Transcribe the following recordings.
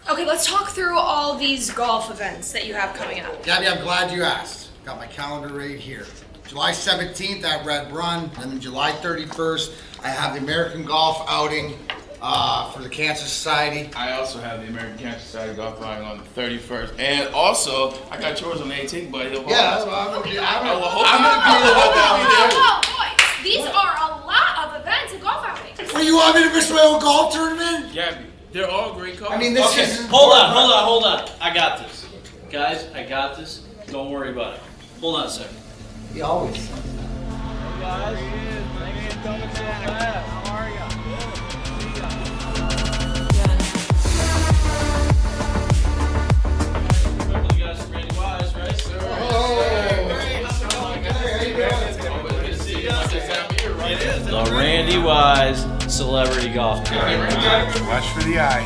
Okay, let's talk through all these golf events that you have coming up. Gabby, I'm glad you asked. Got my calendar right here. July 17th at Red Run, and then July 31st, I have the American Golf outing for the Cancer Society. I also have the American Cancer Society golf outing on the 31st, and also I got yours on the 18th, but I'm gonna be there. Oh, boys, these are a lot of events and golf outings. Well, you want me to miss my own golf tournament? Gabby, they're all great colors. I mean, this Okay, is hold on. I got this. Guys, I got this. Don't worry about it. Hold on a second. He always. Hey guys, thanks for coming so fast. How are ya? Remember the guys from Randy Wise, right? Sir. The Randy Wise Celebrity Golf Tour. Watch for the eye.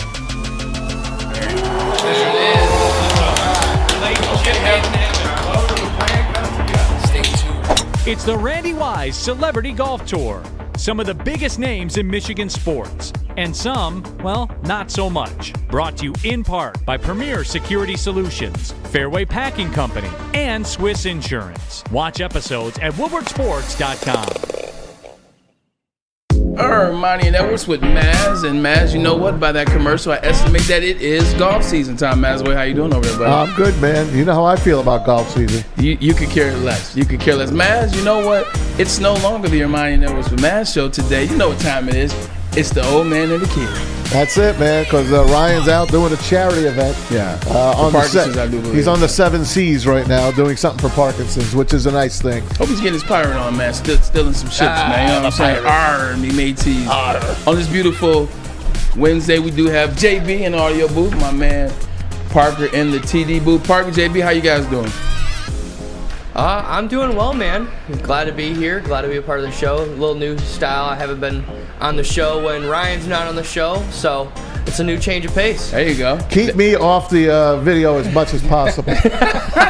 It's the Randy Wise Celebrity Golf Tour. Some of the biggest names in Michigan sports. And some, well, not so much. Brought to you in part by Premier Security Solutions, Fairway Packing Company, and Swiss Insurance. Watch episodes at woodwardsports.com. Ermanni and Edwards with Maz, and Maz, you know what? By that commercial, I estimate that it is golf season. Tom Mazawey, how you doing over there, buddy? I'm good, man. You know how I feel about golf season. You could care less. You could care less. Maz, you know what? It's no longer the Ermanni and Edwards with Maz show today. You know what time it is. It's the old man and the kid. That's it, man, because Ryan's out doing a charity event. Yeah. On Parkinson's, I do believe. He's on the 7 Seas right now doing something for Parkinson's, which is a nice thing. Hope he's getting his pirate on, man. Stealing some ships, man. You know what I'm saying? Arr, me mateys. On this beautiful Wednesday, we do have JB in the audio booth. My man Parker in the TD booth. Parker, JB, how you guys doing? I'm doing well, man. Glad to be here. Glad to be a part of the show. A little new style. I haven't been on the show when Ryan's not on the show, so it's a new change of pace. There you go. Keep me off the video as much as possible.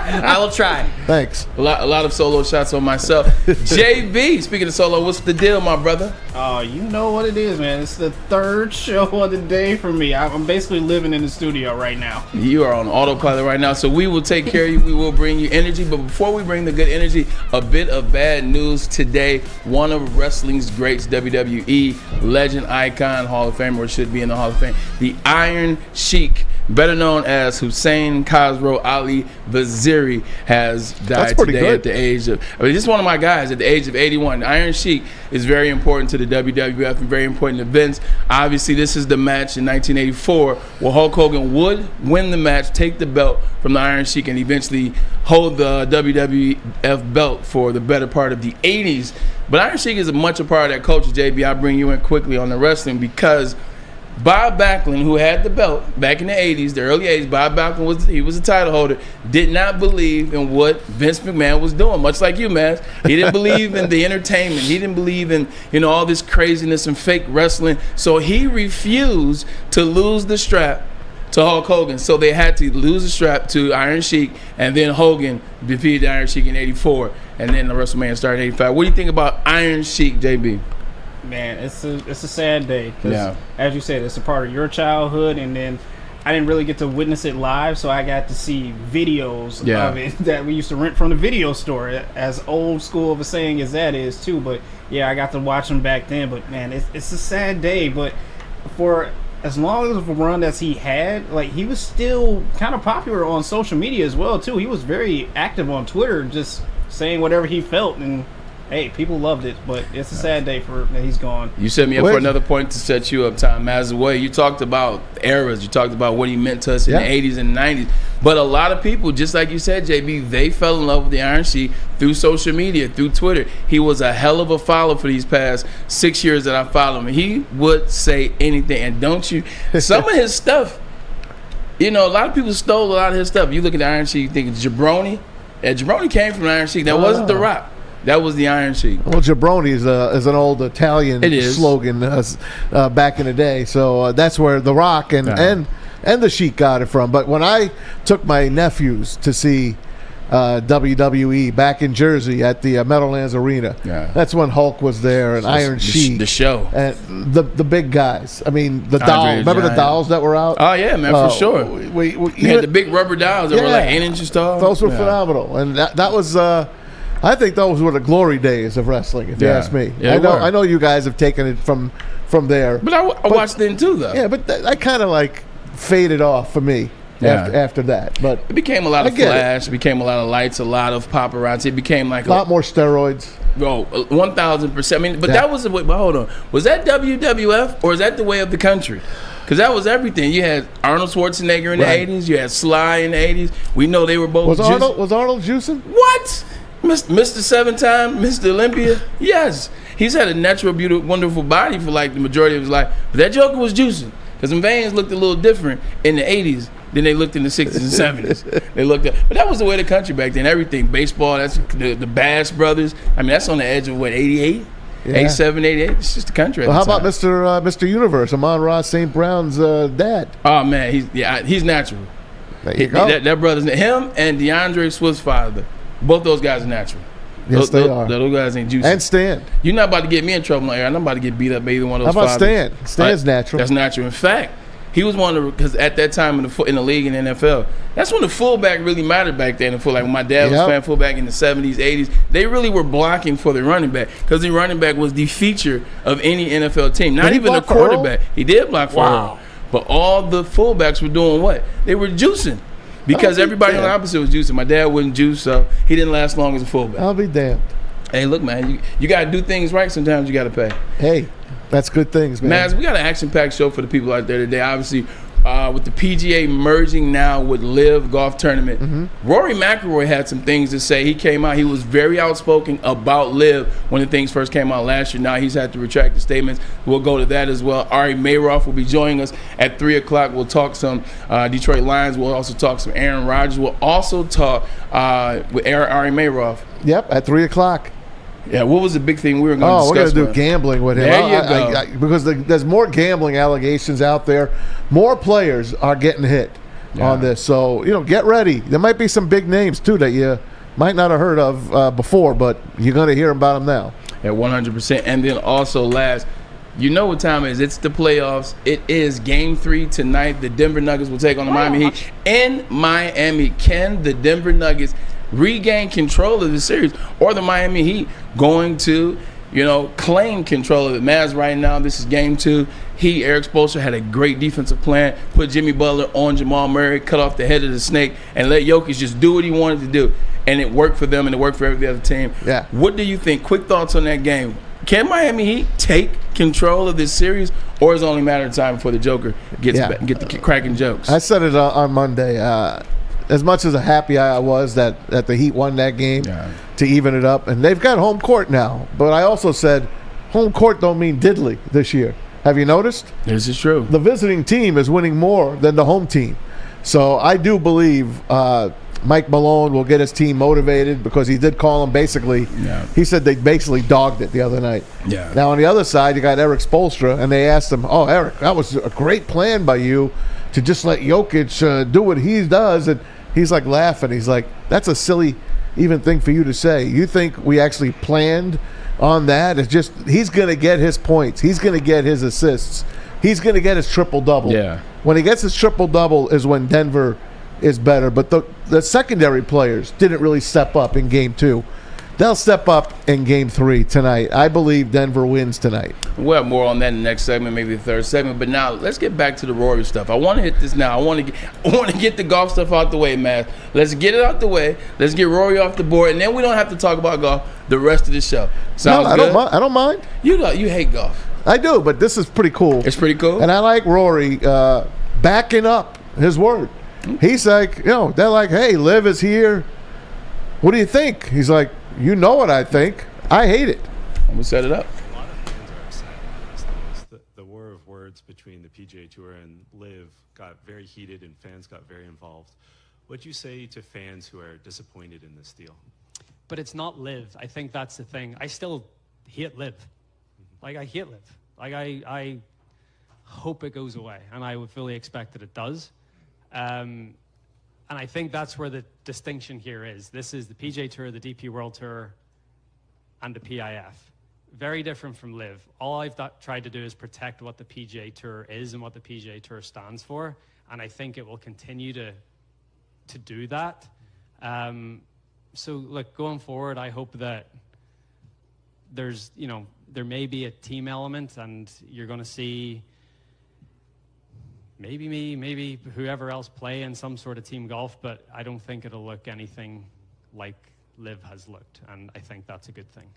I will try. Thanks. A lot of solo shots on myself. JB, speaking of solo, what's the deal, my brother? Oh, you know what it is, man. It's the third show of the day for me. I'm basically living in the studio right now. You are on autopilot right now, so we will take care of you. We will bring you energy. But before we bring the good energy, a bit of bad news today. One of wrestling's greats, WWE legend, icon, Hall of Famer, or should be in the Hall of Fame, the Iron Sheik, better known as Hussein Khosrow Ali Vaziri, has died today at the age of, this is one of my guys at the age of 81. The Iron Sheik is very important to the WWF and very important events. Obviously, this is the match in 1984 where Hulk Hogan would win the match, take the belt from the Iron Sheik, and eventually hold the WWF belt for the better part of the 80s. But Iron Sheik is much a part of that culture, JB. I'll bring you in quickly on the wrestling because Bob Backlund, who had the belt back in the 80s, the early 80s, Bob Backlund was a title holder, did not believe in what Vince McMahon was doing, much like you, man. He didn't believe in the entertainment. He didn't believe in, all this craziness and fake wrestling. So he refused to lose the strap to Hulk Hogan. So they had to lose the strap to Iron Sheik, and then Hogan defeated Iron Sheik in 84, and then the WrestleMania started in 85. What do you think about Iron Sheik, JB? Man, it's a sad day. Yeah. As you said, it's a part of your childhood, and then I didn't really get to witness it live, so I got to see videos of it that we used to rent from the video store, as old school of a saying as that is, too. But, yeah, I got to watch them back then. But, man, it's a sad day. But for as long as of a run as he had, like, he was still kind of popular on social media as well, too. He was very active on Twitter, just saying whatever he felt, and hey, people loved it, but it's a sad day that he's gone. You set me up for another point to set you up, Tom Mazawey. You talked about eras. You talked about what he meant to us in the 80s and 90s. But a lot of people, just like you said, JB, they fell in love with the Iron Sheik through social media, through Twitter. He was a hell of a follower for these past 6 years that I followed him. He would say anything. And don't you, some of his stuff, a lot of people stole a lot of his stuff. You look at the Iron Sheik, you think Jabroni. Jabroni came from the Iron Sheik. That wasn't The Rock. That was the Iron Sheik. Well, Jabroni is an old Italian slogan back in the day. So that's where The Rock and the Sheik got it from. But when I took my nephews to see WWE back in Jersey at the Meadowlands Arena. Yeah. That's when Hulk was there and Iron Sheik. The show. And the big guys. I mean, the Andre dolls. the Remember the Giant. dolls that were out? Oh, yeah, man, for sure. We You had the big rubber dolls that were like 8 inches tall. Those were phenomenal. And that was, I think those were the glory days of wrestling, if you ask me. Yeah, I know you guys have taken it from there. But I watched then too, though. Yeah, but I kind of like faded off for me. Yeah. After that, but it became a lot of flash. It became a lot of lights, a lot of paparazzi. It became like a lot more steroids. Bro, 1,000%. I mean, but that was the way. But hold on, was that WWF or is that the way of the country? Because that was everything. You had Arnold Schwarzenegger in the '80s. You had Sly in the '80s. We know they were both. Was Arnold juicing? What? Mr. 7-time, Mr. Olympia? Yes. He's had a natural, beautiful, wonderful body for like the majority of his life. But that Joker was juicing. Because them veins looked a little different in the 80s than they looked in the 60s and 70s. They looked but that was the way of the country back then. Everything, baseball, that's the Bass Brothers. I mean, that's on the edge of what, 88? Yeah. 87, 88? It's just the country at how the time. about Mr. Universe, Amon-Ra St. Brown's dad? Oh, man, he's natural. There you go. That brother's him and DeAndre Swift's father. Both those guys are natural. Yes, they are. Those guys ain't juicy. And Stan. You're not about to get me in trouble on air. I'm not about to get beat up by either one of those How about fathers. Stan? Stan's natural. That's natural. In fact, he was one of the, because at that time in the league in the NFL, that's when the fullback really mattered back then. Like when my dad was playing fullback in the 70s, 80s, they really were blocking for the running back because the running back was the feature of any NFL team. Not even the quarterback. He did block for Earl. But all the fullbacks were doing what? They were juicing. Because everybody on the opposite was juicing. My dad wouldn't juice, so he didn't last long as a fullback. I'll be damned. Hey, look, man, you got to do things right. Sometimes you got to pay. Hey, that's good things, man. Maz, we got an action-packed show for the people out there today. Obviously, with the PGA merging now with Live Golf Tournament, Rory McIlroy had some things to say. He came out. He was very outspoken about Live when the things first came out last year. Now he's had to retract the statements. We'll go to that as well. Ari Meirov will be joining us at 3 o'clock. We'll talk some Detroit Lions. We'll also talk some Aaron Rodgers. We'll also talk with Ari Meirov. Yep, at 3 o'clock. Yeah, what was the big thing we were going to discuss? We're going to do gambling with him. There you go. Because there's more gambling allegations out there. More players are getting hit on this. So, get ready. There might be some big names, too, that you might not have heard of before, but you're going to hear about them now. Yeah, 100%. And then also last, you know what time it is. It's the playoffs. It is Game 3 tonight. The Denver Nuggets will take on the Miami Heat in Miami. Can the Denver Nuggets regain control of the series, or the Miami Heat going to, claim control of it? Maz, right now, this is Game 2. Eric Spoelstra had a great defensive plan, put Jimmy Butler on Jamal Murray, cut off the head of the snake, and let Jokic just do what he wanted to do. And it worked for them, and it worked for every other team. Yeah. What do you think? Quick thoughts on that game. Can Miami Heat take control of this series, or is it only a matter of time before the Joker gets back, get the cracking jokes? I said it on Monday. As much as happy I was that the Heat won that game to even it up, and they've got home court now. But I also said home court don't mean diddly this year. Have you noticed? This is true. The visiting team is winning more than the home team. So I do believe Mike Malone will get his team motivated, because he did call them basically. He said they basically dogged it the other night. Yeah. Now on the other side, you got Eric Spoelstra, and they asked him, "Oh, Eric, that was a great plan by you to just let Jokic do what he does." And he's like laughing. He's like, "That's a silly even thing for you to say. You think we actually planned on that? It's just he's going to get his points. He's going to get his assists. He's going to get his triple-double." Yeah. When he gets his triple-double is when Denver is better. But the secondary players didn't really step up in Game 2. They'll step up in Game 3 tonight. I believe Denver wins tonight. We'll have more on that in the next segment, maybe the third segment. But now let's get back to the Rory stuff. I want to hit this now. I want to get the golf stuff out the way, man. Let's get it out the way. Let's get Rory off the board, and then we don't have to talk about golf the rest of the show. Sounds good? I don't mind. You hate golf. I do, but this is pretty cool. It's pretty cool. And I like Rory backing up his word. He's like, they're like, "Hey, Liv is here. What do you think?" He's like, "You know what I think. I hate it." I'm going to set it up. A lot of fans are upset. The war of words between the PGA Tour and Liv got very heated, and fans got very involved. What do you say to fans who are disappointed in this deal? But it's not Liv. I think that's the thing. I still hate Liv. Like, I hate Liv. Like, I hope it goes away, and I would fully expect that it does. I think that's where the distinction here is. This is the PGA Tour, the DP World Tour, and the PIF. Very different from LIV. All I've tried to do is protect what the PGA Tour is and what the PGA Tour stands for, and I think it will continue to do that. So, look, going forward, I hope that there's, there may be a team element, and you're going to see maybe me, maybe whoever else play in some sort of team golf, but I don't think it'll look anything like LIV has looked, and I think that's a good thing.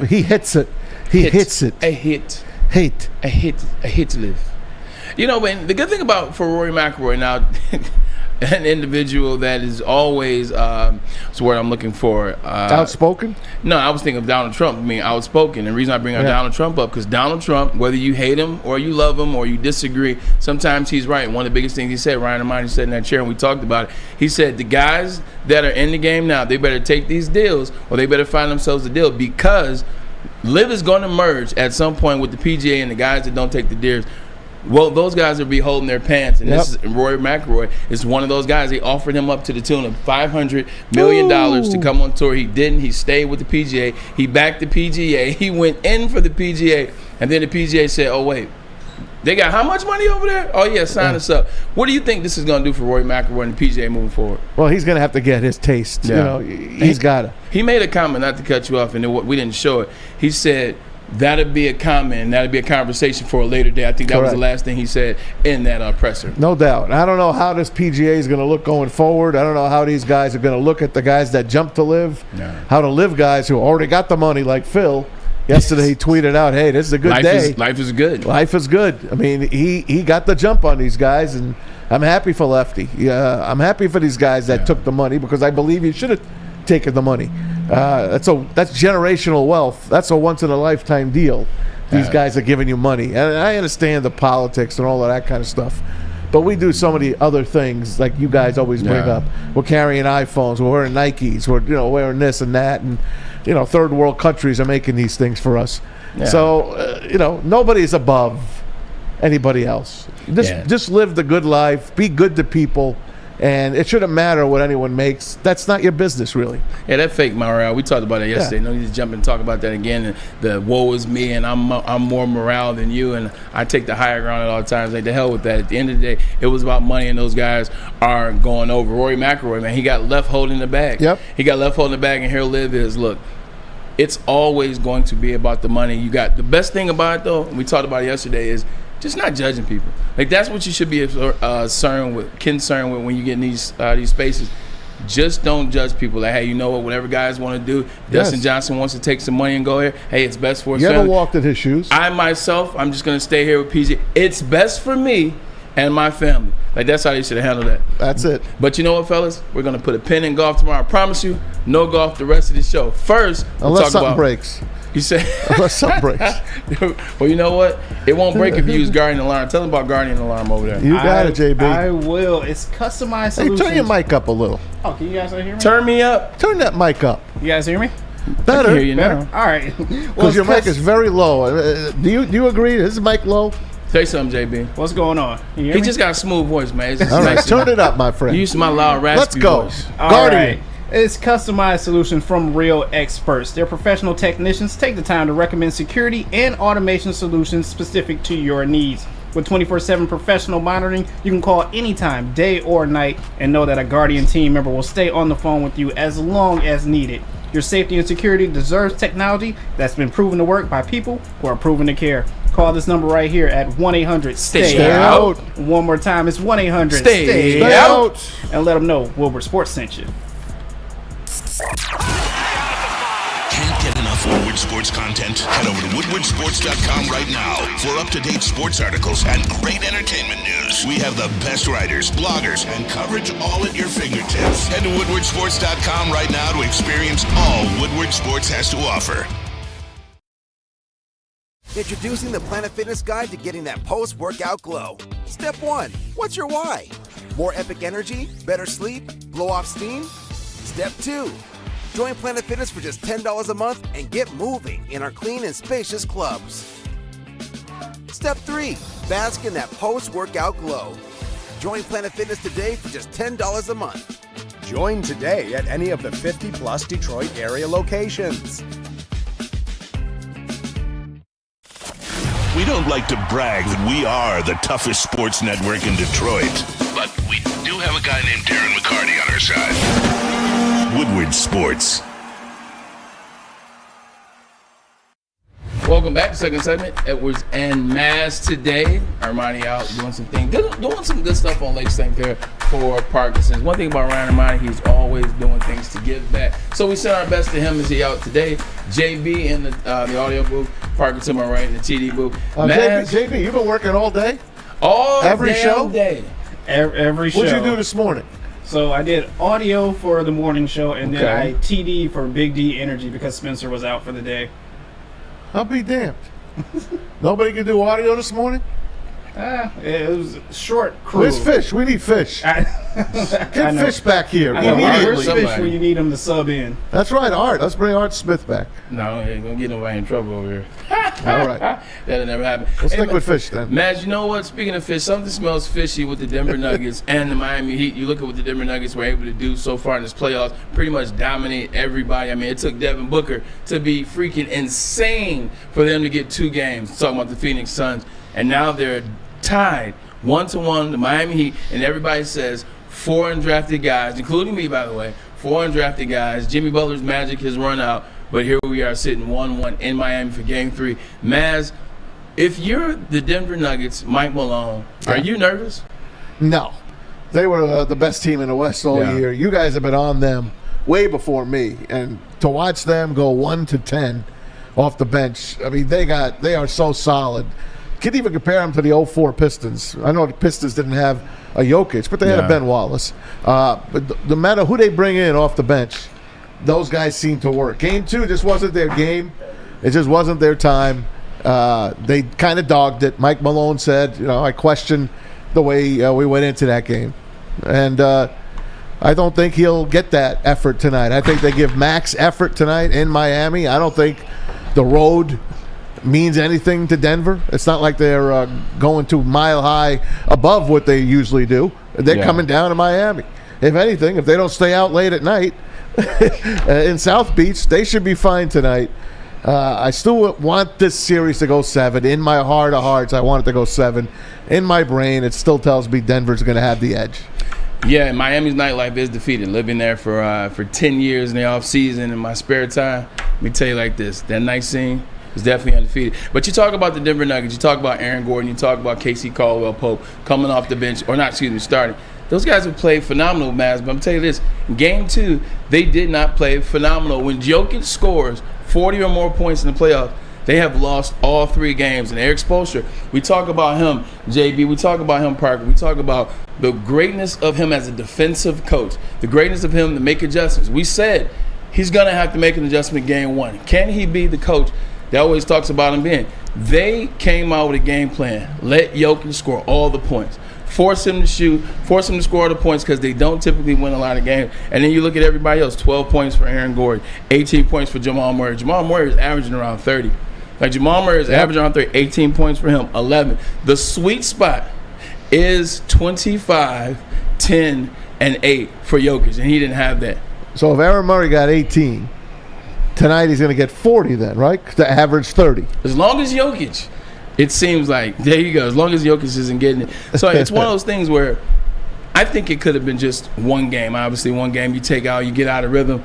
He hits it. He hits it. A hit. Hate. A hit LIV. Man, the good thing for Rory McIlroy now, an individual that is always, what's the word I'm looking for? Outspoken? No, I was thinking of Donald Trump being outspoken. And the reason I bring Donald Trump up, because Donald Trump, whether you hate him or you love him or you disagree, sometimes he's right. One of the biggest things he said, Ryan Ermanni sat in that chair and we talked about it. He said the guys that are in the game now, they better take these deals or they better find themselves a deal, because LIV is going to merge at some point with the PGA, and the guys that don't take the deals, well, those guys will be holding their pants, and this is Rory McIlroy is one of those guys. They offered him up to the tune of $500 million to come on tour. He didn't. He stayed with the PGA. He backed the PGA. He went in for the PGA, and then the PGA said, "Oh wait, they got how much money over there? Oh yeah, sign us up." What do you think this is going to do for Rory McIlroy and the PGA moving forward? Well, he's going to have to get his taste. Yeah. He's got to. He made a comment, not to cut you off, and we didn't show it. He said, that'd be a comment, and that'd be a conversation for a later day. I think that was the last thing he said in that presser. No doubt. I don't know how this PGA is going to look going forward. I don't know how these guys are going to look at the guys that jump to LIV. How to LIV guys who already got the money, like Phil. Yesterday he tweeted out, "Hey, this is a good day. Life is good. Life is good." I mean, he got the jump on these guys, and I'm happy for Lefty. I'm happy for these guys that took the money, because I believe he should have taken the money. That's generational wealth. That's a once-in-a-lifetime deal. These guys are giving you money. And I understand the politics and all of that kind of stuff. But we do so many other things, like you guys always bring up. We're carrying iPhones. We're wearing Nikes. We're wearing this and that. And, third world countries are making these things for us. Yeah. So, nobody's above anybody else. Just live the good life. Be good to people. And it shouldn't matter what anyone makes. That's not your business, really. Yeah, that fake morale. We talked about it yesterday. No need to jump and talk about that again. And the woe is me, and I'm more morale than you, and I take the higher ground at all times. Like, the hell with that. At the end of the day, it was about money, and those guys are going over. Rory McIlroy, man, he got left holding the bag. Yep. He got left holding the bag, and here LIV is. Look, it's always going to be about the money. You got the best thing about it, though, and we talked about it yesterday, is just not judging people. Like, that's what you should be concerned with when you get in these spaces. Just don't judge people. Like, hey, you know what? Whatever guys want to do, Dustin Johnson wants to take some money and go here. Hey, it's best for his family. You ever walked in his shoes? I'm just going to stay here with PG. It's best for me and my family. Like, that's how they should have handled that. That's it. But you know what, fellas? We're going to put a pin in golf tomorrow. I promise you, no golf the rest of the show. First, unless something breaks. You said unless something breaks. Well, you know what? It won't break if you use Guardian Alarm. Tell them about Guardian Alarm over there. You got it, JB. I will. It's customized solutions. Hey, turn your mic up a little. Oh, can you guys hear me? Turn me up. Turn that mic up. You guys hear me? Better. I can hear you now. All right. Because your mic is very low. Do you agree? Is the mic low? Say something, JB. What's going on? He just got a smooth voice, man. All right, turn it up, my friend. You used my loud, raspy voice. Guardian. Right. It's customized solutions from real experts. Their professional technicians take the time to recommend security and automation solutions specific to your needs. With 24/7 professional monitoring, you can call anytime, day or night, and know that a Guardian team member will stay on the phone with you as long as needed. Your safety and security deserves technology that's been proven to work by people who are proven to care. Call this number right here at 1-800-STAY-OUT. One more time, it's 1-800-STAY-OUT. And let them know Woodward Sports sent you. Can't get enough Woodward Sports content? Head over to woodwardsports.com right now for up-to-date sports articles and great entertainment news. We have the best writers, bloggers, and coverage all at your fingertips. Head to woodwardsports.com right now to experience all Woodward Sports has to offer. Introducing the Planet Fitness Guide to getting that post-workout glow. Step 1. What's your why? More epic energy? Better sleep? Blow off steam? Step 2. Join Planet Fitness for just $10 a month and get moving in our clean and spacious clubs. Step 3. Bask in that post-workout glow. Join Planet Fitness today for just $10 a month. Join today at any of the 50-plus Detroit area locations. We don't like to brag that we are the toughest sports network in Detroit, but we do have a guy named Darren McCarty on our side. Woodward Sports. Welcome back to second segment. Edwards and Maz today. Ermanni out doing some things, doing some good stuff on Lake St. Clair for Parkinson's. One thing about Ryan Ermanni, he's always doing things to give back. So we send our best to him as he out today. JB in the audio booth, Parker to my right in the TD booth. JB, you've been working all day? Every show? Day. Every show. What'd you do this morning? So I did audio for the morning show, and then I TD for Big D Energy because Spencer was out for the day. I'll be damned. Nobody can do audio this morning? It was a short crew. Where's Fish? We need Fish. Get Fish back here Where's Fish when you need him to sub in? That's right, Art. Let's bring Art Smith back. No, ain't gonna get nobody in trouble over here. All right. That'll never happen. We'll stick with Fish then. Maz, you know what? Speaking of fish, something smells fishy with the Denver Nuggets and the Miami Heat. You look at what the Denver Nuggets were able to do so far in this playoffs, pretty much dominate everybody. I mean, it took Devin Booker to be freaking insane for them to get 2 games. Talking about the Phoenix Suns. And now they're tied 1-1, the Miami Heat, and everybody says 4 undrafted guys, including me, by the way, 4 undrafted guys. Jimmy Butler's magic has run out, but here we are sitting 1-1 in Miami for Game 3. Maz, if you're the Denver Nuggets, Mike Malone, are you nervous? No. They were the best team in the West all year. You guys have been on them way before me, and to watch them go 1-10 off the bench, I mean, they are so solid. Can't even compare them to the 04 Pistons. I know the Pistons didn't have a Jokic, but they had a Ben Wallace. But no matter who they bring in off the bench, those guys seem to work. Game 2 just wasn't their game. It just wasn't their time. They kind of dogged it. Mike Malone said, I questioned the way we went into that game. And I don't think he'll get that effort tonight. I think they give max effort tonight in Miami. I don't think the road means anything to Denver. It's not like they're going to mile high above what they usually do. They're coming down to Miami. If anything, if they don't stay out late at night in South Beach, they should be fine tonight. I still want this series to go 7. In my heart of hearts, I want it to go 7. In my brain, it still tells me Denver's going to have the edge. Yeah, Miami's nightlife is defeated. Living there for 10 years in the off season in my spare time, let me tell you like this: that night scene is definitely undefeated. But you talk about the Denver Nuggets, you talk about Aaron Gordon, you talk about Casey Caldwell-Pope coming off the bench, starting. Those guys have played phenomenal, Maz. But I'm telling you this: Game 2, they did not play phenomenal. When Jokic scores 40 or more points in the playoffs, they have lost all 3 games. And Eric Spoelstra, we talk about him, JB, we talk about him, Parker, we talk about the greatness of him as a defensive coach, the greatness of him to make adjustments. We said he's going to have to make an adjustment Game 1. Can he be the coach that always talks about him being? They came out with a game plan. Let Jokic score all the points. Force him to shoot, force him to score the points because they don't typically win a lot of games. And then you look at everybody else: 12 points for Aaron Gordon, 18 points for Jamal Murray. Jamal Murray is averaging around 30. Like Jamal Murray is averaging around 30, 18 points for him, 11. The sweet spot is 25, 10, and 8 for Jokic, and he didn't have that. So if Aaron Murray got 18, tonight he's going to get 40 then, right? To average 30. As long as Jokic, it seems like, there you go, as long as Jokic isn't getting it. So it's one of those things where I think it could have been just one game. Obviously, one game you take out, you get out of rhythm.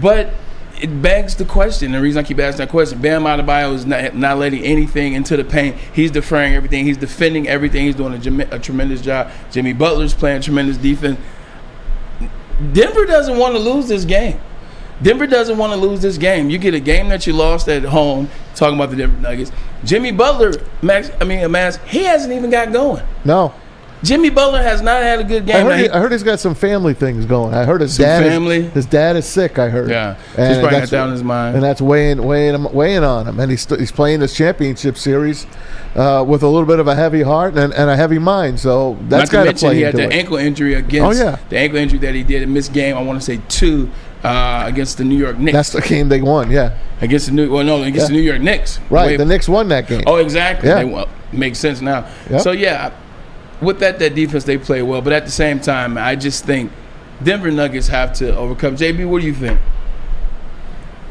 But it begs the question, the reason I keep asking that question: Bam Adebayo is not letting anything into the paint. He's deferring everything. He's defending everything. He's doing a tremendous job. Jimmy Butler's playing tremendous defense. Denver doesn't want to lose this game. Denver doesn't want to lose this game. You get a game that you lost at home, talking about the Denver Nuggets. Jimmy Butler, Max, he hasn't even got going. No. Jimmy Butler has not had a good game. I heard he's got some family things going. I heard his dad is sick, I heard. Yeah, he's probably got down his mind. And that's weighing on him. And he's playing this championship series with a little bit of a heavy heart and a heavy mind. So that's got to play into it. He had the ankle injury against the ankle injury that he did in missed game, I want to say 2 against the New York Knicks. That's the game they won, Against the New York Knicks. Right, the Knicks won that game. Oh, exactly. Yeah. Makes sense now. Yep. So, yeah, with that defense, they play well. But at the same time, I just think Denver Nuggets have to overcome. JB, what do you think?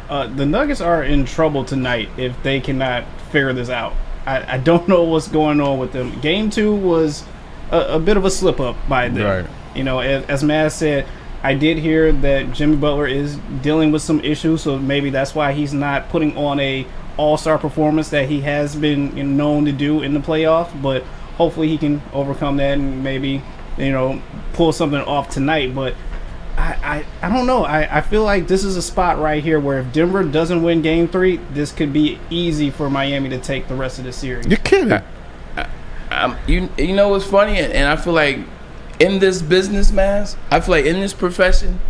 The Nuggets are in trouble tonight if they cannot figure this out. I don't know what's going on with them. Game 2 was a bit of a slip up by them. Right. You know, as Maz said, I did hear that Jimmy Butler is dealing with some issues, so maybe that's why he's not putting on a all-star performance that he has been known to do in the playoff. But hopefully he can overcome that and maybe, pull something off tonight. But I don't know. I feel like this is a spot right here where if Denver doesn't win Game 3, this could be easy for Miami to take the rest of the series. You're kidding. You know what's funny? And I feel like in this business, Maz, I feel like in this profession,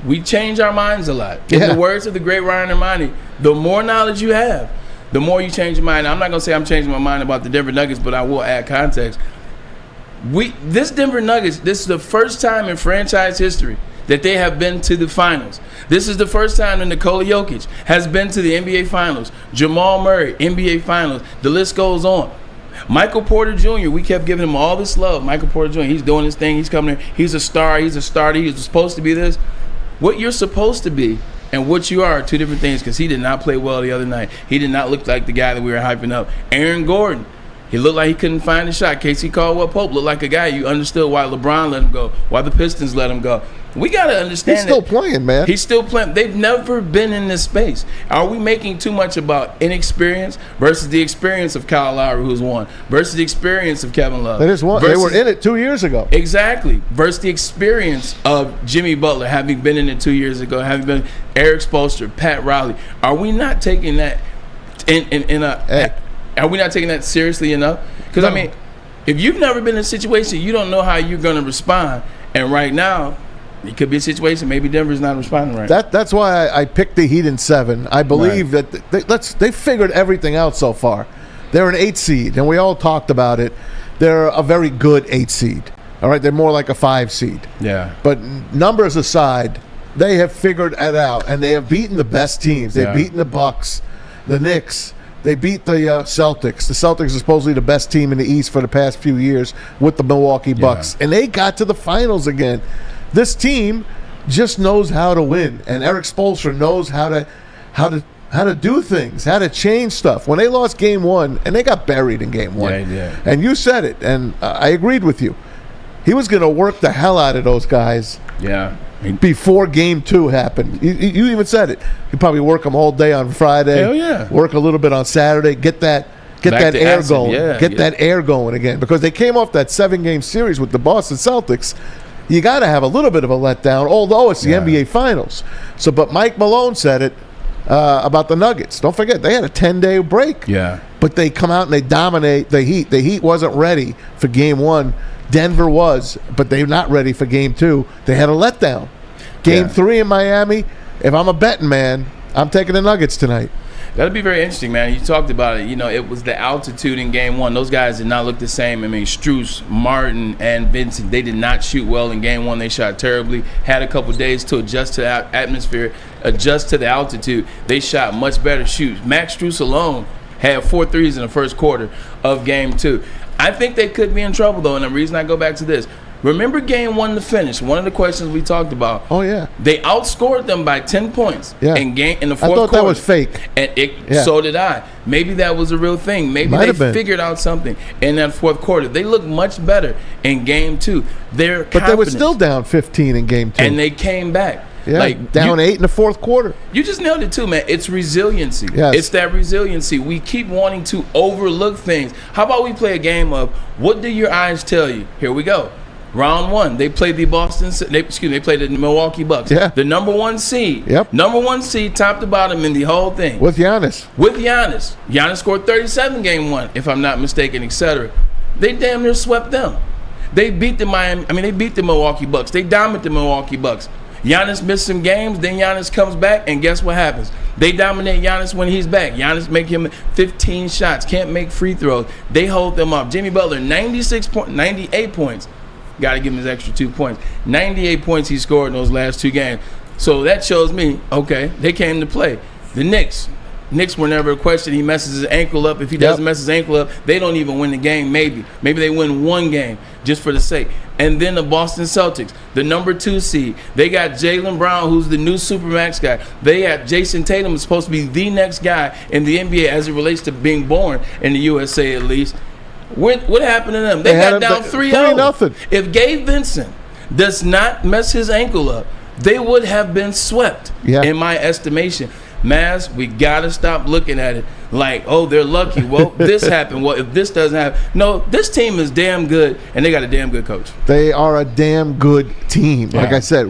we change our minds a lot. In the words of the great Ryan Ermanni, the more knowledge you have, the more you change your mind. Now, I'm not going to say I'm changing my mind about the Denver Nuggets, but I will add context. This Denver Nuggets, this is the first time in franchise history that they have been to the finals. This is the first time that Nikola Jokic has been to the NBA Finals. Jamal Murray, NBA Finals. The list goes on. Michael Porter Jr., we kept giving him all this love. Michael Porter Jr., he's doing his thing. He's coming in. He's a star. He's a starter. He's supposed to be this. What you're supposed to be and what you are two different things, because he did not play well the other night. He did not look like the guy that we were hyping up. Aaron Gordon, he looked like he couldn't find a shot. Casey Caldwell-Pope looked like a guy you understood why LeBron let him go, why the Pistons let him go. We got to understand he's still playing, man. He's still playing. They've never been in this space. Are we making too much about inexperience versus the experience of Kyle Lowry, who's won, versus the experience of Kevin Love? They were in it 2 years ago. Exactly. Versus the experience of Jimmy Butler, having been in it 2 years ago, having been Eric Spoelstra, Pat Riley. Are we not taking that Are we not taking that seriously enough? Because, I mean, if you've never been in a situation, you don't know how you're going to respond. And right now, it could be a situation maybe Denver's not responding right. That's why I picked the Heat in 7. I believe that they figured everything out so far. They're an 8 seed, and we all talked about it. They're a very good 8 seed. All right, they're more like a 5 seed. Yeah. But numbers aside, they have figured it out, and they have beaten the best teams. They've beaten the Bucks, the Knicks. They beat the Celtics. The Celtics are supposedly the best team in the East for the past few years with the Milwaukee Bucks. And they got to the finals again. This team just knows how to win. And Eric Spoelstra knows how to do things, how to change stuff. When they lost Game 1, and they got buried in Game 1. And you said it, and I agreed with you. He was going to work the hell out of those guys. Yeah. Before Game 2 happened. You even said it. He'd probably work them all day on Friday. Hell yeah. Work a little bit on Saturday. Get that air acid, going. yeah, Get that air going again. Because they came off that 7-game series with the Boston Celtics. You got to have a little bit of a letdown, although it's the NBA Finals. But Mike Malone said it about the Nuggets. Don't forget, they had a 10-day break. Yeah. But they come out and they dominate the Heat. The Heat wasn't ready for Game 1. Denver was, but they're not ready for Game 2. They had a letdown. Game 3 in Miami, if I'm a betting man, I'm taking the Nuggets tonight. That'll be very interesting, man. You talked about it. It was the altitude in Game 1. Those guys did not look the same. I mean, Strus, Martin, and Vincent, they did not shoot well in Game 1. They shot terribly. Had a couple days to adjust to the atmosphere, adjust to the altitude. They shot much better shoots. Max Strus alone had 4 threes in the first quarter of Game 2. I think they could be in trouble, though, and the reason I go back to this. Remember Game 1 to finish? One of the questions we talked about. Oh, yeah. They outscored them by 10 points in the fourth quarter. I thought that was fake. And so did I. Maybe that was a real thing. Maybe they figured out something in that fourth quarter. They looked much better in Game 2. But they were still down 15 in Game 2. And they came back. Yeah, down 8 in the fourth quarter. You just nailed it too, man. It's resiliency. Yes. It's that resiliency. We keep wanting to overlook things. How about we play a game of what do your eyes tell you? Here we go. Round 1, they played they played the Milwaukee Bucks. Yeah. The number 1 seed. Yep. Number 1 seed, top to bottom in the whole thing. With Giannis. Giannis scored 37 Game 1, if I'm not mistaken, etc. They damn near swept them. They beat the Milwaukee Bucks. They dominated the Milwaukee Bucks. Giannis missed some games, then Giannis comes back, and guess what happens? They dominate Giannis when he's back. Giannis make him 15 shots, can't make free throws. They hold them up. Jimmy Butler, 98 points. Got to give him his extra 2 points. 98 points he scored in those last 2 games. So that shows me, okay, they came to play. The Knicks, Knicks were never a question. He messes his ankle up. If he doesn't mess his ankle up, they don't even win the game. Maybe they win one game just for the sake. And then the Boston Celtics, the number 2 seed. They got Jaylen Brown, who's the new Supermax guy. They got Jason Tatum, who's supposed to be the next guy in the NBA as it relates to being born in the USA at least. What happened to them? They got down 3-0. If Gabe Vincent does not mess his ankle up, they would have been swept, in my estimation. Maz, we got to stop looking at it like, oh, they're lucky. Well, this happened. Well, if this doesn't happen. No, this team is damn good, and they got a damn good coach. They are a damn good team. Yeah. Like I said,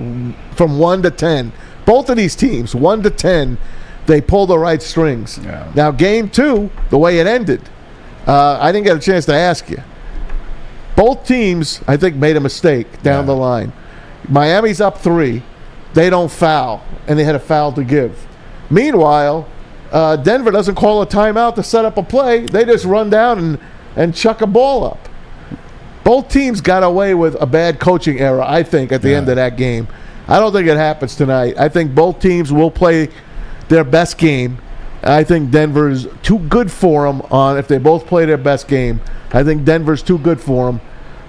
from 1 to 10. Both of these teams, 1 to 10, they pull the right strings. Yeah. Now, game 2, the way it ended, I didn't get a chance to ask you. Both teams, I think, made a mistake down the line. Miami's up 3. They don't foul, and they had a foul to give. Meanwhile, Denver doesn't call a timeout to set up a play. They just run down and chuck a ball up. Both teams got away with a bad coaching error, I think, at the end of that game. I don't think it happens tonight. I think both teams will play their best game. I think Denver's too good for them if they both play their best game. I think Denver's too good for them.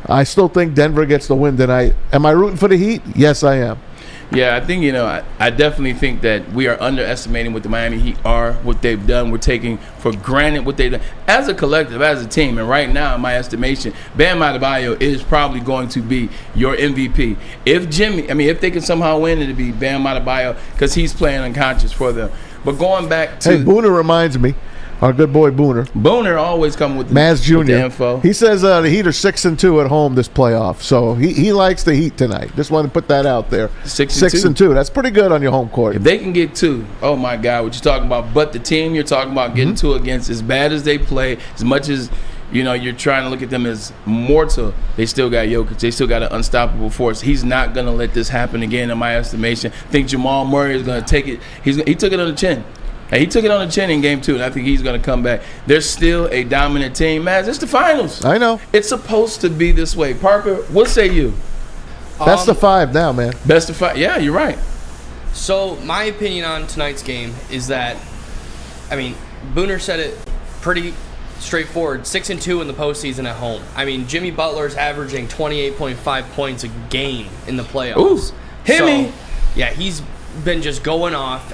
I still think Denver gets the win tonight. Am I rooting for the Heat? Yes, I am. Yeah, I think, I definitely think that we are underestimating what the Miami Heat are, what they've done. We're taking for granted what they've done as a collective, as a team. And right now, in my estimation, Bam Adebayo is probably going to be your MVP. If they can somehow win, it'd be Bam Adebayo because he's playing unconscious for them. But going back to... Hey, Booner reminds me. Our good boy Booner. Booner always coming with Maz Jr. With the info. He says the Heat are 6-2 at home this playoff, so he likes the Heat tonight. Just want to put that out there. 6-2. That's pretty good on your home court. If they can get 2, oh my God, what you talking about? But the team you're talking about getting 2 against, as bad as they play, as much as you're trying to look at them as mortal, they still got Jokic. They still got an unstoppable force. He's not gonna let this happen again, in my estimation. I think Jamal Murray is gonna take it. He took it on the chin. He took it on the chin in game 2, and I think he's going to come back. They're still a dominant team. Man, it's the finals. I know. It's supposed to be this way. Parker, what say you? Best of 5 now, man. Best of 5. Yeah, you're right. So my opinion on tonight's game is that, Booner said it pretty straightforward. 6-2 in the postseason at home. Jimmy Butler's averaging 28.5 points a game in the playoffs. Ooh, hit me. Yeah, he's been just going off.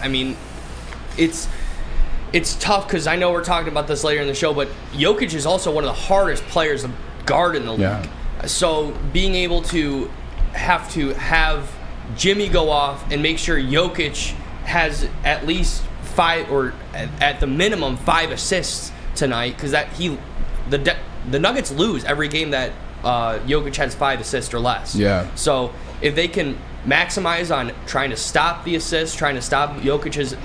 It's tough because I know we're talking about this later in the show, but Jokic is also one of the hardest players to guard in the league. So being able to have Jimmy go off and make sure Jokic has at least 5 or at the minimum 5 assists tonight, because the Nuggets lose every game that Jokic has 5 assists or less. Yeah. So if they can maximize on trying to stop the assists, trying to stop Jokic's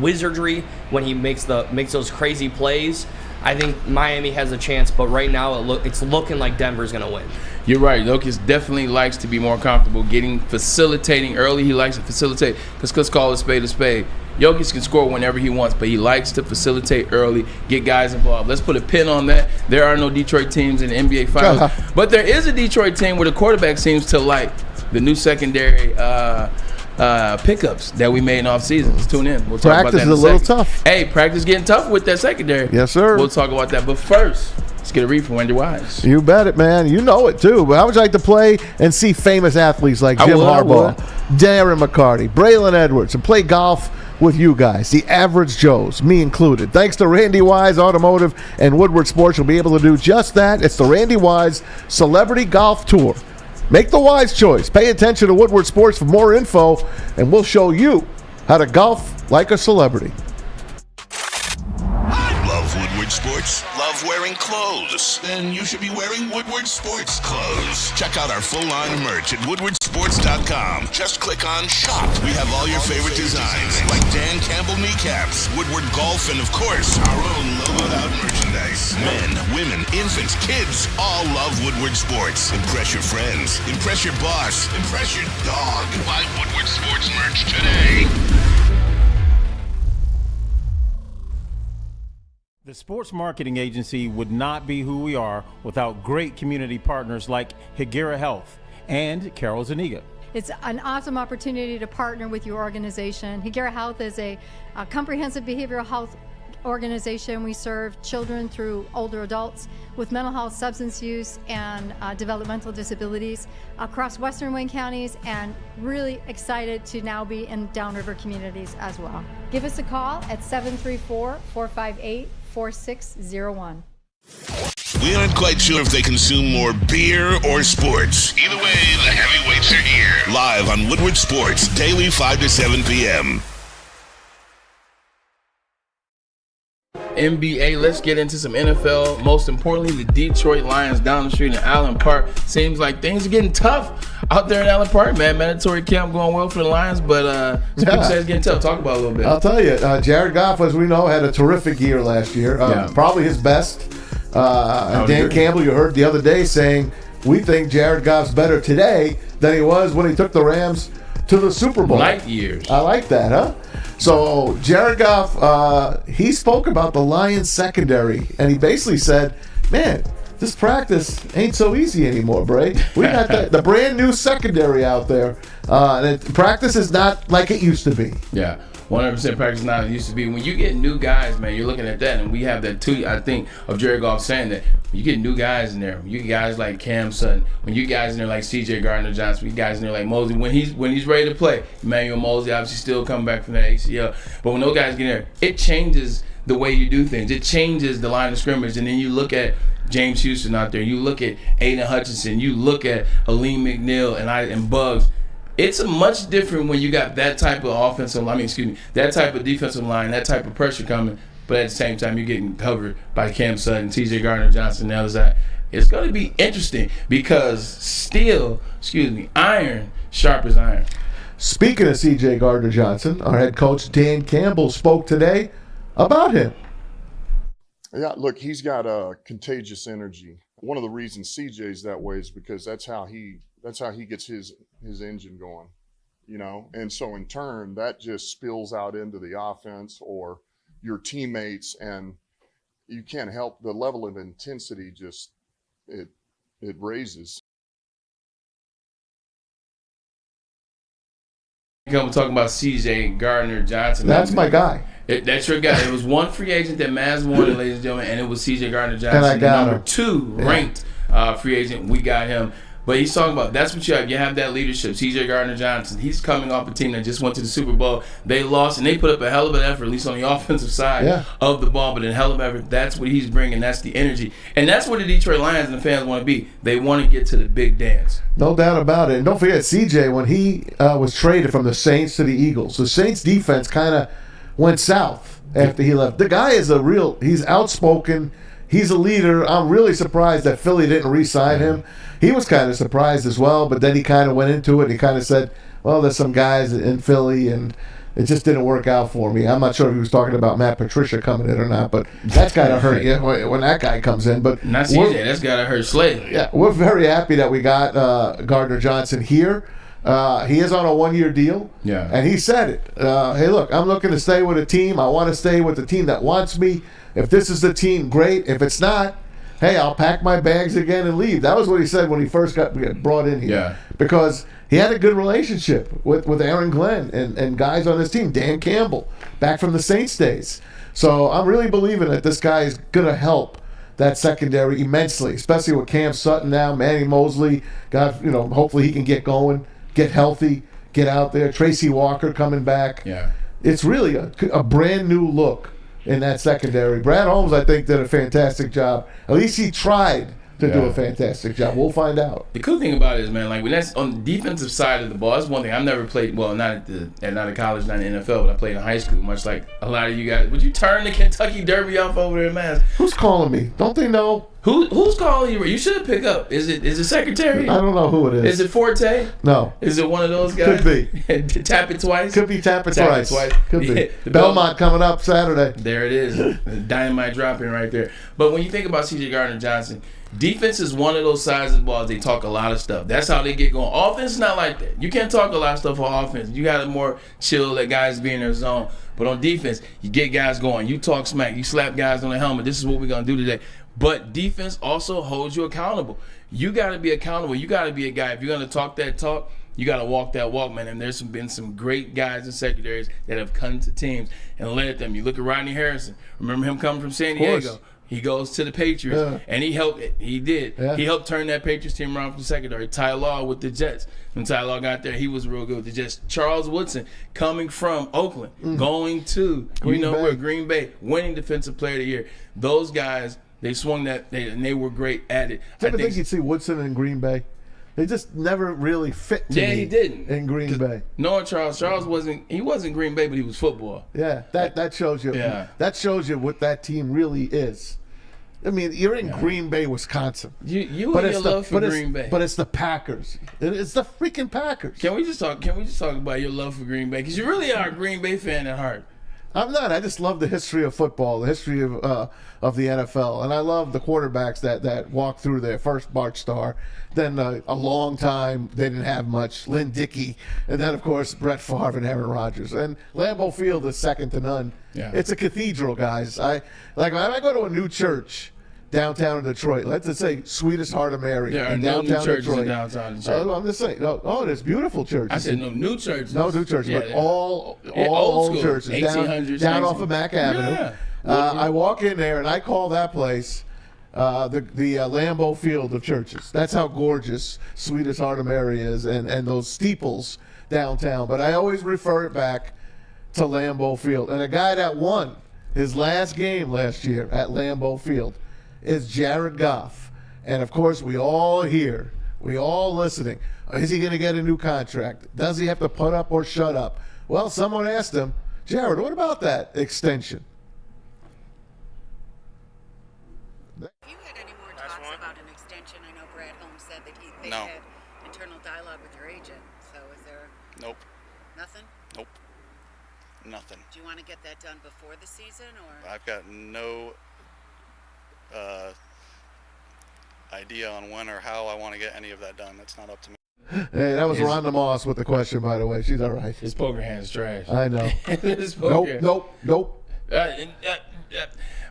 wizardry when he makes those crazy plays, I think Miami has a chance. But right now, it's looking like Denver's going to win. You're right. Jokic definitely likes to be more comfortable facilitating early. He likes to facilitate because let's call a spade a spade. Jokic can score whenever he wants, but he likes to facilitate early, get guys involved. Let's put a pin on that. There are no Detroit teams in the NBA Finals. But there is a Detroit team where the quarterback seems to like the new secondary pickups that we made in off season. Let's tune in. We'll talk practice about that in is a little tough. Hey, practice getting tough with that secondary. Yes, sir. We'll talk about that. But first, let's get a read from Wendy Wise. You bet it, man. You know it, too. But how would you like to play and see famous athletes like Jim Harbaugh, Darren McCarty, Braylon Edwards, and play golf with you guys, the average Joes, me included? Thanks to Randy Wise Automotive and Woodward Sports, you'll be able to do just that. It's the Randy Wise Celebrity Golf Tour. Make the wise choice. Pay attention to Woodward Sports for more info, and we'll show you how to golf like a celebrity. Love Woodward Sports? Love wearing clothes? Then you should be wearing Woodward Sports clothes. Check out our full line of merch at woodwardsports.com. Just click on shop. We have all your favorite designs, like Dan Campbell kneecaps, Woodward golf, and of course, our own logoed out merchandise. Men, women, infants, kids all love Woodward Sports. Impress your friends. Impress your boss. Impress your dog. Buy Woodward Sports merch today. The Sports Marketing Agency would not be who we are without great community partners like Higuera Health and Carol Zuniga. It's an awesome opportunity to partner with your organization. Higuera Health is a comprehensive behavioral health organization. We serve children through older adults with mental health, substance use, and developmental disabilities across Western Wayne counties, and really excited to now be in downriver communities as well. Give us a call at 734-458-4601. We aren't quite sure if they consume more beer or sports. Either way, the heavyweights are here. Live on Woodward Sports, daily 5 to 7 p.m. NBA, let's get into some NFL. Most importantly, the Detroit Lions down the street in Allen Park. Seems like things are getting tough out there in Allen Park, man. Mandatory camp going well for the Lions, but people say it's getting tough. Talk about it a little bit. I'll tell you, Jared Goff, as we know, had a terrific year last year. Probably his best. Dan Campbell, you heard the other day saying, we think Jared Goff's better today than he was when he took the Rams to the Super Bowl. Light years. I like that, huh? So Jared Goff, he spoke about the Lions secondary, and he basically said, man, this practice ain't so easy anymore, Bray. We got the brand new secondary out there, and practice is not like it used to be. Yeah. 100% practice not it used to be. When you get new guys, man, you're looking at that, and we have that too. I think of Jared Goff saying that when you get new guys in there, when you get guys like Cam Sutton, when you guys in there like C.J. Gardner-Johnson, when you guys in there like Mosley, when he's ready to play, Emmanuel Mosley obviously still coming back from that ACL, but when those guys get in there, it changes the way you do things. It changes the line of scrimmage, and then you look at James Houston out there, you look at Aiden Hutchinson, you look at Aleem McNeil and Bugs. It's a much different when you got that type of that type of defensive line, that type of pressure coming, but at the same time you're getting covered by Cam Sutton, T.J. Gardner-Johnson on the other side. It's going to be interesting because iron sharp as iron. Speaking of C.J. Gardner-Johnson, our head coach Dan Campbell spoke today about him. Yeah, look, he's got a contagious energy. One of the reasons CJ's that way is because that's how he gets his engine going, you know? And so in turn, that just spills out into the offense or your teammates, and you can't help the level of intensity just, it raises. We're talking about C.J. Gardner-Johnson. That's my guy. That's your guy. It was one free agent that Maz wanted, ladies and gentlemen, and it was C.J. Gardner-Johnson. And I got number him. 2 ranked free agent. We got him. But he's talking about that's what you have. You have that leadership. C.J. Gardner-Johnson, he's coming off a team that just went to the Super Bowl. They lost, and they put up a hell of an effort, at least on the offensive side of the ball. But in hell of an effort, that's what he's bringing. That's the energy. And that's what the Detroit Lions and the fans want to be. They want to get to the big dance. No doubt about it. And don't forget, C.J., when he was traded from the Saints to the Eagles, the Saints defense kind of went south after he left. The guy is he's outspoken. He's a leader. I'm really surprised that Philly didn't re-sign him. He was kind of surprised as well, but then he kind of went into it and he kind of said, well, there's some guys in Philly and it just didn't work out for me. I'm not sure if he was talking about Matt Patricia coming in or not, but that's got to hurt you when that guy comes in. But not CJ, that's got to hurt Slade. Yeah, we're very happy that we got Gardner-Johnson here. He is on a 1-year deal, and he said it. Hey, look, I'm looking to stay with a team. I want to stay with the team that wants me. If this is the team, great. If it's not, hey, I'll pack my bags again and leave. That was what he said when he first got brought in here. Yeah. Because he had a good relationship with Aaron Glenn and guys on his team, Dan Campbell, back from the Saints days. So I'm really believing that this guy is going to help that secondary immensely, especially with Cam Sutton now, Manny Mosley. Hopefully he can get going, get healthy, get out there. Tracy Walker coming back. Yeah. It's really a brand new look in that secondary. Brad Holmes, I think, did a fantastic job. At least he tried to do a fantastic job. We'll find out. The cool thing about it is, man, like when that's on the defensive side of the ball, that's one thing. I've never played, well, not at college, not in the NFL, but I played in high school, much like a lot of you guys. Would you turn the Kentucky Derby off over there, man? Who's calling me? Don't they know? Who's calling you? You should pick up. Is it secretary? I don't know who it is. Is it Forte? No. Is it one of those guys? Could be. Tap it twice? Could be tap it twice. Could be. Belmont coming up Saturday. There it is. The dynamite dropping right there. But when you think about C.J. Gardner-Johnson, defense is one of those sides of the ball. They talk a lot of stuff. That's how they get going. Offense is not like that. You can't talk a lot of stuff on offense. You got to more chill, let guys be in their zone. But on defense, you get guys going. You talk smack. You slap guys on the helmet. This is what we're going to do today. But defense also holds you accountable. You got to be accountable. You got to be a guy. If you're going to talk that talk, You got to walk that walk, man. And there's been some great guys and secondaries that have come to teams and led them. You look at Rodney Harrison. Remember him coming from San Diego? He goes to the Patriots, and he helped it. He did. Yeah. He helped turn that Patriots team around from secondary. Ty Law with the Jets. When Ty Law got there, he was real good with the Jets. Charles Woodson coming from Oakland, going to Green Bay, winning Defensive Player of the Year. Those guys, they swung that, and they were great at it. Do you ever think you'd see Woodson in Green Bay? They just never really fit to me. He didn't in Green Bay. No, Charles wasn't Green Bay, but he was football. Yeah, that shows you. Yeah. That shows you what that team really is. I mean, you're in Green Bay, Wisconsin. You and your love for Green Bay, but it's the Packers. It's the freaking Packers. Can we just talk about your love for Green Bay? Because you really are a Green Bay fan at heart. I'm not. I just love the history of football, the history of the NFL, and I love the quarterbacks that walked through there. First, Bart Starr, then a long time they didn't have much, Lynn Dickey, and then of course Brett Favre and Aaron Rodgers. And Lambeau Field is second to none. Yeah. It's a cathedral, guys. When I go to a new church downtown in Detroit, let's just say Sweetest Heart of Mary. There are no new churches in downtown Detroit. I'm just saying. There's beautiful churches. I said no new churches. No new churches, but all old churches 1800s, down off of Mack Avenue. Yeah. I walk in there and I call that place the Lambeau Field of churches. That's how gorgeous Sweetest Heart of Mary is, and those steeples downtown. But I always refer it back to Lambeau Field. And a guy that won his last game last year at Lambeau Field is Jared Goff. And of course, we all listening. Is he going to get a new contract? Does he have to put up or shut up? Well, someone asked him, Jared, what about that extension? Have you had any more talks about an extension? I know Brad Holmes said that they had internal dialogue with your agent. So is there? Nope. Nothing? Nope. Nothing. Do you want to get that done before the season, or? I've got no idea on when or how I want to get any of that done. That's not up to me. Hey, that was Rhonda Moss with the question, by the way. She's all right. His poker hand's trash. I know. Nope.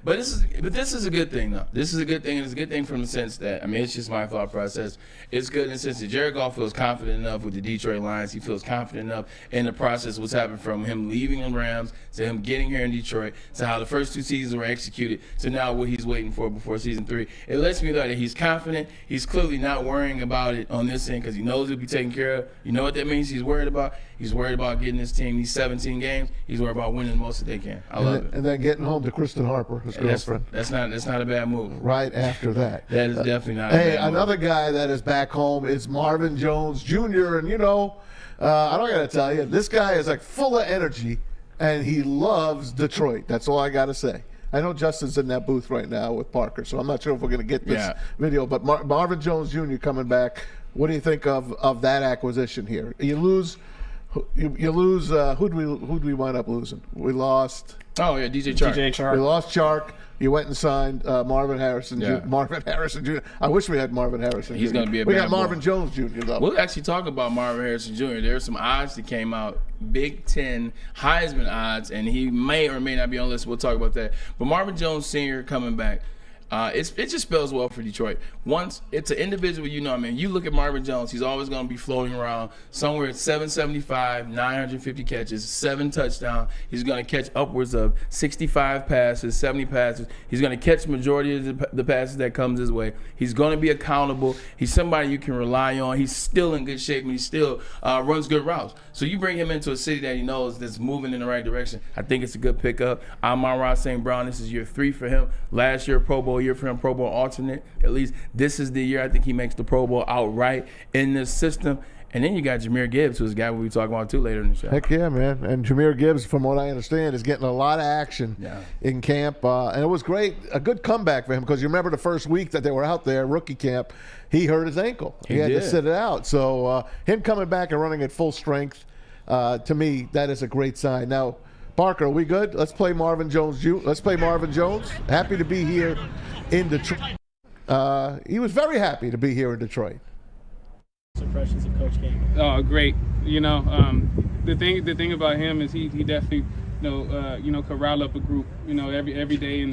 But this is a good thing, though. This is a good thing, and it's a good thing from the sense that, I mean, it's just my thought process. It's good in the sense that Jared Goff feels confident enough with the Detroit Lions. He feels confident enough in the process, what's happened from him leaving the Rams to him getting here in Detroit, to how the first two seasons were executed, to now what he's waiting for before season 3. It lets me know that he's confident. He's clearly not worrying about it on this end because he knows he'll be taken care of. You know what that means he's worried about? He's worried about getting his team these 17 games. He's worried about winning the most that they can. I love it. And then getting home to Kristen Harper, his girlfriend. That's not a bad move. Right after that. That is definitely not a bad move. Another guy that is back home is Marvin Jones Jr. And, I don't got to tell you, this guy is like full of energy, and he loves Detroit. That's all I got to say. I know Justin's in that booth right now with Parker, so I'm not sure if we're going to get this video. But Marvin Jones Jr. coming back. What do you think of that acquisition here? You lose. Who'd we wind up losing? We lost. Oh yeah, DJ Chark. We lost Chark. You went and signed Marvin Harrison. Marvin Harrison Jr. I wish we had Marvin Harrison. He's going to be a We bad got Marvin boy. Jones Jr. though. We'll actually talk about Marvin Harrison Jr. There are some odds that came out, Big Ten Heisman odds, and he may or may not be on the list. We'll talk about that. But Marvin Jones Sr. coming back. It just spells well for Detroit. Once it's an individual, you look at Marvin Jones, he's always going to be floating around somewhere at 775, 950 catches, 7 touchdowns. He's going to catch upwards of 65 passes, 70 passes. He's going to catch majority of the passes that comes his way. He's going to be accountable. He's somebody you can rely on. He's still in good shape, and he still runs good routes. So you bring him into a city that he knows that's moving in the right direction. I think it's a good pickup. Amon-Ra St. Brown, this is year 3 for him. Last year, Pro Bowl year for him, Pro Bowl alternate. At least this is the year I think he makes the Pro Bowl outright in this system. And then you got Jahmyr Gibbs, who's a guy we'll be talking about too later in the show. Heck yeah, man. And Jahmyr Gibbs, from what I understand, is getting a lot of action in camp. And it was great, a good comeback for him, because you remember the first week that they were out there, rookie camp, he hurt his ankle. He had to sit it out. So him coming back and running at full strength, to me, that is a great sign. Now, Parker, are we good? Let's play Marvin Jones. Let's play Marvin Jones. Happy to be here in Detroit. He was very happy to be here in Detroit. Impressions of Coach King. Oh, great. The thing about him is he definitely could rile up a group. Every day in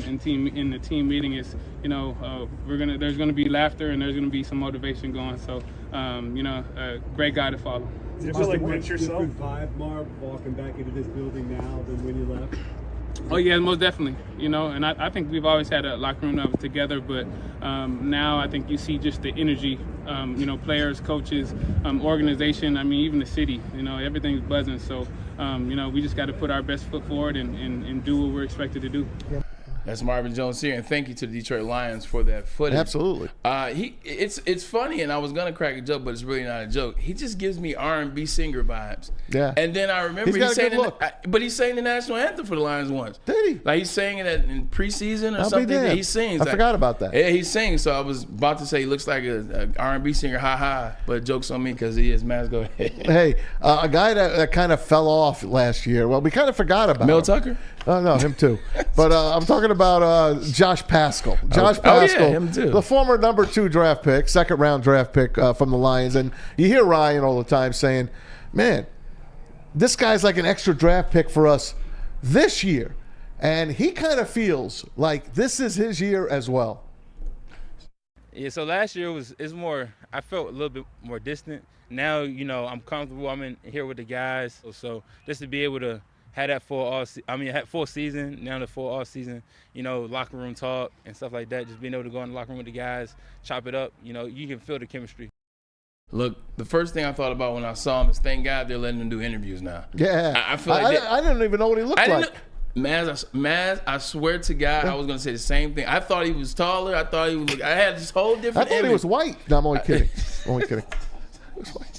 the team meeting is, there's gonna be laughter and there's gonna be some motivation going. So, a great guy to follow. Do you feel like pinch yourself? Different vibe, Marv, walking back into this building now than when you left? Oh yeah, most definitely. And I think we've always had a locker room that was together, but now I think you see just the energy. Players, coaches, organization. I mean, even the city. Everything's buzzing. So, we just got to put our best foot forward and do what we're expected to do. That's Marvin Jones here, and thank you to the Detroit Lions for that footage. Absolutely. It's funny, and I was gonna crack a joke, but it's really not a joke. He just gives me R&B singer vibes. Yeah. And then I remember he's saying but he sang the national anthem for the Lions once. Did he? Like he's saying it in preseason or something. Damned. He sings. I forgot about that. Yeah, he sings. So I was about to say he looks like a R&B singer. Ha ha. But joke's on me because he is Mazawey. Hey, a guy that kind of fell off last year. Well, we kind of forgot about Mel him. Tucker. Oh no, him too. But I'm talking about Josh Paschal. Josh Paschal, him too. The former number 2 draft pick, second round draft pick from the Lions. And you hear Ryan all the time saying, man, this guy's like an extra draft pick for us this year. And he kind of feels like this is his year as well. Yeah, so last year I felt a little bit more distant. Now, I'm comfortable. I'm in here with the guys. So just to be able to had that full season, now the full off season, locker room talk and stuff like that, just being able to go in the locker room with the guys, chop it up, you can feel the chemistry. Look, the first thing I thought about when I saw him is thank God they're letting him do interviews now. Yeah. I feel like I didn't even know what he looked like. Maz, I swear to God, I was going to say the same thing. I thought he was taller. I thought he was, I had this whole different I thought image. he was white. No, I'm only kidding. Only kidding. He was white.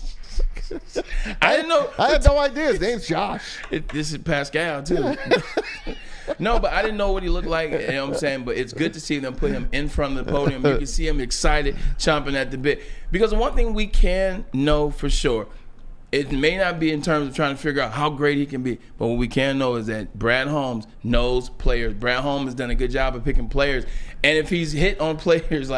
I didn't know. I had no idea. His name's Josh. This is Pascal, too. No, but I didn't know what he looked like. You know what I'm saying? But it's good to see them put him in front of the podium. You can see him excited, chomping at the bit. Because one thing we can know for sure, it may not be in terms of trying to figure out how great he can be, but what we can know is that Brad Holmes knows players. Brad Holmes has done a good job of picking players. And if he's hit on players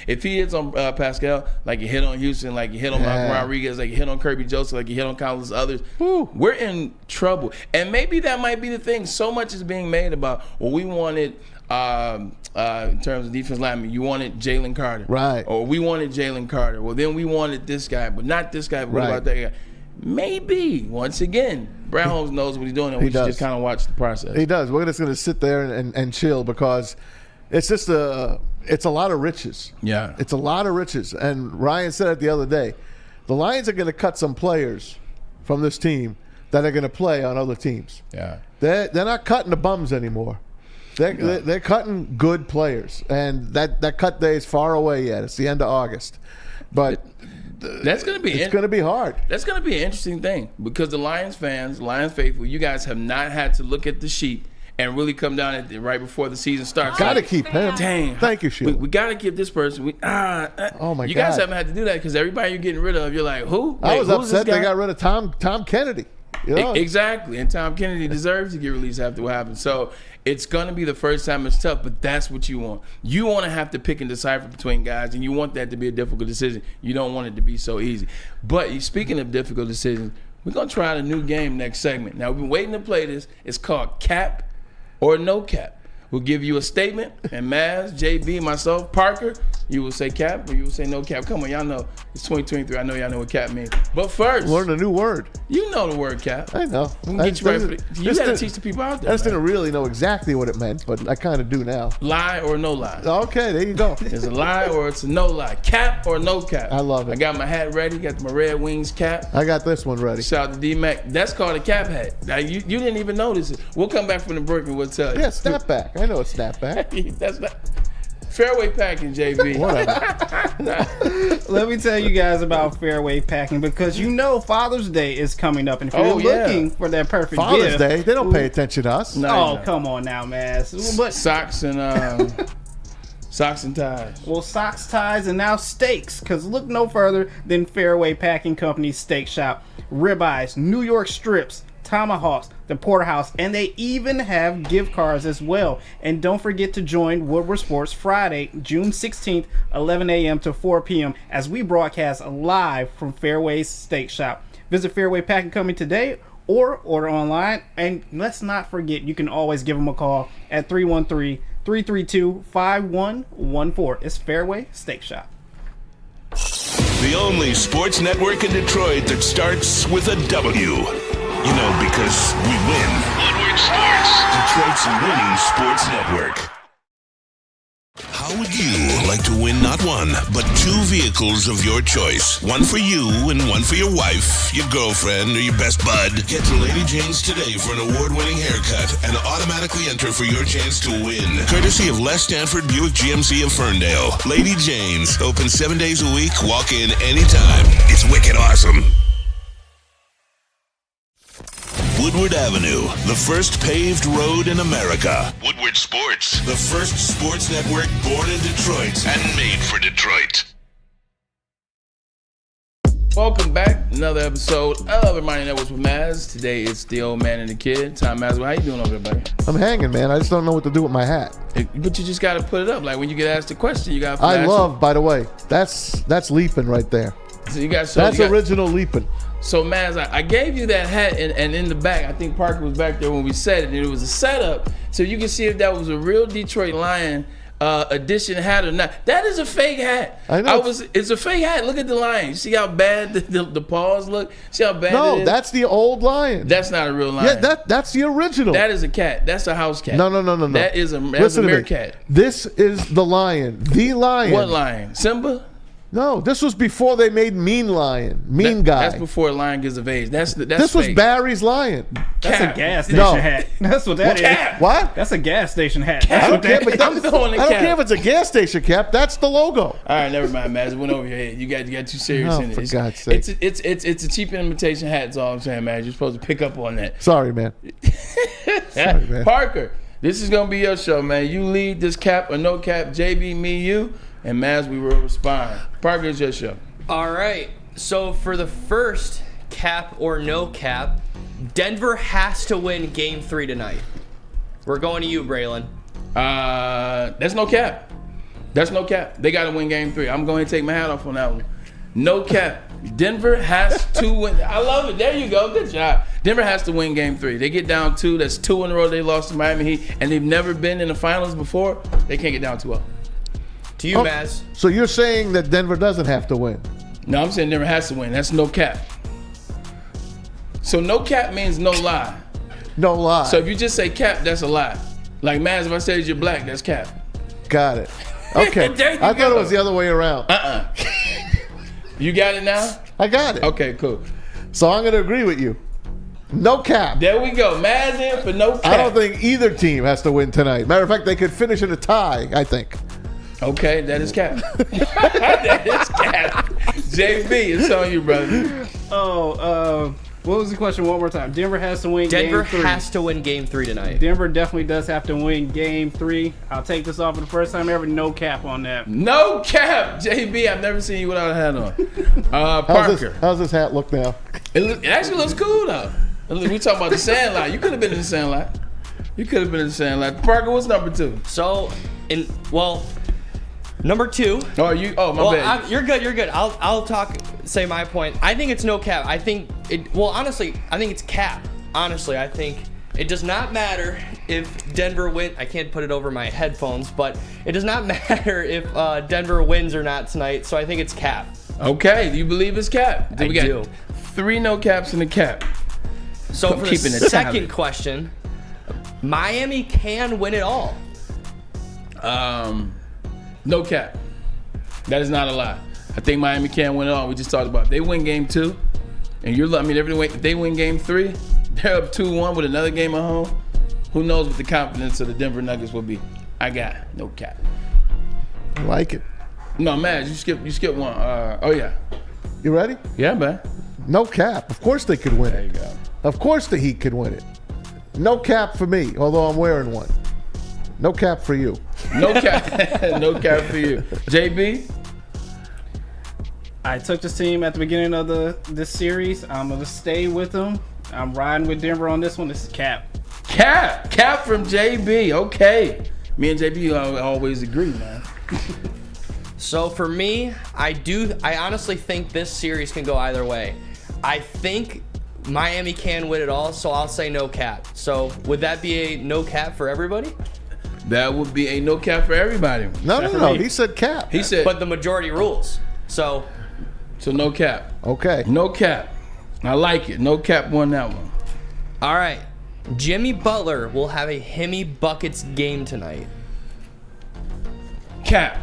if he hits on Pascal, like he hit on Houston, like he hit on Malcolm Rodriguez, like he hit on Kirby Joseph, like he hit on countless others, we're in trouble. And maybe that might be the thing. So much is being made about, we wanted in terms of defense lineman, you wanted Jalen Carter. Right. Or we wanted Jalen Carter. Well, then we wanted this guy, but not this guy. But what about that guy? Maybe, once again, Brad Holmes knows what he's doing, and we should just kind of watch the process. He does. We're just going to sit there and chill because it's just it's a lot of riches. Yeah. It's a lot of riches. And Ryan said it the other day. The Lions are going to cut some players from this team that are going to play on other teams. Yeah. They're not cutting the bums anymore. They're cutting good players, and that cut day is far away yet. It's the end of August, but it's going to be hard. That's going to be an interesting thing because the Lions fans, Lions faithful, you guys have not had to look at the sheet and really come down at right before the season starts. Got to keep him. Dang. Thank you, Sheila. We got to keep this person. Oh my God. You guys haven't had to do that because everybody you're getting rid of, you're like, who? I was upset they got rid of Tom Kennedy. Exactly, and Tom Kennedy deserves to get released after what happened. So it's going to be the first time it's tough, but that's what you want. You want to have to pick and decipher between guys, and you want that to be a difficult decision. You don't want it to be so easy. But speaking of difficult decisions, we're going to try out a new game next segment. Now, we've been waiting to play this. It's called Cap or No Cap. We'll give you a statement, and Maz, JB, myself, Parker, you will say cap or you will say no cap. Come on, y'all know. It's 2023. I know y'all know what cap means. But first, learn a new word. You know the word cap. I know. You got to teach the people out there. I just didn't really know exactly what it meant, but I kind of do now. Lie or no lie. Okay, there you go. It's a lie or it's a no lie. Cap or no cap. I love it. I got my hat ready. Got my Red Wings cap. I got this one ready. Shout out to D-Mac. That's called a cap hat. Now, you didn't even notice it. We'll come back from the break and we'll tell you. Yeah, snapback. I know it's snapback. That's not Fairway Packing, JB. Let me tell you guys about Fairway Packing because Father's Day is coming up, and if you're looking for that perfect Father's gift, Day, they don't pay attention to us. No, come on now, man. But socks and ties. Well, socks, ties, and now steaks. Because look no further than Fairway Packing Company's Steak Shop. Ribeyes, New York strips, tomahawks, the porterhouse, and they even have gift cards as well. And don't forget to join Woodward Sports Friday, June 16th, 11 a.m. to 4 p.m. as we broadcast live from Fairway's Steak Shop. Visit Fairway Packing Company today or order online. And let's not forget, you can always give them a call at 313-332-5114. It's Fairway Steak Shop. The only sports network in Detroit that starts with a W. You know, because we win. Woodward Sports, Detroit's winning sports network. How would you like to win not one, but 2 vehicles of your choice? One for you and one for your wife, your girlfriend, or your best bud. Get to Lady Jane's today for an award-winning haircut and automatically enter for your chance to win. Courtesy of Les Stanford Buick GMC of Ferndale. Lady Jane's, open 7 days a week, walk in anytime. It's wicked awesome. Woodward Avenue, the first paved road in America. Woodward Sports, the first sports network born in Detroit and made for Detroit. Welcome back. Another episode of Ermanni and Edwards with Maz. Today it's the old man and the kid. Tom Mazawey, how you doing over there, buddy? I'm hanging, man. I just don't know what to do with my hat. But you just got to put it up. Like when you get asked a question, you got to I love, by the way, that's leaping right there. So you got that's original leaping. So, Maz, I gave you that hat, and in the back, I think Parker was back there when we said it, and it was a setup, so you can see if that was a real Detroit Lion edition hat or not. That is a fake hat. I know. It's a fake hat. Look at the lion. You see how bad the paws look? See how bad it is? No, that's the old lion. That's not a real lion. Yeah, that's the original. That is a cat. That's a house cat. No. That is a meerkat. This is the lion. The lion. What lion? Simba? No, this was before they made Mean Lion. Guy. That's before Lion Gives of Age. That's this was fake. Barry's lion. That's a gas station hat. That's what that is. Cap. What? That's a gas station hat. I don't care, but I'm throwing a I don't cap. care if it's a gas station cap. That's the logo. All right, never mind, man. It went over your head. You got too serious Oh, in it. for God's sake. It's a cheap imitation hat. That's all I'm saying, man. You're supposed to pick up on that. Sorry, man. Sorry, man. Parker, this is gonna be your show, man. You lead this cap or no cap. JB, me, you, and Maz, we will respond. Parker, it's your show. All right. So for the first cap or no cap, Denver has to win Game 3 tonight. We're going to you, Braylon. That's no cap. That's no cap. They got to win Game 3. I'm going to take my hat off on that one. No cap. Denver has to win. I love it. There you go. Good job. Denver has to win Game 3. They get down 2. That's 2 in a row they lost to Miami Heat, and they've never been in the finals before. They can't get down 2-0. To you, Maz. So you're saying that Denver doesn't have to win? No, I'm saying Denver has to win. That's no cap. So no cap means no lie. No lie. So if you just say cap, that's a lie. Like Maz, if I said you're black, that's cap. Got it. Okay. I thought it was the other way around. You got it now? I got it. Okay, cool. So I'm going to agree with you. No cap. There we go. Maz in for no cap. I don't think either team has to win tonight. Matter of fact, they could finish in a tie, I think. Okay, that is cap. That is cap. JB, it's on you, brother. What was the question one more time? Denver has to win Denver Game 3. has to win Game 3 tonight. Denver definitely does have to win Game 3. I'll take this off for the first time ever. No cap on that. No cap. JB, I've never seen you without a hat on. Parker. How's this hat look now? It actually looks cool, though. We talking about the Sandlot. You could have been in the Sandlot. Parker, what's number 2? So, number 2. Oh, my bad. You're good. I'll say my point. I think it's no cap. I think honestly, I think it's cap. Honestly, I think it does not matter if Denver wins. I can't put it over my headphones, but it does not matter if Denver wins or not tonight. So I think it's cap. Okay, do you believe it's cap? I do. 3 no caps in the cap. So for the second question, Miami can win it all. No cap. That is not a lie. I think Miami can win it all. We just talked about it. They win Game 2, and if they win Game 3, they're up 2-1 with another game at home. Who knows what the confidence of the Denver Nuggets will be? I got no cap. I like it. No, man, you skip one. Oh yeah. You ready? Yeah, man. No cap. Of course they could win There it. you go. Of course the Heat could win it. No cap for me, although I'm wearing one. No cap for you. No cap. No cap for you. JB? I took this team at the beginning of this series. I'm going to stay with them. I'm riding with Denver on this one. This is cap. Cap from JB. Okay. Me and JB always agree, man. So for me, I honestly think this series can go either way. I think Miami can win it all, so I'll say no cap. So would that be a no cap for everybody? That would be a no cap for everybody. No. He said cap. He said, but the majority rules. So no cap. Okay. No cap. I like it. No cap won that one. All right. Jimmy Butler will have a Hemi Buckets game tonight. Cap.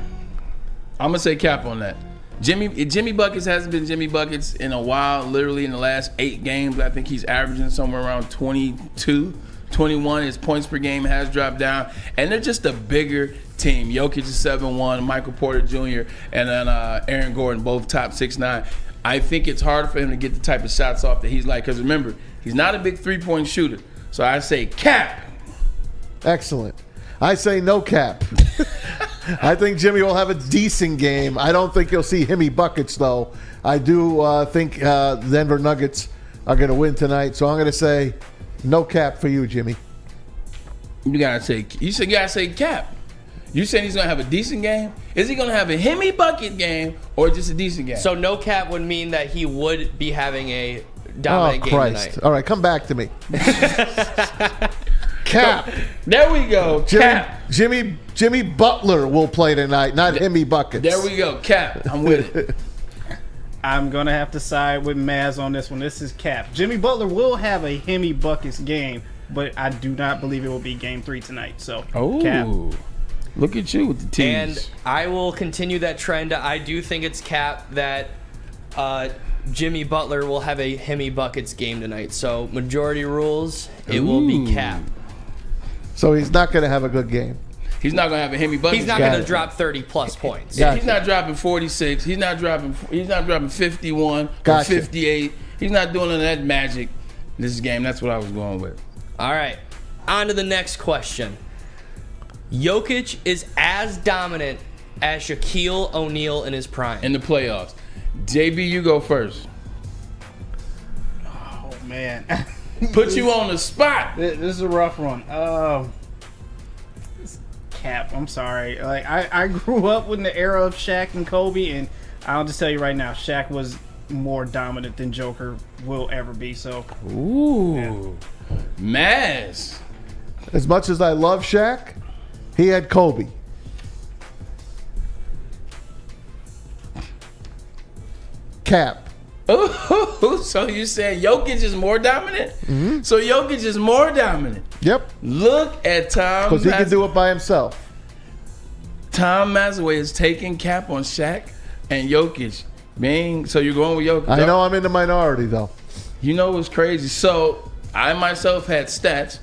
I'm going to say cap on that. Jimmy Buckets hasn't been Jimmy Buckets in a while. Literally in the last 8 games, I think he's averaging somewhere around 22, 21. His points per game has dropped down. And they're just a bigger team. Jokic is 7'1", Michael Porter Jr., and then Aaron Gordon, both top 6'9". I think it's hard for him to get the type of shots off that he's like. Because remember, he's not a big three-point shooter. So I say cap. Excellent. I say no cap. I think Jimmy will have a decent game. I don't think you'll see Hemi buckets, though. I do think Denver Nuggets are going to win tonight. So I'm going to say no cap for you, Jimmy. You gotta say cap. You saying he's going to have a decent game? Is he going to have a Hemi bucket game or just a decent game? So no cap would mean that he would be having a dominant game tonight. All right, come back to me. Cap. There we go. Cap. Jimmy Butler will play tonight, not Hemi buckets. There we go. Cap. I'm with it. I'm going to have to side with Maz on this one. This is cap. Jimmy Butler will have a Hemi buckets game, but I do not believe it will be game 3 tonight. So, cap. Look at you with the teams. And I will continue that trend. I do think it's cap that Jimmy Butler will have a Hemi buckets game tonight. So majority rules, it will be cap. So he's not going to have a good game. He's not going to have a Hemi buckets. He's not going to drop 30-plus points. Yeah, he's not dropping 46. He's not dropping 51 or 58. He's not doing none of that magic this game. That's what I was going with. All right. On to the next question. Jokic is as dominant as Shaquille O'Neal in his prime. In the playoffs. JB, you go first. Oh, man. Put you on the spot. This is a rough one. Cap. I'm sorry. Like I grew up in the era of Shaq and Kobe, and I'll just tell you right now, Shaq was more dominant than Joker will ever be. So, Maz. As much as I love Shaq, he had Kobe. Cap. Ooh, so you saying Jokic is more dominant? Mm-hmm. So Jokic is more dominant. Yep. Look at Tom. Because he can do it by himself. Tom Mazawey is taking cap on Shaq and Jokic. So you're going with Jokic. I know I'm in the minority, though. You know what's crazy? So I myself had stats.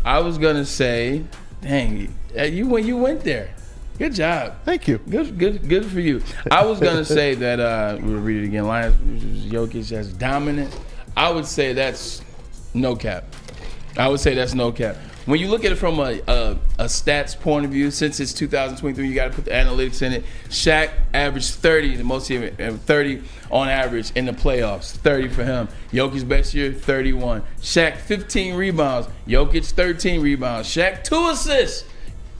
I was going to say, dang, when you went there. Good job. Thank you. Good for you. I was going to say that, we'll read it again, Jokic as dominant. I would say that's no cap. When you look at it from a stats point of view, since it's 2023, you got to put the analytics in it. Shaq averaged 30, the most 30 on average in the playoffs. 30 for him. Jokic's best year, 31. Shaq 15 rebounds. Jokic 13 rebounds. Shaq 2 assists.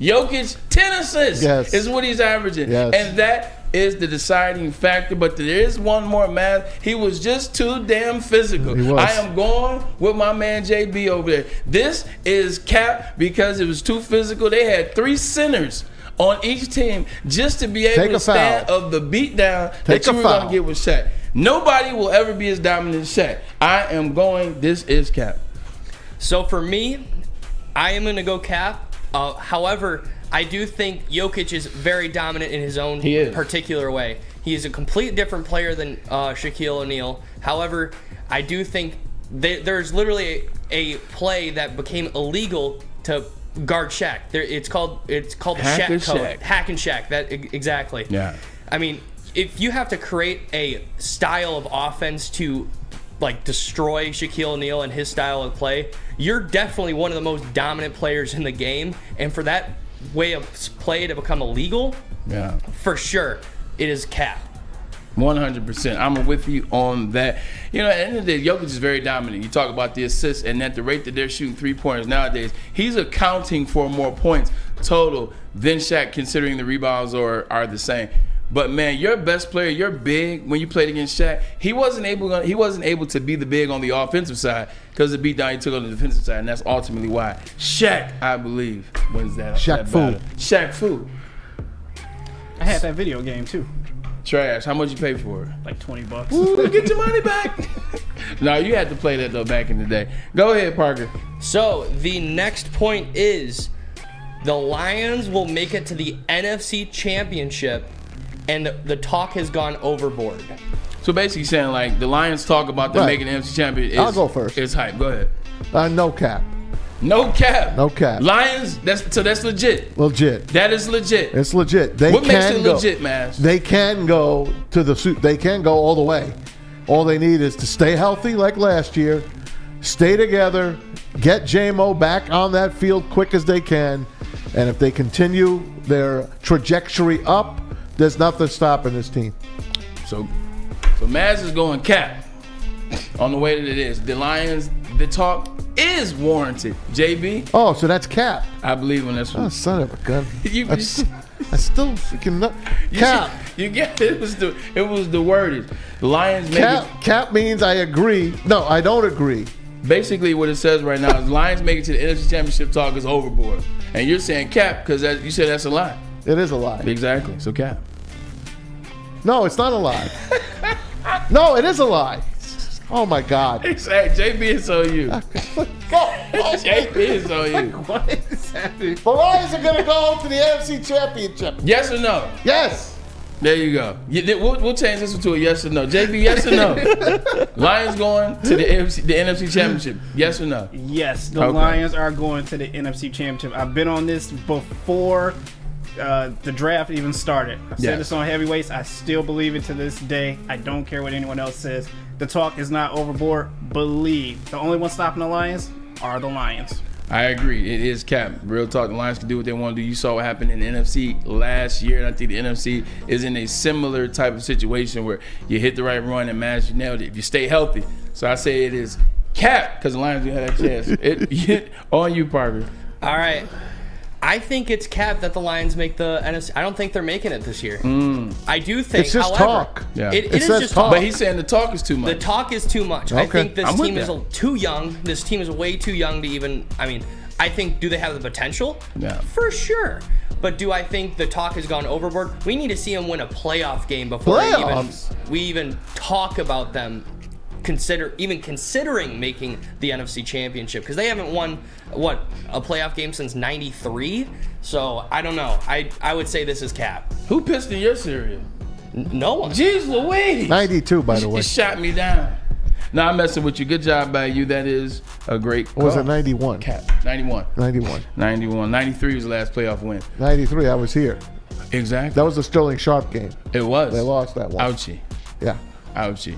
Jokic 10 assists is what he's averaging. Yes. And that is the deciding factor. But there is one more, man. He was just too damn physical. He was. I am going with my man JB over there. This is cap because it was too physical. They had 3 centers on each team just to be able to stand of the beatdown that you were going to get with Shaq. Nobody will ever be as dominant as Shaq. I am going, this is cap. So for me, I am going to go cap. However, I do think Jokic is very dominant in his own particular way. He is a complete different player than Shaquille O'Neal. However, I do think there's literally a play that became illegal to guard Shaq. It's called the Shaq code. Hack and Shaq. That exactly. Yeah. I mean, if you have to create a style of offense to destroy Shaquille O'Neal and his style of play, you're definitely one of the most dominant players in the game. And for that way of play to become illegal, for sure, it is cap. 100%. I'm with you on that. At the end of the day, Jokic is very dominant. You talk about the assists, and at the rate that they're shooting 3-pointers nowadays, he's accounting for more points total than Shaq, considering the rebounds are the same. But man, your best player, you're big. When you played against Shaq, he wasn't able to be the big on the offensive side because the beat down he took on the defensive side, and that's ultimately why Shaq, I believe, wins that. Shaq Fu. Shaq Fu. I had that video game too. Trash. How much you pay for it? Like $20. Ooh, get your money back. No, you had to play that though back in the day. Go ahead, Parker. So the next point is the Lions will make it to the NFC Championship, and the talk has gone overboard. So basically saying like the Lions talk about them making the NFC Championship. I'll go first. It's hype. Go ahead. No cap. No cap. No cap. Lions. That's legit. Legit. That is legit. It's legit. They what can makes it go, legit, man? They can go to the suit. They can go all the way. All they need is to stay healthy like last year, stay together, get J-Mo back on that field quick as they can, and if they continue their trajectory up, there's nothing stopping this team. So Maz is going cap on the way that it is. The Lions, the talk is warranted. JB? Oh, so that's cap. I believe in this one. Oh, son of a gun. I I still freaking not. Cap. You get it. It was the wordage. The Lions make Cap means I agree. No, I don't agree. Basically, what it says right now is Lions make it to the NFC Championship talk is overboard, and you're saying cap because you said that's a lie. It is a lie. Exactly. So cap. No, it's not a lie. No, it is a lie. Oh my God. Exactly. JB is on you. JB is on you. What is happening? The Lions are going to go to the NFC Championship. Yes or no? Yes. There you go. We'll change this to a yes or no. JB, yes or no? Lions going to the NFC Championship. Yes or no? Yes, the Lions are going to the NFC Championship. I've been on this before the draft even started. I said this on heavyweights. I still believe it to this day. I don't care what anyone else says. The talk is not overboard. Believe. The only one stopping the Lions are the Lions. I agree. It is cap. Real talk. The Lions can do what they want to do. You saw what happened in the NFC last year, and I think the NFC is in a similar type of situation where you hit the right run and match, you nailed it. If you stay healthy. So I say it is cap because the Lions didn't have that chance. On you, Parker. All right. I think it's cap that the Lions make the NFC. I don't think they're making it this year. I do think, it's just however, talk. Yeah. It is just talk. But he's saying the talk is too much. The talk is too much. Okay. I think this I'm with team is that. too young. This team is way too young to even. I mean, I think, do they have the potential? Yeah. For sure. But do I think the talk has gone overboard? We need to see them win a playoff game before we even talk about them considering making the NFC Championship, because they haven't won a playoff game since '93. So I don't know. I would say this is cap. Who pissed in your cereal? No one. Jeez Louise. 92, by the way. You shot me down. No, I'm messing with you. Good job by you. That is a great call. Or was it 91? Cap. 91. 91. 93 was the last playoff win. 93, I was here. Exactly. That was the Sterling Sharp game. It was. They lost that one. Ouchie. Yeah. Ouchie.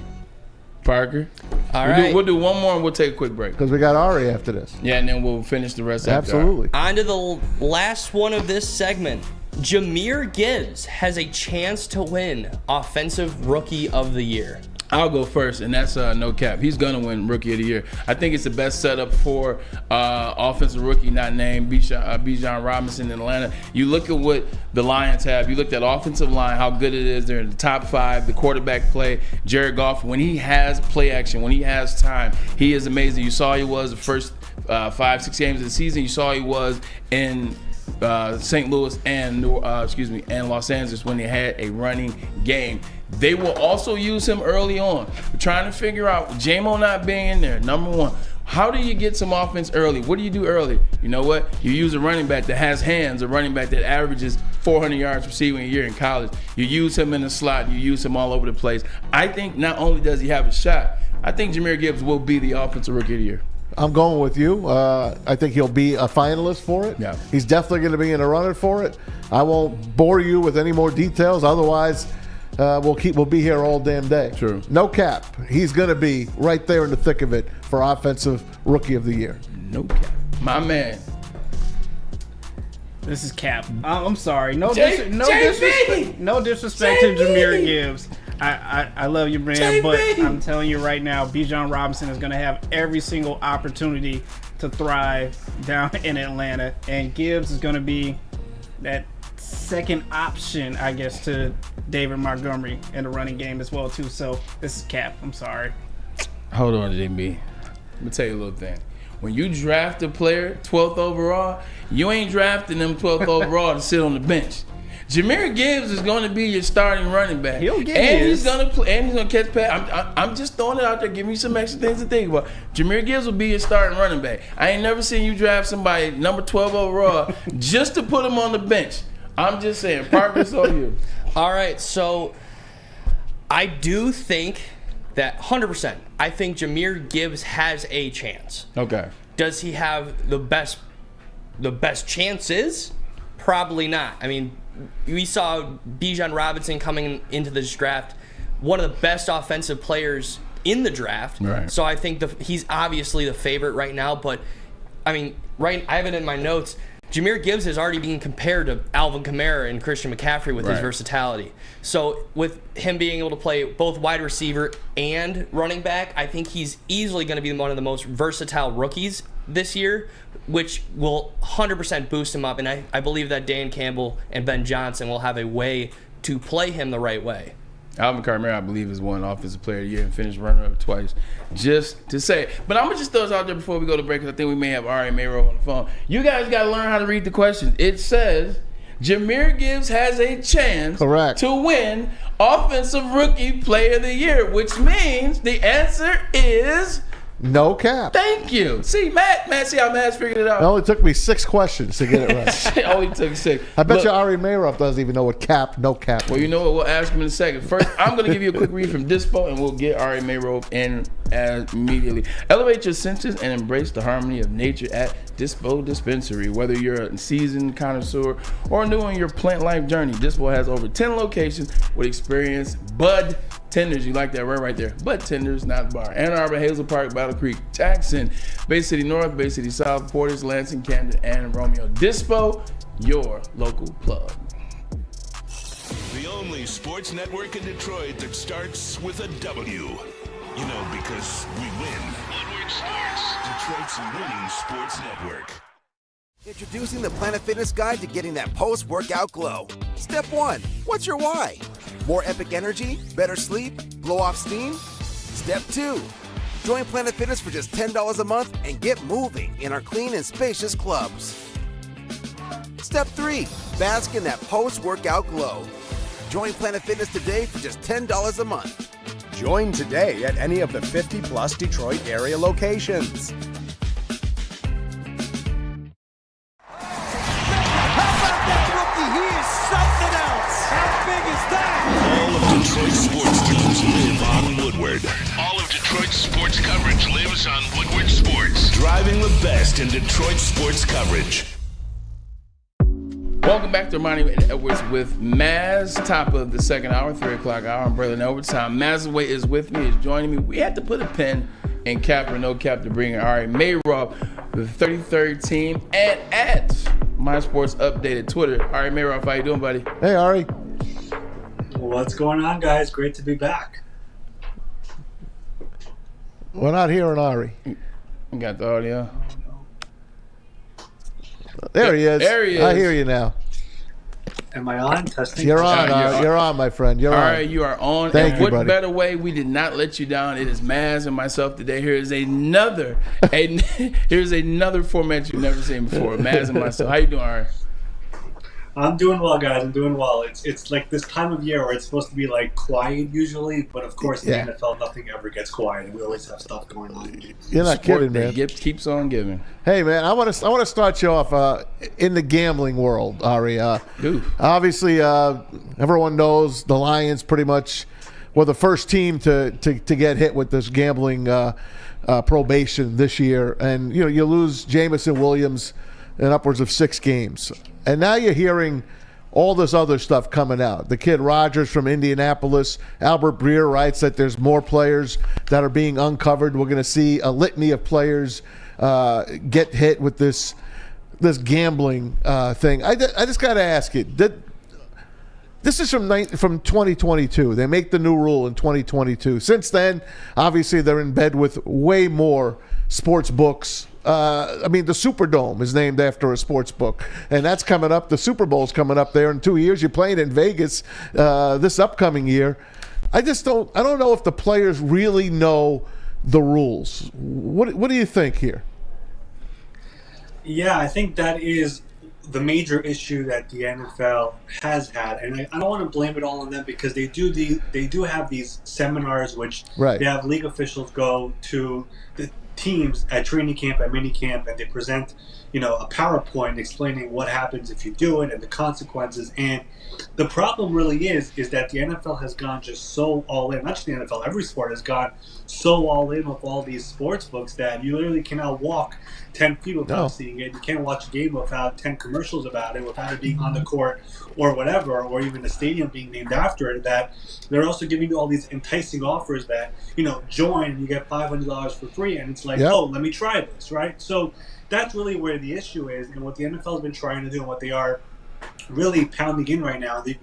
Parker. All right. We'll do one more and we'll take a quick break. Because we got Ari after this. Yeah, and then we'll finish the rest after. Absolutely. On to the last one of this segment. Jahmyr Gibbs has a chance to win Offensive Rookie of the Year. I'll go first, and that's no cap. He's going to win Rookie of the Year. I think it's the best setup for offensive rookie not named Bijan Robinson in Atlanta. You look at what the Lions have. You looked at offensive line, how good it is. They're in the top 5. The quarterback play, Jared Goff, when he has play action, when he has time, he is amazing. You saw he was the first 5-6 games of the season. You saw he was in St. Louis and Los Angeles when they had a running game. They will also use him early on. We're trying to figure out, J-Mo not being in there, number one. How do you get some offense early? What do you do early? You know what? You use a running back that has hands, a running back that averages 400 yards receiving a year in college. You use him in the slot. You use him all over the place. I think not only does he have a shot, I think Jahmyr Gibbs will be the Offensive Rookie of the Year. I'm going with you. I think he'll be a finalist for it. Yeah. He's definitely going to be in a runner for it. I won't bore you with any more details. Otherwise, we'll be here all damn day. True. No cap. He's going to be right there in the thick of it for Offensive Rookie of the Year. No cap. My man. This is cap. I'm sorry. No JB! disrespect to Jahmyr Gibbs. I love you, man, but I'm telling you right now, Bijan Robinson is going to have every single opportunity to thrive down in Atlanta, and Gibbs is going to be that second option, I guess, to David Montgomery in the running game as well, too. So this is cap. I'm sorry. Hold on, JB. Let me tell you a little thing. When you draft a player 12th overall, you ain't drafting them 12th overall to sit on the bench. Jahmyr Gibbs is going to be your starting running back. He'll get he's going to play, and he's going to catch pass. I'm just throwing it out there, giving you some extra things to think about. Jahmyr Gibbs will be your starting running back. I ain't never seen you draft somebody number 12 overall just to put him on the bench. I'm just saying, Parker, it's on you. All right, so I do think that 100%. I think Jahmyr Gibbs has a chance. Okay. Does he have the best chances? Probably not. I mean, we saw Bijan Robinson coming into this draft, one of the best offensive players in the draft. Right. So I think he's obviously the favorite right now. But I mean, I have it in my notes. Jahmyr Gibbs is already being compared to Alvin Kamara and Christian McCaffrey with his versatility. So with him being able to play both wide receiver and running back, I think he's easily going to be one of the most versatile rookies this year, which will 100% boost him up. And I believe that Dan Campbell and Ben Johnson will have a way to play him the right way. Alvin Kamara, I believe, is one offensive player of the year and finished runner-up twice. Just to say. But I'm going to just throw this out there before we go to break, because I think we may have Ari Meirov on the phone. You guys got to learn how to read the questions. It says, Jahmyr Gibbs has a chance to win Offensive Rookie Player of the Year, which means the answer is... no cap. Thank you. See, Matt, see how Matt's figured it out? It only took me 6 questions to get it right. It only took 6. I bet you Ari Meirov doesn't even know what cap, no cap. Well, you know what? We'll ask him in a second. First, I'm going to give you a quick read from Dispo, and we'll get Ari Meirov in immediately. Elevate your senses and embrace the harmony of nature at Dispo Dispensary. Whether you're a seasoned connoisseur or new on your plant life journey, Dispo has over 10 locations with experienced bud tenders. You like that word right there. Bud tenders, not bar. Ann Arbor, Hazel Park, Battle Creek, Jackson, Bay City North, Bay City South, Portage, Lansing, Camden, and Romeo. Dispo, your local plug. The only sports network in Detroit that starts with a W. You know, because we win. Woodward Sports, Detroit's winning sports network. Introducing the Planet Fitness Guide to getting that post-workout glow. Step 1, what's your why? More epic energy, better sleep, blow off steam? Step 2, join Planet Fitness for just $10 a month and get moving in our clean and spacious clubs. Step 3, bask in that post-workout glow. Join Planet Fitness today for just $10 a month. Join today at any of the 50-plus Detroit area locations. All of Detroit's sports teams live on Woodward. All of Detroit's sports coverage lives on Woodward Sports. Driving the best in Detroit sports coverage. Welcome back to Ermanni and Edwards with Maz, top of the second hour, 3 o'clock hour. I'm Braylon Edwards. Tom Mazawey is with me, is joining me. We had to put a pin in cap or no cap to bring in Ari Meirov, the 33rd team, and at My Sports Updated Twitter. Ari Meirov, how you doing, buddy? Hey, Ari. What's going on, guys? Great to be back. We're not hearing Ari. We got the audio. There he is. There he is. I hear you now. Am I on? Testing. You're on. You're on, my friend. You're All on. right, you are on. Thank and you, what buddy. better way? We did not let you down. It is Maz and myself today. Here's another format you've never seen before. Maz and myself. How you doing, Ari? I'm doing well, guys. I'm doing well. It's like this time of year where it's supposed to be like quiet usually, but of course in the NFL nothing ever gets quiet, and we always have stuff going on. You're not kidding, man. Keeps on giving. Hey, man, I want to start you off in the gambling world, Ari. Obviously, everyone knows the Lions pretty much were the first team to get hit with this gambling probation this year, and you lose Jamison Williams in upwards of 6 games. And now you're hearing all this other stuff coming out. The kid Rogers from Indianapolis, Albert Breer writes that there's more players that are being uncovered. We're going to see a litany of players get hit with this gambling thing. I just got to ask you, this is from 2022. They make the new rule in 2022. Since then, obviously, they're in bed with way more sports books I mean, the Superdome is named after a sports book, and that's coming up. The Super Bowl's coming up there in 2 years. You're playing in Vegas this upcoming year. I don't know if the players really know the rules. What do you think here? Yeah, I think that is the major issue that the NFL has had, and I don't want to blame it all on them because they do have these seminars which Right. they have league officials go to the teams at training camp, at mini camp, and they present a PowerPoint explaining what happens if you do it and the consequences. And the problem really is that the NFL has gone just so all in. Not just the NFL, every sport has gone so all in with all these sports books that you literally cannot walk 10 feet without seeing it. You can't watch a game without 10 commercials about it, without it being on the court or whatever, or even a stadium being named after it. That they're also giving you all these enticing offers that, join and you get $500 for free. And it's like, oh, let me try this, right? So that's really where the issue is, and what the NFL has been trying to do, and what they are really pounding in right now. They've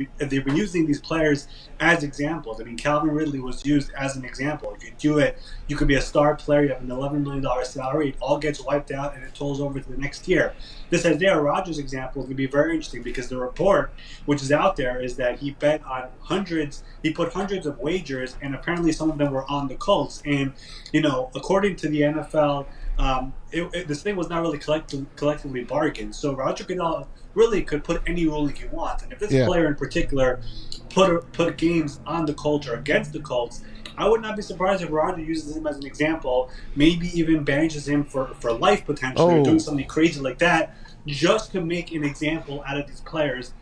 been using these players as examples. I mean, Calvin Ridley was used as an example. If you do it, you could be a star player, you have an $11 million salary, it all gets wiped out, and it tolls over to the next year. This Isaiah Rodgers example is going to be very interesting because the report, which is out there, is that he bet on he put hundreds of wagers, and apparently some of them were on the Colts. And, according to the NFL, this thing was not really collectively bargained. So Roger Goodell really could put any ruling he wants. And if this player in particular put games on the Colts or against the Colts, I would not be surprised if Roger uses him as an example, maybe even banishes him for life potentially, or doing something crazy like that, just to make an example out of these players,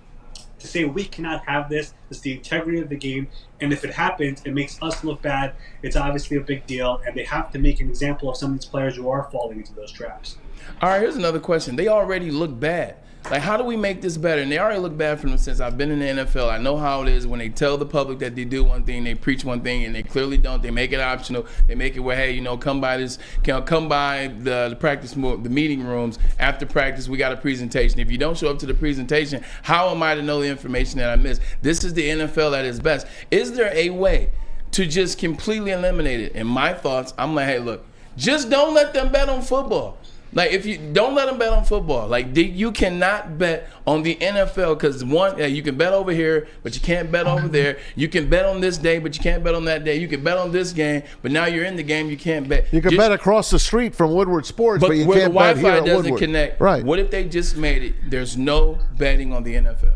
to say we cannot have this. It's the integrity of the game, and if it happens, it makes us look bad. It's obviously a big deal, and they have to make an example of some of these players who are falling into those traps. All right, here's another question. They already look bad. Like, how do we make this better? And they already look bad for them since I've been in the NFL. I know how it is when they tell the public that they do one thing, they preach one thing, and they clearly don't. They make it optional. They make it where, hey, come by the practice, the meeting rooms after practice. We got a presentation. If you don't show up to the presentation, how am I to know the information that I missed? This is the NFL at its best. Is there a way to just completely eliminate it? In my thoughts, I'm like, hey, look, just don't let them bet on football. Like, if you don't let them bet on football, like you cannot bet on the NFL because you can bet over here, but you can't bet over there. You can bet on this day, but you can't bet on that day. You can bet on this game, but now you're in the game, you can't bet. You can bet across the street from Woodward Sports, but you can't bet here at Woodward. Where the Wi-Fi doesn't connect. Right. What if they just made it? There's no betting on the NFL.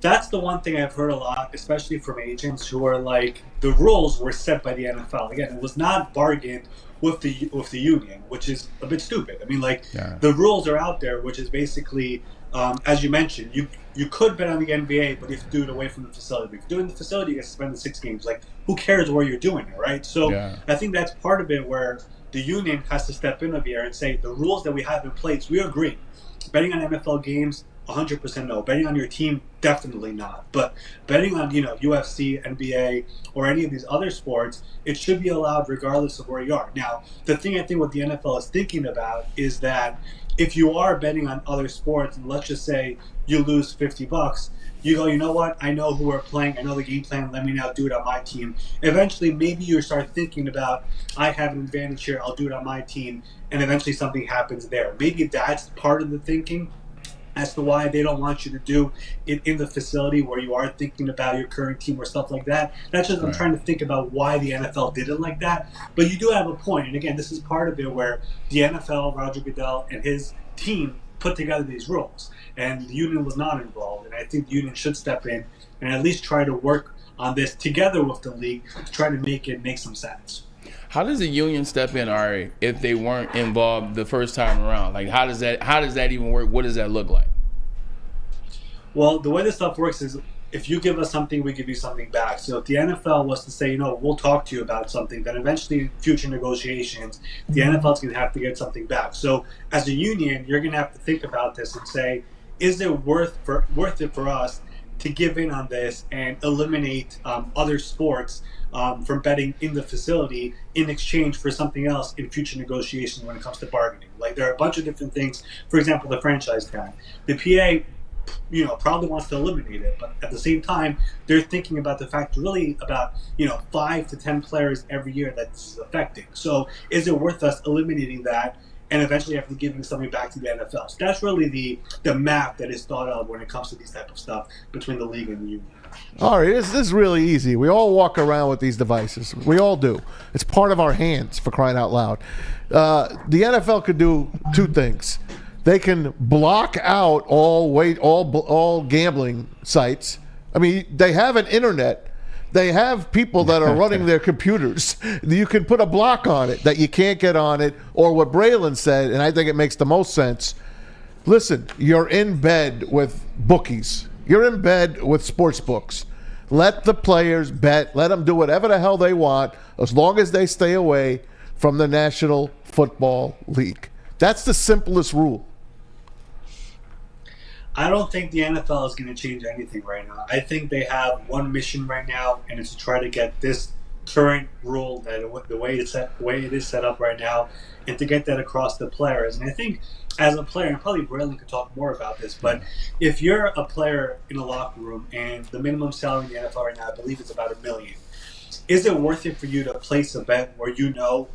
That's the one thing I've heard a lot, especially from agents who are like, the rules were set by the NFL. Again, it was not bargained with the union, which is a bit stupid. I mean, the rules are out there, which is basically, as you mentioned, you could bet on the NBA, but you have to do it away from the facility. If you're doing the facility, you have to spend the 6 games. Like, who cares where you're doing it, right? So I think that's part of it where the union has to step in over here and say, the rules that we have in place, we agree. Betting on NFL games, 100% no. Betting on your team, definitely not. But betting on, UFC, NBA, or any of these other sports, it should be allowed regardless of where you are. Now, the thing I think what the NFL is thinking about is that if you are betting on other sports, and let's just say you lose $50, you go, you know what? I know who we're playing. I know the game plan. Let me now do it on my team. Eventually, maybe you start thinking about, I have an advantage here. I'll do it on my team. And eventually something happens there. Maybe that's part of the thinking as to why they don't want you to do it in the facility where you are thinking about your current team or stuff like that. That's just, I'm trying to think about why the NFL did it like that. But you do have a point. And again, this is part of it where the NFL, Roger Goodell, and his team put together these rules. And the union was not involved. And I think the union should step in and at least try to work on this together with the league to try to make it make some sense. How does the union step in, Ari, if they weren't involved the first time around? Like, how does that even work? What does that look like? Well, the way this stuff works is if you give us something, we give you something back. So if the NFL was to say, we'll talk to you about something, then eventually in future negotiations, the NFL's going to have to get something back. So as a union, you're going to have to think about this and say, is it worth it for us to give in on this and eliminate other sports from betting in the facility in exchange for something else in future negotiations when it comes to bargaining? Like, there are a bunch of different things. For example, the franchise tag. The PA, probably wants to eliminate it, but at the same time, they're thinking about the fact really about 5 to 10 players every year that's affecting. So is it worth us eliminating that and eventually after giving something back to the NFL. So that's really the map that is thought of when it comes to these type of stuff between the league and the union. All right, this is really easy. We all walk around with these devices. We all do. It's part of our hands, for crying out loud. The NFL could do two things. They can block out all gambling sites. I mean, they have an internet. They have people that are running their computers. You can put a block on it that you can't get on it. Or what Braylon said, and I think it makes the most sense. Listen, you're in bed with bookies. You're in bed with sports books. Let the players bet. Let them do whatever the hell they want as long as they stay away from the National Football League. That's the simplest rule. I don't think the NFL is going to change anything right now. I think they have one mission right now, and it's to try to get this current rule, that the way it is set up right now, and to get that across the players. And I think as a player, and probably Braylon could talk more about this, but if you're a player in a locker room and the minimum salary in the NFL right now, I believe it's about $1 million, is it worth it for you to place a bet where you know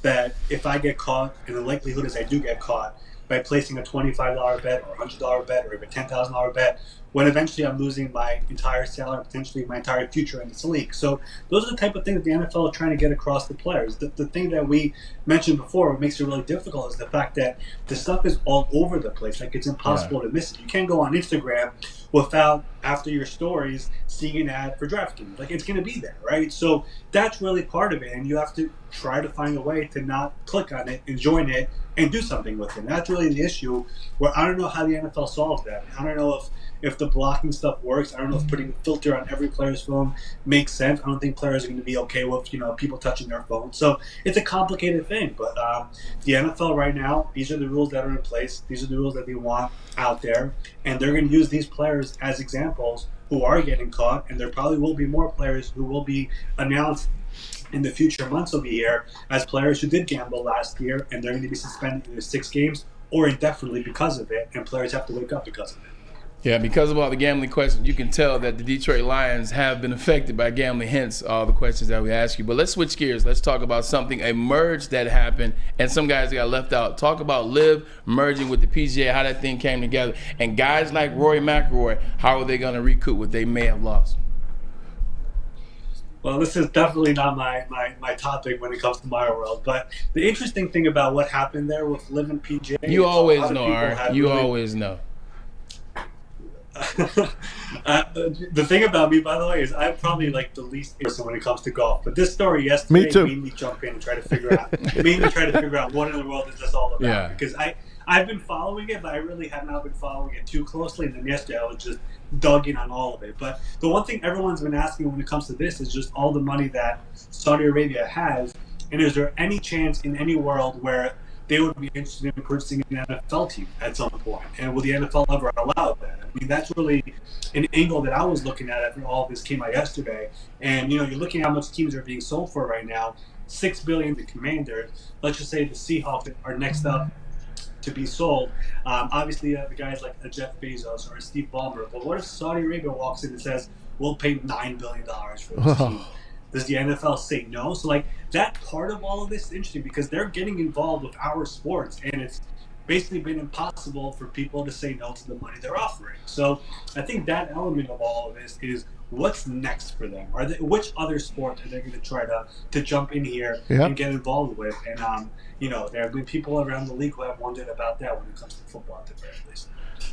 that if I get caught, and the likelihood is I do get caught, by placing a $25 bet or $100 bet or even a $10,000 bet, when eventually I'm losing my entire salary, potentially my entire future in this league? So those are the type of things that the NFL is trying to get across the players. The thing that we mentioned before, what makes it really difficult, is the fact that the stuff is all over the place. Like, it's impossible to miss it. You can't go on Instagram without, after your stories, seeing an ad for DraftKings. Like, it's going to be there, right? So that's really part of it, and you have to try to find a way to not click on it and join it and do something with it. And that's really the issue, where I don't know how the NFL solves that. I don't know if the blocking stuff works. I don't know if putting a filter on every player's phone makes sense. I don't think players are going to be okay with, people touching their phone. So it's a complicated thing. But the NFL right now, these are the rules that are in place. These are the rules that they want out there. And they're going to use these players as examples who are getting caught. And there probably will be more players who will be announced in the future months will be here as players who did gamble last year, and they're going to be suspended in 6 games or indefinitely because of it, and players have to wake up because of it. Yeah, because of all the gambling questions, you can tell that the Detroit Lions have been affected by gambling, hence all the questions that we ask you. But let's switch gears. Let's talk about something, a merge that happened, and some guys got left out. Talk about LIV merging with the PGA, how that thing came together. And guys like Rory McIlroy, how are they going to recoup what they may have lost? Well, this is definitely not my topic when it comes to my world. But the interesting thing about what happened there with LIV and PGA, you always know, Ari. You always know. The thing about me, by the way, is I'm probably like the least person when it comes to golf. But this story yesterday made me jump in and try to figure out what in the world is this all about. Yeah. Because I've been following it, but I really have not been following it too closely. And then yesterday I was just dug in on all of it. But the one thing everyone's been asking when it comes to this is just all the money that Saudi Arabia has, and is there any chance in any world where they would be interested in purchasing an NFL team at some point? And will the NFL ever allow that? I mean, that's really an angle that I was looking at after all of this came out yesterday. And, you're looking at how much teams are being sold for right now. $6 billion the Commanders. Let's just say the Seahawks are next up to be sold. Obviously, the guys like a Jeff Bezos or a Steve Ballmer. But what if Saudi Arabia walks in and says, we'll pay $9 billion for this team? Does the NFL say no? So, that part of all of this is interesting because they're getting involved with our sports, and it's basically been impossible for people to say no to the money they're offering. So, I think that element of all of this is what's next for them. Which other sport are they going to try to jump in here and get involved with? And, there have been people around the league who have wondered about that when it comes to football, at the very least.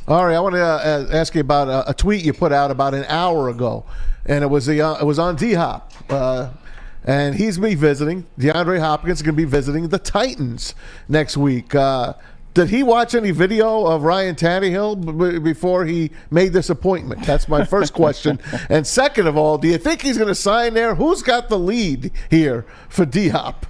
All right, I want to ask you about a tweet you put out about an hour ago, and it was on D-Hop, and he's going to be visiting. DeAndre Hopkins is going to be visiting the Titans next week. Did he watch any video of Ryan Tannehill before he made this appointment? That's my first question. And second of all, do you think he's going to sign there? Who's got the lead here for D-Hop?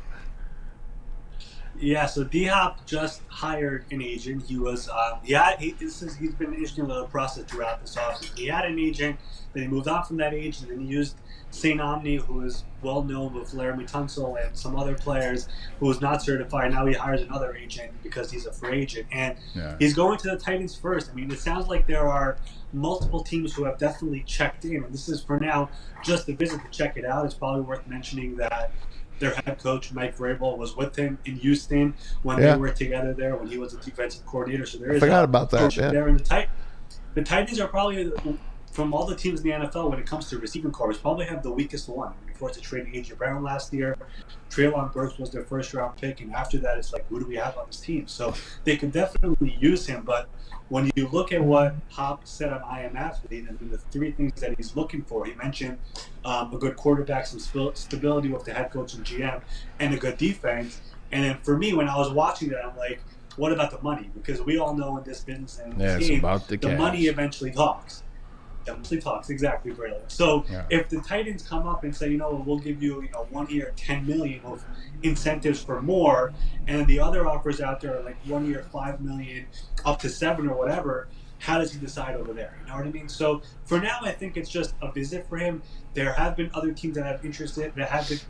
Yeah, so D-Hop just hired an agent. He was, he's been an interesting little process throughout this offseason. He had an agent Then he moved on from that agent, and then he used St. Omni, who is well known with Laramie Tunsil and some other players who is not certified. Now he hires another agent because he's a free agent, and he's going to the Titans first. I mean, it sounds like there are multiple teams who have definitely checked in, and this is for now just a visit to check it out. It's probably worth mentioning that their head coach, Mike Vrabel, was with him in Houston when they were together there, when he was a defensive coordinator. So there is forgot about that. There in the Titans are probably, from all the teams in the NFL, when it comes to receiving corps, probably have the weakest one. They forced to trade A.J. Brown last year. Treylon Burks was their first-round pick, and after that, it's like, who do we have on this team? So they could definitely use him, but when you look at what Hop said on IMF, and the three things that he's looking for, he mentioned a good quarterback, some stability with the head coach and GM, and a good defense. And then for me, when I was watching that, I'm like, what about the money? Because we all know in this business and this game, about the money eventually talks. Exactly, Braylon. So if the Titans come up and say, we'll give you, 1 year, $10 million with incentives for more, and the other offers out there are like 1 year, $5 million, up to $7 or whatever, how does he decide over there? You know what I mean? So for now, I think it's just a visit for him. There have been other teams that have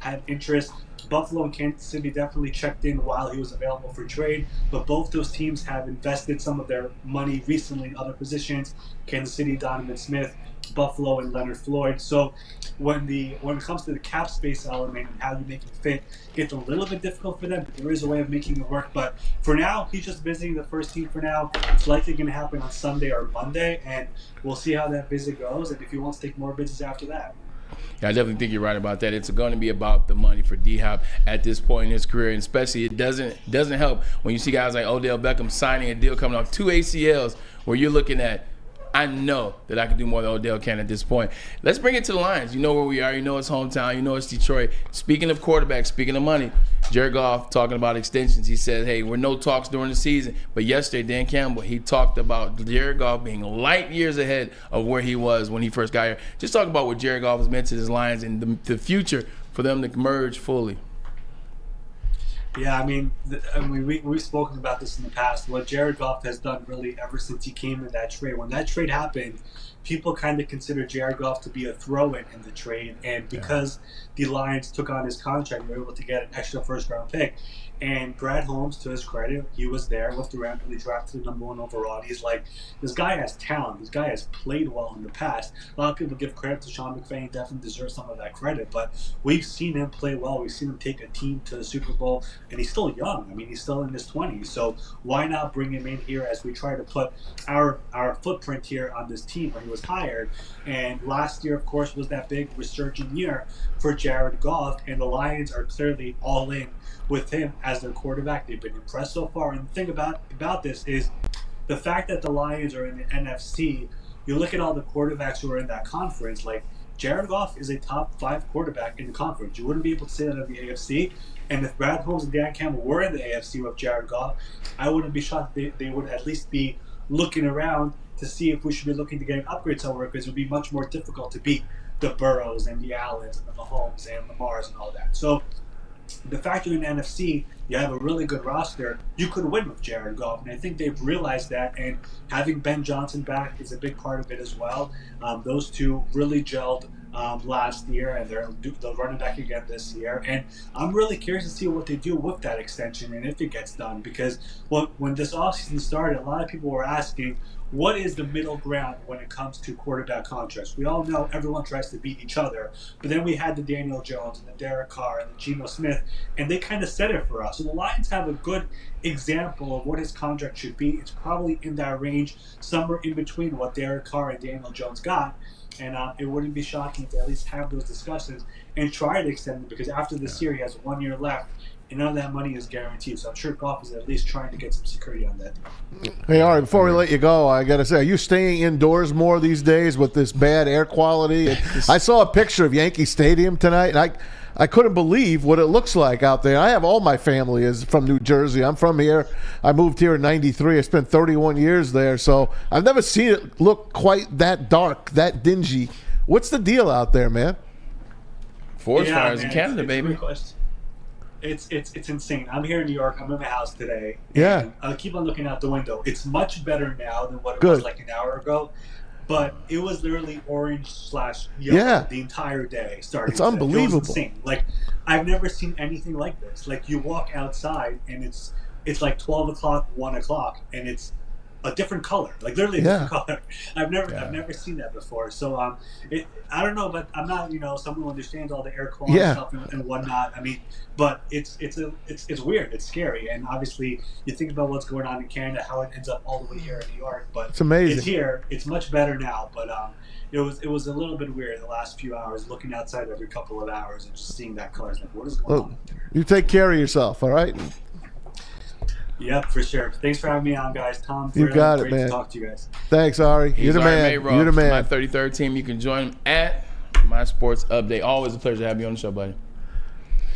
had interest. Buffalo and Kansas City definitely checked in while he was available for trade, but both those teams have invested some of their money recently in other positions. Kansas City, Donovan Smith, Buffalo, and Leonard Floyd. So when it comes to the cap space element and how you make it fit, it's a little bit difficult for them. But there is a way of making it work. But for now, he's just visiting the first team for now. It's likely going to happen on Sunday or Monday, and we'll see how that visit goes and if he wants to take more visits after that. Yeah, I definitely think you're right about that. It's going to be about the money for D-Hop at this point in his career, and especially it doesn't help when you see guys like Odell Beckham signing a deal coming off 2 ACLs where you're looking at, I know that I can do more than Odell can at this point. Let's bring it to the Lions. You know where we are. You know it's hometown. You know it's Detroit. Speaking of quarterbacks, speaking of money, Jared Goff talking about extensions. He said, hey, we're no talks during the season. But yesterday, Dan Campbell, he talked about Jared Goff being light years ahead of where he was when he first got here. Just talk about what Jared Goff has meant to his Lions and the future for them to merge fully. Yeah, we've spoken about this in the past. What Jared Goff has done really ever since he came in that trade. When that trade happened, people kind of considered Jared Goff to be a throw-in in the trade. And because the Lions took on his contract, they were able to get an extra first-round pick. And Brad Holmes, to his credit, he was there with the Rams when they drafted the #1 overall. And he's like, this guy has talent. This guy has played well in the past. A lot of people give credit to Sean McVay. He definitely deserves some of that credit. But we've seen him play well. We've seen him take a team to the Super Bowl. And he's still young. He's still in his 20s. So why not bring him in here as we try to put our footprint here on this team when he was hired? And last year, of course, was that big resurgent year for Jared Goff. And the Lions are clearly all in with him as their quarterback. They've been impressed so far. And the thing about this is the fact that the Lions are in the NFC. You look at all the quarterbacks who are in that conference, like Jared Goff is a top 5 quarterback in the conference. You wouldn't be able to say that of the AFC. And if Brad Holmes and Dan Campbell were in the AFC with Jared Goff, I wouldn't be shocked they would at least be looking around to see if we should be looking to get an upgrade somewhere, because it would be much more difficult to beat the Burrows and the Allens and the Mahomes and Lamars and all that. So the fact you're in the NFC, you have a really good roster, you could win with Jared Goff. And I think they've realized that, and having Ben Johnson back is a big part of it as well. Those two really gelled last year, and they're running back again this year. And I'm really curious to see what they do with that extension and if it gets done, because when this offseason started, a lot of people were asking, what is the middle ground when it comes to quarterback contracts? We all know everyone tries to beat each other, but then we had the Daniel Jones and the Derek Carr and the Geno Smith, and they kind of set it for us. So the Lions have a good example of what his contract should be. It's probably in that range, somewhere in between what Derek Carr and Daniel Jones got. And it wouldn't be shocking to at least have those discussions and try to extend it, because after this year, he has 1 year left, and none of that money is guaranteed. So I'm sure Goff is at least trying to get some security on that. Hey, all right, before we let you go, I got to say, are you staying indoors more these days with this bad air quality? I saw a picture of Yankee Stadium tonight, and I couldn't believe what it looks like out there. I have all my family is from New Jersey. I'm from here. I moved here in '93. I spent 31 years there, so I've never seen it look quite that dark, that dingy. What's the deal out there, man? Forest fires in Canada, baby. It's insane. I'm here in New York. I'm in my house today. Yeah. I keep on looking out the window. It's much better now than what it was like an hour ago. but it was literally orange/yellow the entire day. Starting, it's unbelievable. It was insane. Like I've never seen anything like this. Like you walk outside and it's like 12 o'clock, 1 o'clock, and it's a different color, like literally a different color. I've never seen that before. So I don't know, but I'm not someone who understands all the air quality stuff and whatnot. I mean, but it's weird, it's scary, and obviously you think about what's going on in Canada, how it ends up all the way here in New York. But it's amazing. It's here. It's much better now, but it was a little bit weird the last few hours, looking outside every couple of hours and just seeing that color. It's like, what is going on? You take care of yourself, all right? Yep, for sure. Thanks for having me on, guys. Tom, you got it, great man. to talk to you guys. Thanks, Ari. You're the man. Ari Meirov, You're the man. My 33rd team. You can join him at My Sports Update. Always a pleasure to have you on the show, buddy.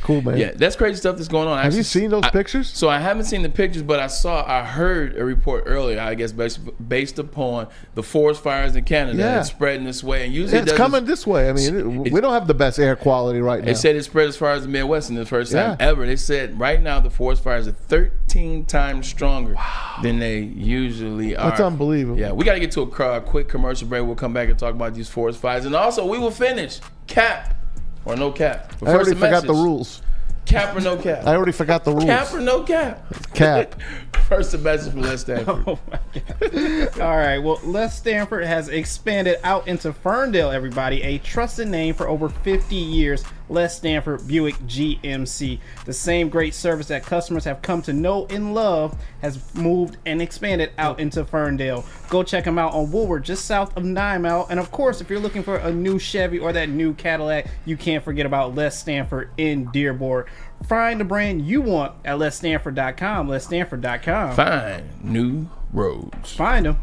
Cool, man. Yeah, that's crazy stuff that's going on. Have you seen those pictures? So I haven't seen the pictures, but I heard a report earlier, I guess, based upon the forest fires in Canada. It's spreading this way. And usually it's coming this way. I mean, we don't have the best air quality right now. They said it spread as far as the Midwest in the first time ever. They said right now the forest fires are 13 times stronger than they usually are. That's unbelievable. Yeah, we got to get to a quick commercial break. We'll come back and talk about these forest fires. And also, we will finish cap or no cap. I already forgot the rules. Cap or no cap? I already forgot the rules. Cap or no cap? Cap. First, the message from Les Stanford. Oh my God. All right. Well, Les Stanford has expanded out into Ferndale, everybody. A trusted name for over 50 years. Les Stanford Buick GMC. The same great service that customers have come to know and love has moved and expanded out into Ferndale. Go check them out on Woodward, just south of 9 Mile. And of course, if you're looking for a new Chevy or that new Cadillac, you can't forget about Les Stanford in Dearborn. Find the brand you want at LesStanford.com. LesStanford.com. Find new roads. Find them.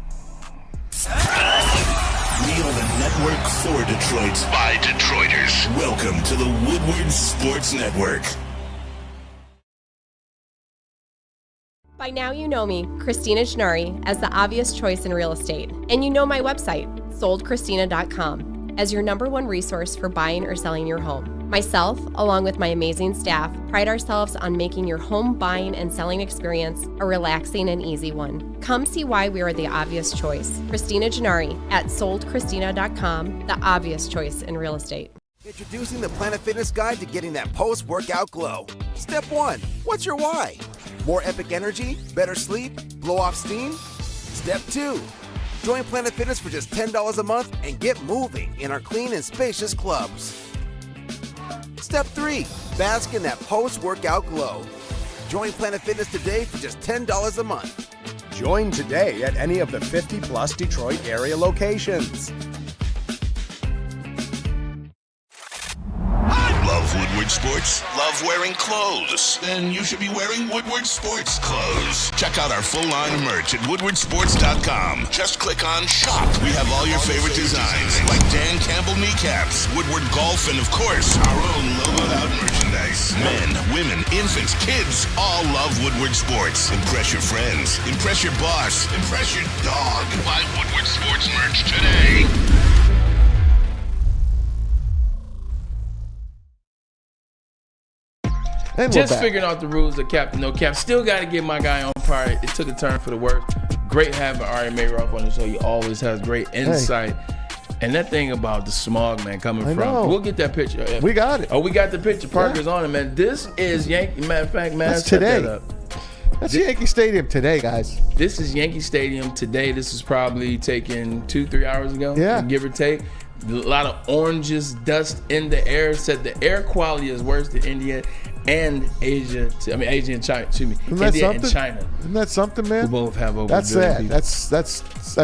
We are the network for Detroit by Detroiters. Welcome to the Woodward Sports Network. By now you know me, Christina Gennari, as the obvious choice in real estate. And you know my website, soldchristina.com, as your #1 resource for buying or selling your home. Myself, along with my amazing staff, pride ourselves on making your home buying and selling experience a relaxing and easy one. Come see why we are the obvious choice. Christina Gennari at soldchristina.com, the obvious choice in real estate. Introducing the Planet Fitness Guide to getting that post-workout glow. Step 1, what's your why? More epic energy, better sleep, blow off steam? Step 2, join Planet Fitness for just $10 a month and get moving in our clean and spacious clubs. Step 3, bask in that post-workout glow. Join Planet Fitness today for just $10 a month. Join today at any of the 50-plus Detroit area locations. Love Woodward Sports? Love wearing clothes? Then you should be wearing Woodward Sports clothes. Check out our full line of merch at woodwardsports.com. Just click on shop. We have all your favorite designs, like Dan Campbell kneecaps, Woodward Golf, and of course, our own logoed out merchandise. Men, women, infants, kids, all love Woodward Sports. Impress your friends. Impress your boss. Impress your dog. Buy Woodward Sports merch today. Just figuring out the rules of cap to no cap. Still got to get my guy on par. It took a turn for the worse. Great having Ari Meirov on the show. He always has great insight. And that thing about the smog, man, coming from. We'll get that picture. We got it. Oh, we got the picture. Parker's on it, man. This is Yankee. Matter of fact, man, that's today. That's Yankee Stadium today, guys. This is Yankee Stadium today. This is probably taken 2-3 hours ago. Yeah. Give or take. A lot of oranges, dust in the air. Said the air quality is worse than India and Asia. Asia and China. Excuse me. India and China. Isn't that something, man? We both have over. That's sad. That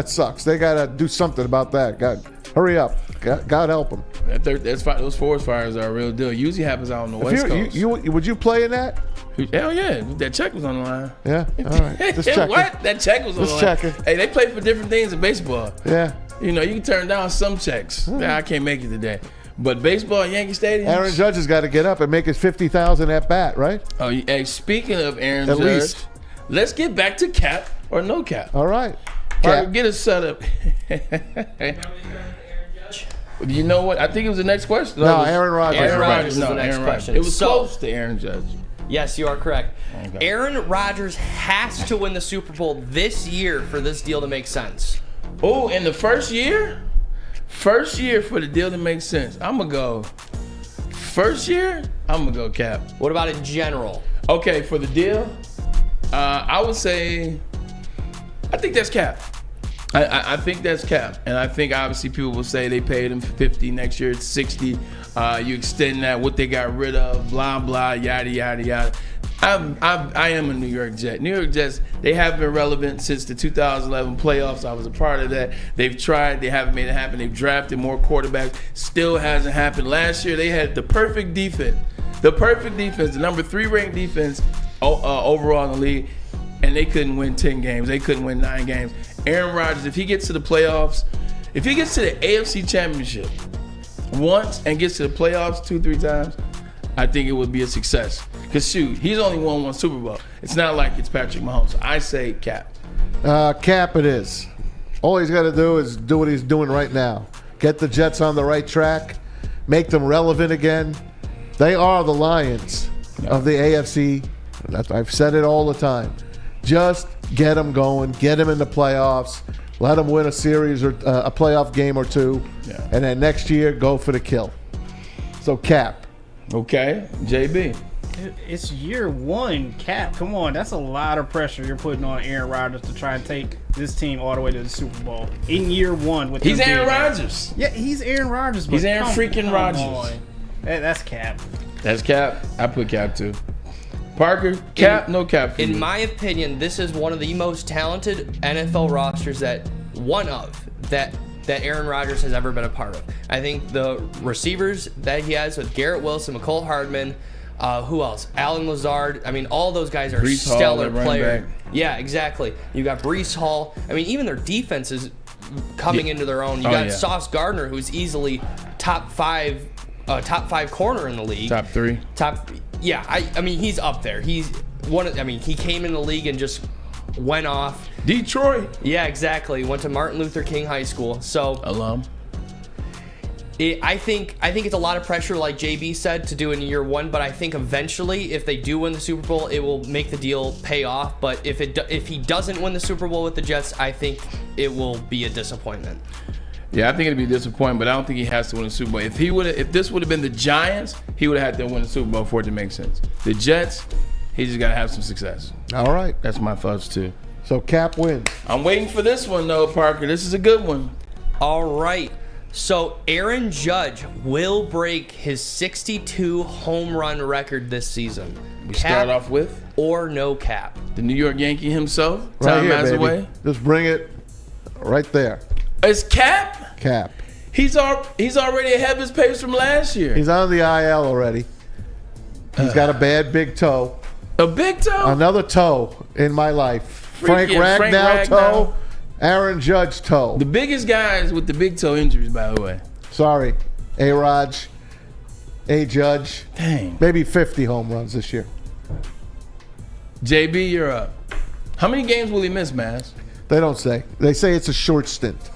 sucks. They gotta do something about that. God, hurry up. God help them. Those forest fires are a real deal. Usually happens out on the West Coast. Would you play in that? Hell yeah. That check was on the line. Yeah. All right. Just checking. What? That check was on the line. Just checking. Hey, they play for different things in baseball. Yeah. You know, you can turn down some checks. I can't make it today. But baseball at Yankee Stadium. Aaron Judge has got to get up and make his 50,000 at bat, right? Oh, hey, speaking of Aaron Judge, least. Let's get back to cap or no cap. All right. Parker, get us set up. You know what? I think it was the next question. No, Aaron Rodgers. Aaron Rodgers is the next question. It was close to Aaron Judge. Yes, you are correct. Okay. Aaron Rodgers has to win the Super Bowl this year for this deal to make sense. Oh, in the first year for the deal to make sense, I'm going to go. First year, I'm going to go Cap. What about in general? Okay, for the deal, I would say, I think that's Cap. I think that's Cap. And I think obviously people will say they paid him 50, next year it's 60. You extend that, what they got rid of, blah, blah, yada, yada, yada. I am a New York Jet. New York Jets, they haven't been relevant since the 2011 playoffs. I was a part of that. They've tried. They haven't made it happen. They've drafted more quarterbacks. Still hasn't happened. Last year, they had the perfect defense. The number 3 ranked defense overall in the league, and they couldn't win 10 games. They couldn't win 9 games. Aaron Rodgers, if he gets to the playoffs, if he gets to the AFC Championship once and gets to the playoffs 2-3 times, I think it would be a success. Because, shoot, he's only won 1 Super Bowl. It's not like it's Patrick Mahomes. So I say Cap. Cap it is. All he's got to do is do what he's doing right now. Get the Jets on the right track. Make them relevant again. They are the Lions of the AFC. I've said it all the time. Just get them going. Get them in the playoffs. Let them win a series or a playoff game or 2. Yeah. And then next year, go for the kill. So Cap. Okay. JB. It's year 1, Cap. Come on, that's a lot of pressure you're putting on Aaron Rodgers to try and take this team all the way to the Super Bowl in year 1. With he's Aaron Rodgers. Yeah, he's Aaron Rodgers. He's Aaron freaking Rodgers. That's Cap. That's Cap. I put Cap too. Parker, Cap, no Cap. In my opinion, this is one of the most talented NFL rosters that Aaron Rodgers has ever been a part of. I think the receivers that he has with Garrett Wilson, McCole Hardman, who else? Alan Lazard. I mean, all those guys are Breece stellar Hall, players. Yeah, exactly. You got Breece Hall. I mean, even their defense is coming into their own. You got Sauce Gardner, who's easily top 5 corner in the league. Top 3. Yeah, I mean, he's up there. He's one. He came in the league and just went off. Detroit. Yeah, exactly. Went to Martin Luther King High School. So alum. I think it's a lot of pressure, like JB said, to do in year 1. But I think eventually, if they do win the Super Bowl, it will make the deal pay off. But if he doesn't win the Super Bowl with the Jets, I think it will be a disappointment. Yeah, I think it'd be a disappointment, but I don't think he has to win the Super Bowl. If this would have been the Giants, he would have had to win the Super Bowl for it to make sense. The Jets, he just got to have some success. All right. That's my thoughts too. So Cap wins. I'm waiting for this one though, Parker. This is a good one. All right. So Aaron Judge will break his 62 home run record this season. We start off with? Or no Cap. The New York Yankee himself, Tom Mazawey. Baby. Just bring it right there. It's Cap? Cap. He's already ahead of his pace from last year. He's on the IL already. He's got a bad big toe. A big toe? Another toe in my life. Frank Ragnow toe. Aaron Judge toe. The biggest guys with the big toe injuries, by the way. Sorry. A-Raj. A-Judge. Dang. Maybe 50 home runs this year. JB, you're up. How many games will he miss, Maz? They don't say. They say it's a short stint.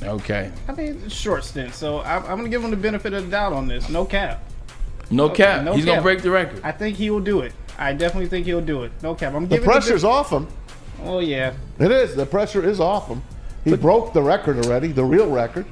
Okay. I mean, short stint. So I'm going to give him the benefit of the doubt on this. No Cap. No Cap. He's going to break the record. I think he will do it. I definitely think he'll do it. No Cap. The pressure's off him. Oh, yeah. It is. The pressure is off him. He broke the record already, the real record.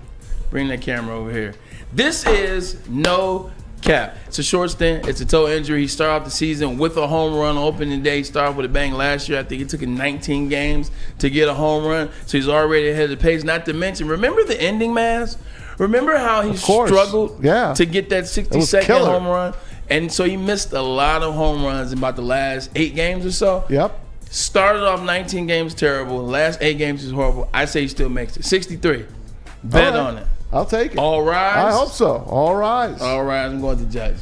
Bring that camera over here. This is no Cap. It's a short stint. It's a toe injury. He started off the season with a home run on opening day. He started with a bang last year. I think it took him 19 games to get a home run. So he's already ahead of the pace. Not to mention, remember the ending, Maz? Remember how he struggled to get that 60-second home run? And so he missed a lot of home runs in about the last 8 games or so. Yep. Started off 19 games terrible. The last 8 games is horrible. I say he still makes it. 63. Bet on it. I'll take it. All rise. I hope so. All rise. All rise. I'm going to Judge.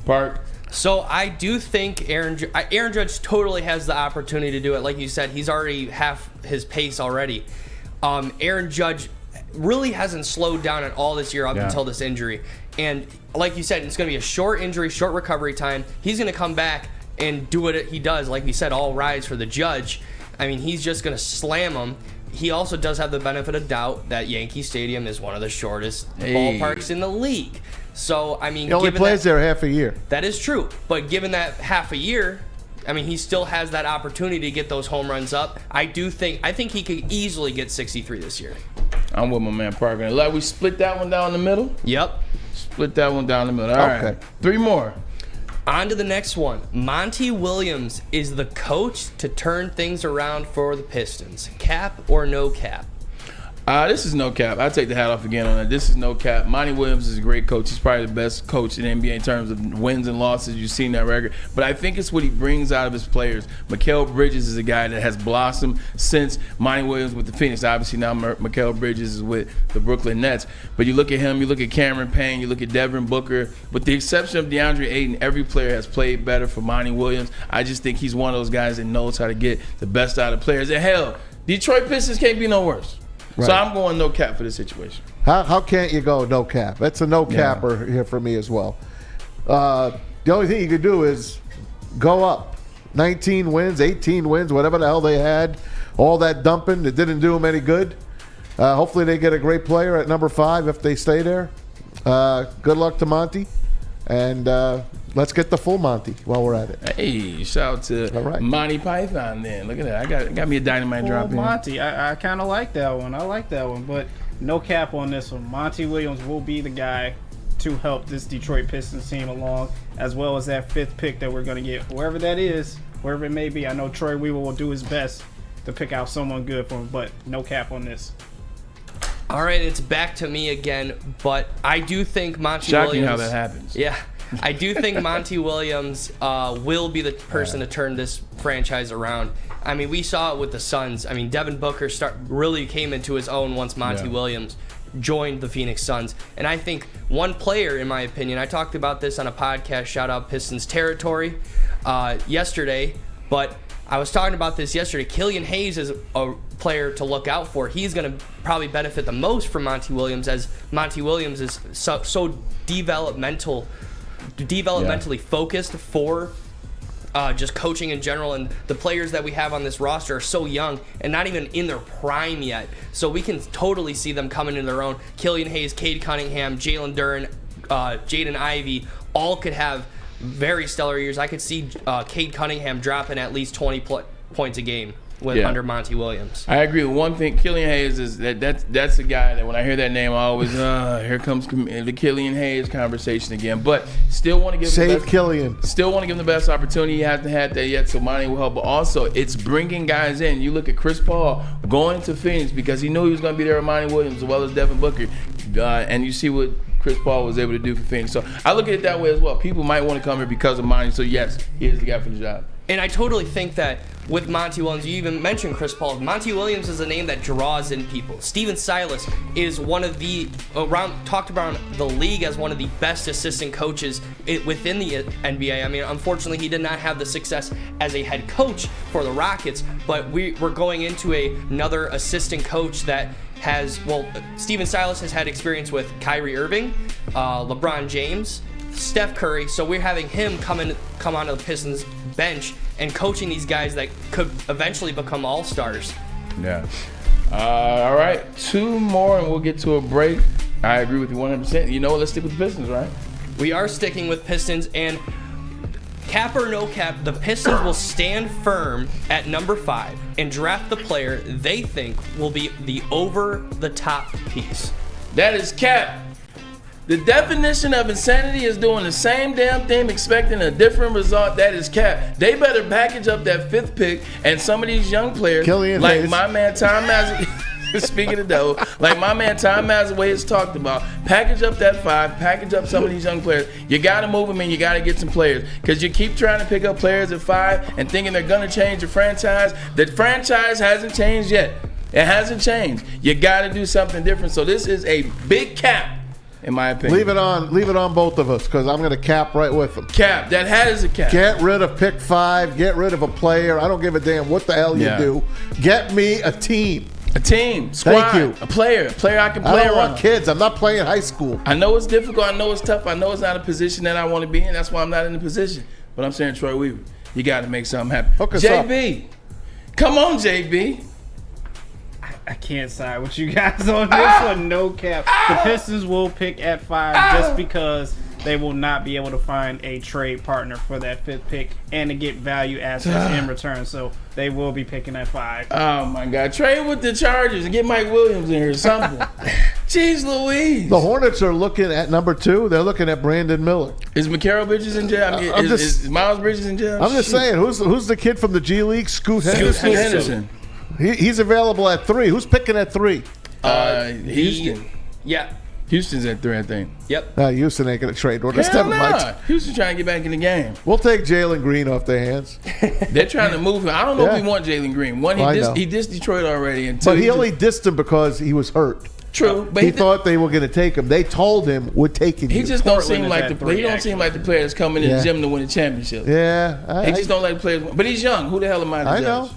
Park. So I do think Aaron Judge totally has the opportunity to do it. Like you said, he's already half his pace already. Aaron Judge really hasn't slowed down at all this year up until this injury. And like you said, it's going to be a short injury, short recovery time. He's going to come back and do what he does. Like we said, all rise for the Judge. I mean, he's just going to slam him. He also does have the benefit of doubt that Yankee Stadium is one of the shortest ballparks in the league. So, I mean, he only plays there half a year. That is true. But given that half a year, I mean, he still has that opportunity to get those home runs up. I think he could easily get 63 this year. I'm with my man Parker. Like we split that one down the middle. Yep. Split that one down the middle. All right. 3 more. On to the next one. Monty Williams is the coach to turn things around for the Pistons. Cap or no cap? This is no cap. I take the hat off again on that. This is no cap. Monty Williams is a great coach. He's probably the best coach in the NBA in terms of wins and losses. You've seen that record. But I think it's what he brings out of his players. Mikal Bridges is a guy that has blossomed since Monty Williams with the Phoenix. Obviously now Mikal Bridges is with the Brooklyn Nets. But you look at him, you look at Cameron Payne, you look at Devin Booker. With the exception of DeAndre Ayton, every player has played better for Monty Williams. I just think he's one of those guys that knows how to get the best out of players. And hell, Detroit Pistons can't be no worse. Right. So I'm going no cap for this situation. How can't you go no cap? That's a no capper here for me as well. The only thing you could do is go up. 19 wins, 18 wins, whatever the hell they had. All that dumping, it didn't do them any good. Hopefully they get a great player at number 5 if they stay there. Good luck to Monty. And let's get the full Monty while we're at it. Hey, shout out to Monty Python then. Look at that. I got me a dynamite drop in. Monty, I kind of like that one. I like that one. But no cap on this one. Monty Williams will be the guy to help this Detroit Pistons team along, as well as that 5th pick that we're going to get. Whoever that is, wherever it may be, I know Troy Weaver will do his best to pick out someone good for him, but no cap on this. All right, it's back to me again, but I do think Monty Shocking Williams... how that happens. Yeah. I do think Monty Williams will be the person to turn this franchise around. I mean, we saw it with the Suns. I mean, Devin Booker really came into his own once Monty Williams joined the Phoenix Suns. And I think one player, in my opinion, I talked about this on a podcast, shout out Pistons Territory, yesterday, but I was talking about this yesterday. Killian Hayes is a player to look out for. He's going to probably benefit the most from Monty Williams, as Monty Williams is so developmentally focused for just coaching in general, and the players that we have on this roster are so young and not even in their prime yet. So we can totally see them coming into their own. Killian Hayes, Cade Cunningham, Jalen Duren, Jaden Ivey, all could have very stellar years. I could see Cade Cunningham dropping at least 20 points a game under Monty Williams. I agree with one thing. Killian Hayes is that's a guy that when I hear that name, I always here comes the Killian Hayes conversation again. But still want to give Killian. Still want to give him the best opportunity. He hasn't had that yet, so Monty will help. But also, it's bringing guys in. You look at Chris Paul going to Phoenix because he knew he was going to be there with Monty Williams as well as Devin Booker, and you see what Chris Paul was able to do for Phoenix. So I look at it that way as well. People might want to come here because of Monty. So yes, he is the guy for the job. And I totally think that with Monty Williams, you even mentioned Chris Paul. Monty Williams is a name that draws in people. Steven Silas is one of the, talked about the league as one of the best assistant coaches within the NBA. I mean, unfortunately, he did not have the success as a head coach for the Rockets, but we're going into another assistant coach that has, Steven Silas has had experience with Kyrie Irving, LeBron James, Steph Curry, so we're having him come onto the Pistons bench and coaching these guys that could eventually become all-stars. Yeah. All right, 2 more and we'll get to a break. I agree with you 100%. You know what? Let's stick with the Pistons, right? We are sticking with Pistons, and cap or no cap, the Pistons will stand firm at number 5 and draft the player they think will be the over-the-top piece. That is cap. The definition of insanity is doing the same damn thing, expecting a different result. That is cap. They better package up that 5th pick and some of these young players, Killian like Hayes. my man Tom Mazawey. Speaking of devil, like my man Tom Mazawey has talked about, package up that 5, package up some of these young players. You got to move them and you got to get some players, because you keep trying to pick up players at 5 and thinking they're going to change your franchise. The franchise hasn't changed yet. It hasn't changed. You got to do something different. So this is a big cap, in my opinion. Leave it on both of us, because I'm going to cap right with them. Cap. That hat is a cap. Get rid of pick 5. Get rid of a player. I don't give a damn what the hell you do. Get me a team. A team. Squad. Thank you. A player I can play I don't around. want kids. I'm not playing high school. I know it's difficult. I know it's tough. I know it's not a position that I want to be in. That's why I'm not in the position. But I'm saying, Troy Weaver, you got to make something happen. Hook us JB. Come on, JB. I can't side with you guys on this one. No cap. The Pistons will pick at 5 just because they will not be able to find a trade partner for that 5th pick and to get value assets in return. So they will be picking at 5. Oh my God! Trade with the Chargers and get Mike Williams in here or something. Jeez Louise! The Hornets are looking at number 2. They're looking at Brandon Miller. Is Mikal Bridges in jail? I mean, is Miles Bridges in jail? I'm just saying, who's the kid from the G League? Scoot Henderson. He's available at 3. Who's picking at 3? Houston. Yeah. Houston's at 3, I think. Yep. Houston ain't going to trade. Hell nah. Houston's trying to get back in the game. We'll take Jalen Green off their hands. They're trying to move him. I don't know if we want Jalen Green. One, he dissed Detroit already. And 2, but he only dissed him because he was hurt. True, but he thought they were going to take him. They told him we're taking you. He just don't seem like the player. He don't seem like the player that's coming in the gym to win a championship. Yeah, he just don't like the players. But he's young. Who the hell am I to judge? Know.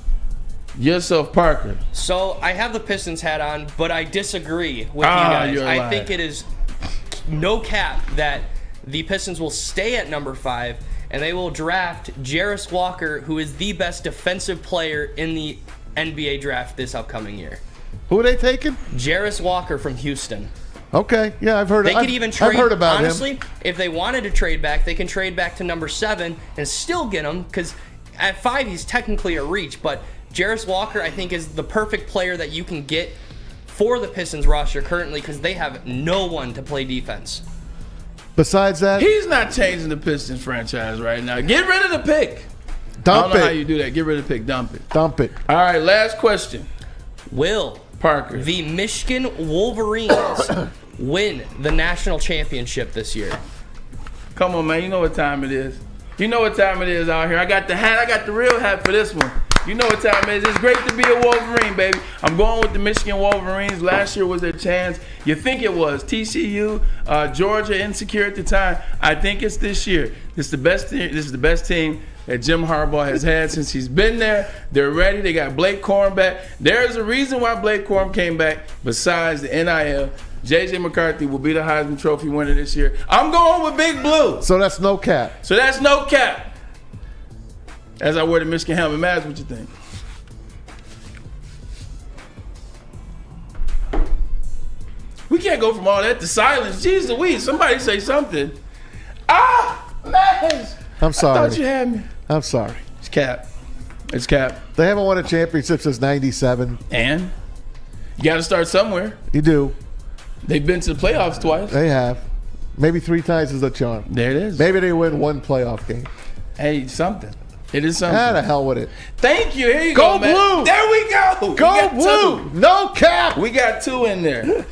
Yourself, Parker. So I have the Pistons hat on, but I disagree with you guys. I think it is no cap that the Pistons will stay at number 5 and they will draft Jarris Walker, who is the best defensive player in the NBA draft this upcoming year. Who are they taking? Jarris Walker from Houston. Okay, yeah, I've heard. They could even trade. I've heard about honestly, him. If they wanted to trade back, they can trade back to number 7 and still get him, because at 5 he's technically a reach. But Jarris Walker, I think, is the perfect player that you can get for the Pistons roster currently, because they have no one to play defense. Besides that, he's not changing the Pistons franchise right now. Get rid of the pick. Dump I don't know how you do that. Get rid of the pick. Dump it. Dump it. All right, last question. Will Parker, the Michigan Wolverines, win the national championship this year? Come on, man. You know what time it is. You know what time it is out here. I got the hat. I got the real hat for this one. You know what time it is. It's great to be a Wolverine, baby. I'm going with the Michigan Wolverines. Last year was their chance. You think it was. TCU, Georgia, insecure at the time. I think it's this year. This is the best team. This is the best team that Jim Harbaugh has had since he's been there. They're ready. They got Blake Corum back. There's a reason why Blake Corum came back besides the NIL. J.J. McCarthy will be the Heisman Trophy winner this year. I'm going with Big Blue. So that's no cap. So that's no cap. As I wear the Michigan helmet, Maz, what you think? We can't go from all that to silence. Jeez Louise, somebody say something. Maz! I'm sorry. I thought you had me. I'm sorry. It's cap. It's cap. They haven't won a championship since '97. And? You got to start somewhere. You do. They've been to the playoffs twice. They have. Maybe 3 times is a charm. There it is. Maybe they win 1 playoff game. Hey, something. It is something. Ah, the hell with it. Thank you. Here you go, go, man. Blue. There we go. Go Blue. 2. No cap. We got 2 in there.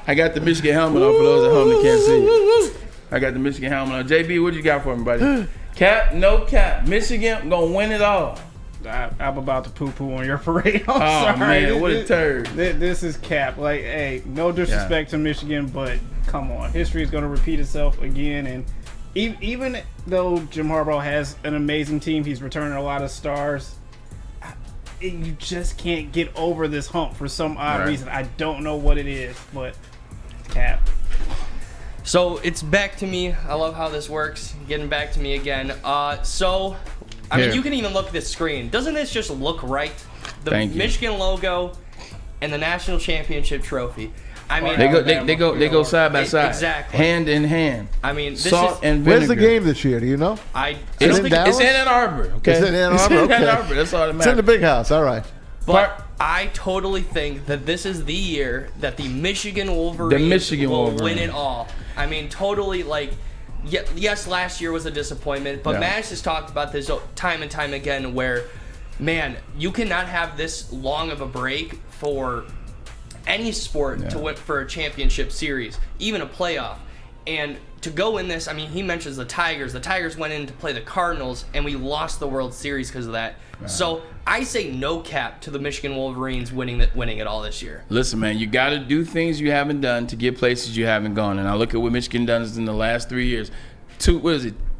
I got the Michigan helmet on for those at home that can't see. I got the Michigan helmet on. JB, what you got for me, buddy? Cap, no cap. Michigan gonna win it all. I'm about to poo-poo on your parade. I'm sorry. Man, what a turd. This is cap. Like, hey, no disrespect to Michigan, but come on. History is going to repeat itself again. And even though Jim Harbaugh has an amazing team, he's returning a lot of stars, you just can't get over this hump for some odd reason. I don't know what it is, but cap. So it's back to me. I love how this works. Getting back to me again. I mean, you can even look at this screen. Doesn't this just look right? The Michigan logo and the national championship trophy. I mean, they go side by side, exactly, hand in hand. I mean, this salt and vinegar. Where's the game this year? Do you know? It's in Ann Arbor. Okay, it's in Ann Arbor. Okay. Ann Arbor. That's all that matters. It's in the big house. All right. But I totally think that this is the year that the Michigan Wolverines will win it all. I mean, totally, like, yes, last year was a disappointment, but Mash has talked about this time and time again where, man, you cannot have this long of a break for any sport to win for a championship series, even a playoff. And to go in this, I mean, he mentions the Tigers. The Tigers went in to play the Cardinals, and we lost the World Series because of that. Right. So I say no cap to the Michigan Wolverines winning it all this year. Listen, man, you got to do things you haven't done to get places you haven't gone. And I look at what Michigan done in the last 3 years.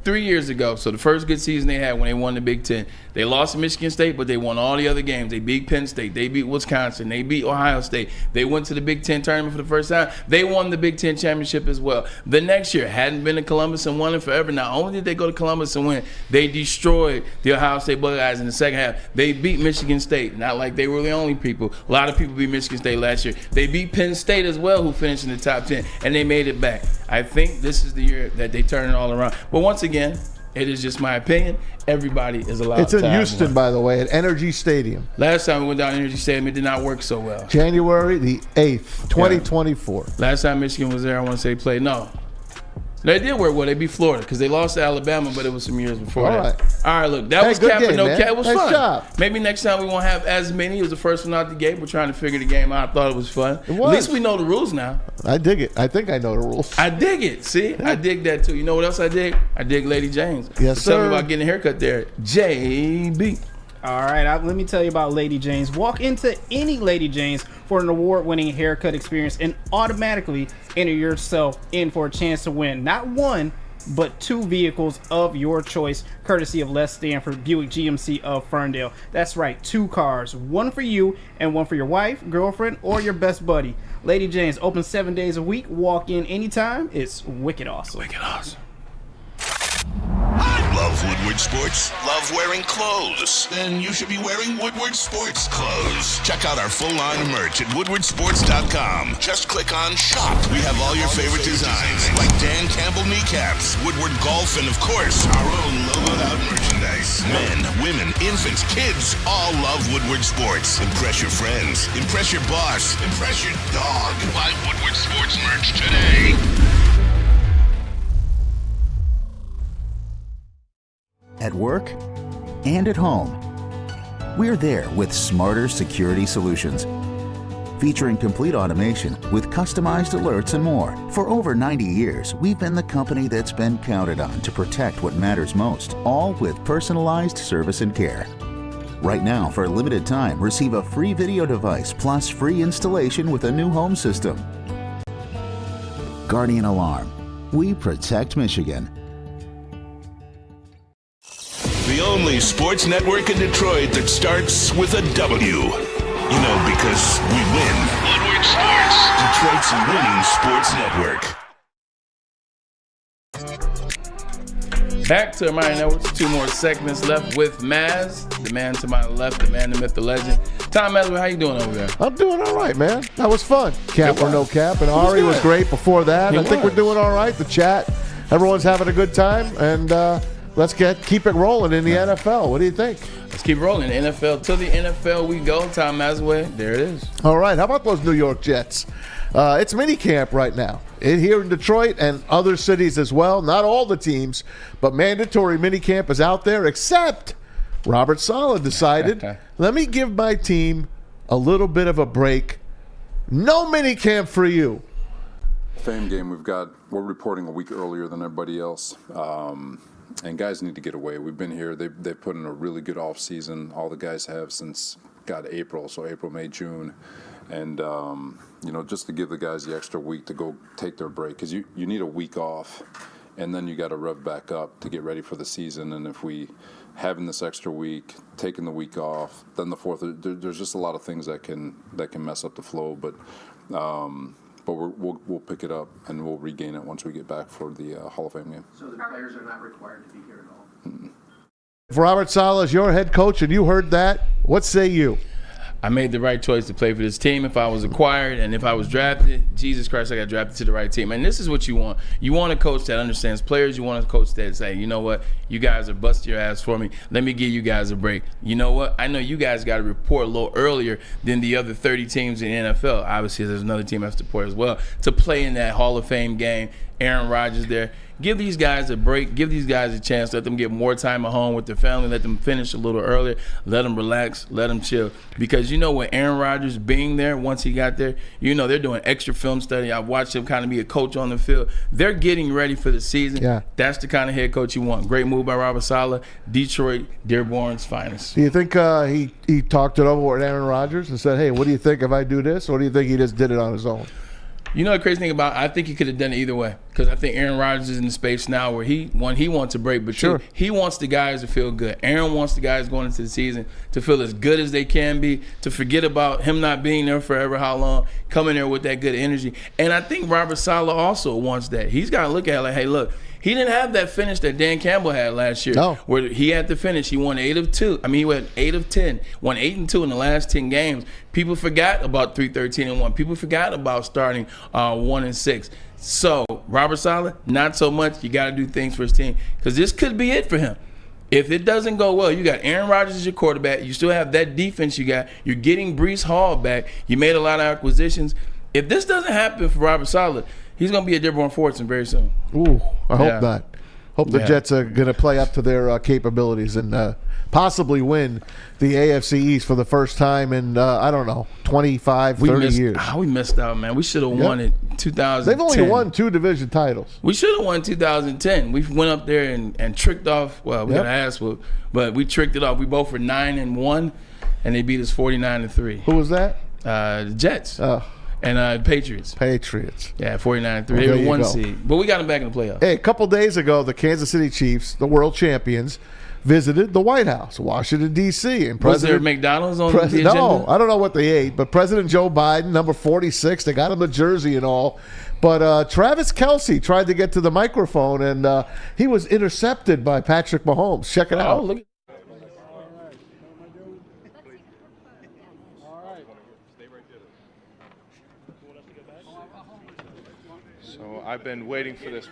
3 years ago, so the first good season they had when they won the Big Ten, they lost to Michigan State, but they won all the other games. They beat Penn State. They beat Wisconsin. They beat Ohio State. They went to the Big Ten tournament for the first time. They won the Big Ten championship as well. The next year, hadn't been to Columbus and won it forever. Not only did they go to Columbus and win, they destroyed the Ohio State Buckeyes in the second half. They beat Michigan State. Not like they were the only people. A lot of people beat Michigan State last year. They beat Penn State as well, who finished in the top 10, and they made it back. I think this is the year that they turn it all around. But once again, it is just my opinion. Everybody is allowed to It's in Houston, by the way, at Energy Stadium. Last time we went down to Energy Stadium, it did not work so well. January the 8th, 2024. Last time Michigan was there, I want to say they played. No. They did work well. They beat Florida because they lost to Alabama, but it was some years before that. All right, look, that was good cap game, and no man. cap. It was Nice fun. job. Maybe next time we won't have as many. It was the first one out the gate. We're trying to figure the game out. I thought it was fun. It was. At least we know the rules now. I dig it. I think I know the rules. I dig it. See? I dig that too. You know what else I dig? I dig Lady Jane's. Yes, Tell me sir. about getting a haircut there. JB. All right, let me tell you about Lady Jane's. Walk into any Lady Jane's for an award-winning haircut experience and automatically enter yourself in for a chance to win not one, but 2 vehicles of your choice, courtesy of Les Stanford Buick GMC of Ferndale. That's right, 2 cars, one for you and one for your wife, girlfriend, or your best buddy. Lady Jane's open 7 days a week. Walk in anytime. It's wicked awesome. Wicked awesome. Love Woodward Sports? Love wearing clothes? Then you should be wearing Woodward Sports clothes. Check out our full line of merch at woodwardsports.com. Just click on shop. We have all your favorite designs, like Dan Campbell kneecaps, Woodward Golf, and of course, our own logoed out merchandise. Men, women, infants, kids all love Woodward Sports. Impress your friends. Impress your boss. Impress your dog. Buy Woodward Sports merch today. At work and at home, we're there with smarter security solutions. Featuring complete automation with customized alerts and more. For over 90 years, we've been the company that's been counted on to protect what matters most, all with personalized service and care. Right now, for a limited time, receive a free video device plus free installation with a new home system. Guardian Alarm. We protect Michigan. The only sports network in Detroit that starts with a W. You know, because we win. Woodward Sports, Detroit's winning sports network. Back to Ermanni and Edwards. 2 more segments left with Maz, the man to my left, the man, the myth, the legend. Tom Mazawey, how you doing over there? I'm doing all right, man. That was fun. Cap or no cap. And Ari was great before that. I think we're doing all right. The chat, everyone's having a good time. And let's keep it rolling in the NFL. What do you think? Let's keep rolling. NFL to the NFL we go. Tom Mazawey, there it is. All right. How about those New York Jets? It's minicamp right now. Here in Detroit and other cities as well. Not all the teams, but mandatory minicamp is out there, except Robert Saleh decided, let me give my team a little bit of a break. No minicamp for you. Fame game, we're reporting a week earlier than everybody else. And guys need to get away. We've been here. They've put in a really good off season. All the guys have since April. So April, May, June. And, just to give the guys the extra week to go take their break. Because you need a week off. And then you got to rev back up to get ready for the season. And if we having this extra week, taking the week off, then the fourth, there's just a lot of things that can mess up the flow. But we'll pick it up and we'll regain it once we get back for the Hall of Fame game. So the players are not required to be here at all? Mm-mm. If Robert Saleh is your head coach and you heard that, what say you? I made the right choice to play for this team. If I was acquired and if I was drafted, Jesus Christ, I got drafted to the right team. And this is what you want. You want a coach that understands players. You want a coach that say, you know what, you guys are busting your ass for me. Let me give you guys a break. You know what? I know you guys got to report a little earlier than the other 30 teams in the NFL. Obviously, there's another team that has to report as well to play in that Hall of Fame game. Aaron Rodgers there. Give these guys a break. Give these guys a chance. Let them get more time at home with their family. Let them finish a little earlier. Let them relax. Let them chill. Because with Aaron Rodgers being there, once he got there, they're doing extra film study. I watched him kind of be a coach on the field. They're getting ready for the season. Yeah. That's the kind of head coach you want. Great move by Robert Saleh. Detroit, Dearborn's finest. Do you think he talked it over with Aaron Rodgers and said, hey, what do you think if I do this? Or do you think he just did it on his own? You know the crazy thing about it? I think he could have done it either way, because I think Aaron Rodgers is in the space now where he wants a break, but Sure. he wants the guys to feel good. Aaron wants the guys going into the season to feel as good as they can be, to forget about him not being there forever, how long, coming there with that good energy. And I think Robert Saleh also wants that. He's got to look at it like, hey, look, he didn't have that finish that Dan Campbell had last year, where he had to finish. He won 8 of 2. I mean, he went 8 of 10, won 8 and 2 in the last 10 games. People forgot about 3-13-1. People forgot about starting 1 and 6. So Robert Saleh, not so much. You got to do things for his team, because this could be it for him. If it doesn't go well, you got Aaron Rodgers as your quarterback. You still have that defense you got. You're getting Breece Hall back. You made a lot of acquisitions. If this doesn't happen for Robert Saleh, he's going to be a Dearborn Fortson very soon. Ooh, I hope not. Hope the Jets are going to play up to their capabilities and possibly win the AFC East for the first time in, I don't know, 25, 30 years. We missed out, man. We should have won it 2010. They've only won 2 division titles. We should have won 2010. We went up there and tricked off. Well, we got an ass whoop, but we tricked it off. We both were 9-1, and they beat us 49-3. Who was that? The Jets. And Patriots. Yeah, 49-3. They were 1 seed. But we got them back in the playoffs. Hey, a couple days ago, the Kansas City Chiefs, the world champions, visited the White House, Washington, D.C. And Was there McDonald's on the agenda? No, I don't know what they ate, but President Joe Biden, number 46, they got him the jersey and all. But Travis Kelce tried to get to the microphone, and he was intercepted by Patrick Mahomes. Check it out. Look. So I've been waiting for this.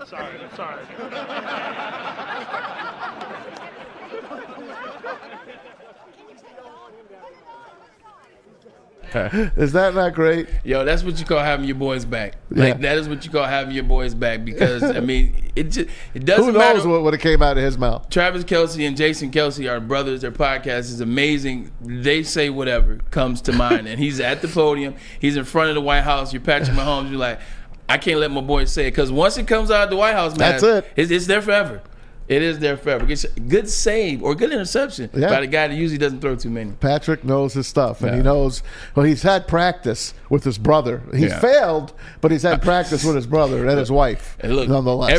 Sorry. Is that not great? Yo, that's what you call having your boys back. Like, that is what you call having your boys back, because, I mean, it doesn't matter. Who knows what came out of his mouth? Travis Kelce and Jason Kelce are brothers. Their podcast is amazing. They say whatever comes to mind. And he's at the podium. He's in front of the White House. You're Patrick Mahomes. You're like, I can't let my boys say it, because once it comes out of the White House, man, that's it. It's there forever. It is there forever. Good save or good interception by the guy that usually doesn't throw too many. Patrick knows his stuff, and he knows. Well, he's had practice with his brother. He's failed, but he's had practice with his brother and his wife. And look, nonetheless,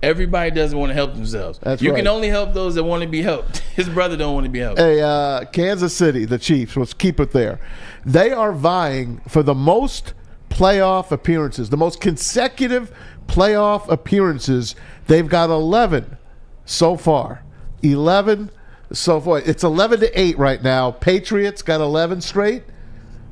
everybody doesn't want to help themselves. You can only help those that want to be helped. His brother don't want to be helped. Hey, Kansas City, the Chiefs. Let's keep it there. They are vying for the most playoff appearances, the most consecutive playoff appearances. They've got 11 so far. 11 so far. It's 11-8 right now. Patriots got 11 straight.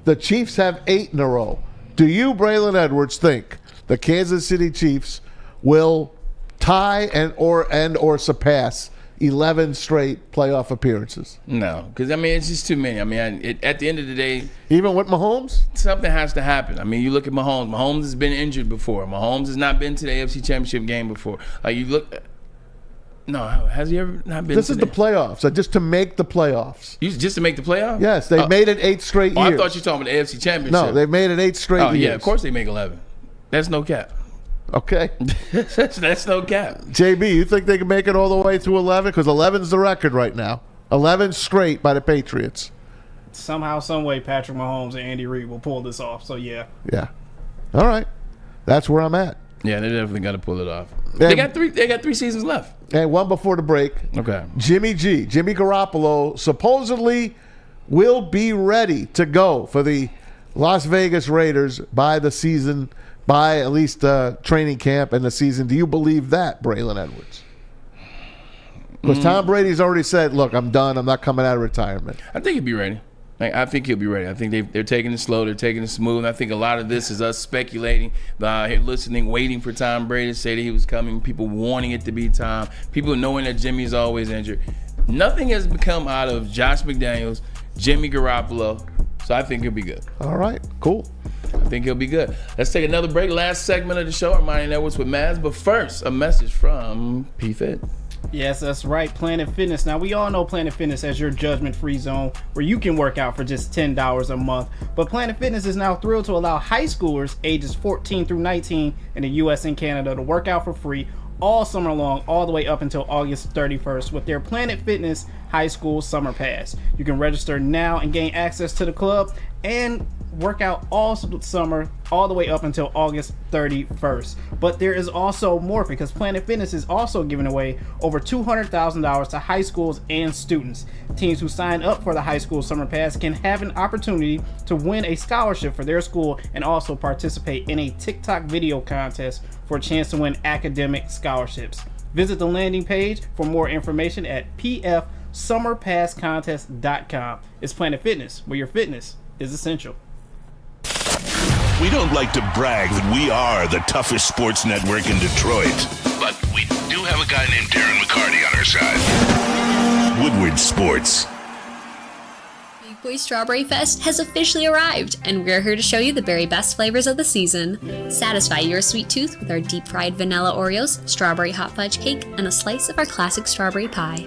The Chiefs have 8 in a row. Do you, Braylon Edwards, think the Kansas City Chiefs will tie and or surpass 11 straight playoff appearances? No, because, I mean, it's just too many. I mean, at the end of the day, even with Mahomes, something has to happen. I mean, you look at Mahomes. Mahomes has been injured before. Mahomes has not been to the AFC Championship game before. Like, you look. No, has he ever not been? This is the playoffs. Just to make the playoffs. Just to make the playoffs? Yes, they made it 8 straight years. I thought you were talking about the AFC Championship. No, they made it 8 straight years. Yeah, of course they make 11. That's no cap. Okay. That's no cap. JB, you think they can make it all the way to 11? Because 11 is the record right now. 11 straight by the Patriots. Somehow, some way, Patrick Mahomes and Andy Reid will pull this off. So, yeah. Yeah. All right. That's where I'm at. Yeah, they definitely got to pull it off. They got 3 seasons left. And one before the break. Okay. Jimmy Garoppolo supposedly will be ready to go for the Las Vegas Raiders by the season, by at least training camp and the season. Do you believe that, Braylon Edwards? Because Tom Brady's already said, look, I'm done. I'm not coming out of retirement. I think he'll be ready. I think he'll be ready. I think they're taking it slow. They're taking it smooth. And I think a lot of this is us speculating, listening, waiting for Tom Brady to say that he was coming, people wanting it to be Tom, people knowing that Jimmy's always injured. Nothing has come out of Josh McDaniels, Jimmy Garoppolo, so I think he'll be good. All right, cool. I think he'll be good. Let's take another break. Last segment of the show, Ermanni and Edwards with Maz. But first, a message from PFit. Yes, that's right, Planet Fitness. Now, we all know Planet Fitness as your judgment-free zone where you can work out for just $10 a month. But Planet Fitness is now thrilled to allow high schoolers ages 14 through 19 in the U.S. and Canada to work out for free all summer long, all the way up until August 31st with their Planet Fitness High School Summer Pass. You can register now and gain access to the club and work out all summer, all the way up until August 31st. But there is also more, because Planet Fitness is also giving away over $200,000 to high schools and students. Teams who sign up for the High School Summer Pass can have an opportunity to win a scholarship for their school and also participate in a TikTok video contest for a chance to win academic scholarships. Visit the landing page for more information at pfsummerpasscontest.com. It's Planet Fitness, where your fitness is essential. We don't like to brag that we are the toughest sports network in Detroit, but we do have a guy named Darren McCarty on our side. Woodward Sports. Big Boy Strawberry Fest has officially arrived, and we're here to show you the very best flavors of the season. Satisfy your sweet tooth with our deep-fried vanilla Oreos, strawberry hot fudge cake, and a slice of our classic strawberry pie.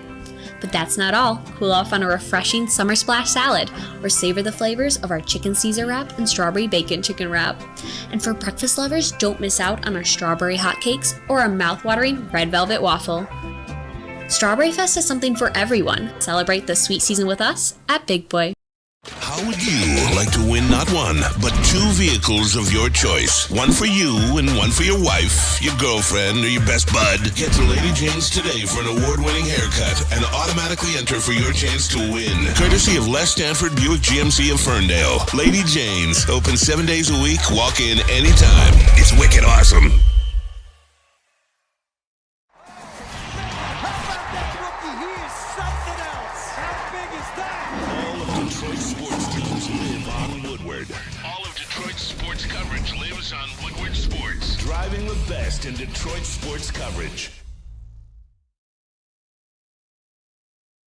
But that's not all. Cool off on a refreshing summer splash salad, or savor the flavors of our chicken Caesar wrap and strawberry bacon chicken wrap. And for breakfast lovers, don't miss out on our strawberry hotcakes or our mouth-watering red velvet waffle. Strawberry Fest is something for everyone. Celebrate the sweet season with us at Big Boy. How would you like to win not one, but 2 vehicles of your choice? One for you and one for your wife, your girlfriend, or your best bud. Get to Lady Jane's today for an award-winning haircut and automatically enter for your chance to win. Courtesy of Les Stanford Buick GMC of Ferndale. Lady Jane's, open 7 days a week, walk in anytime. It's wicked awesome. All of Detroit's sports coverage lives on Woodward Sports. Driving the best in Detroit sports coverage.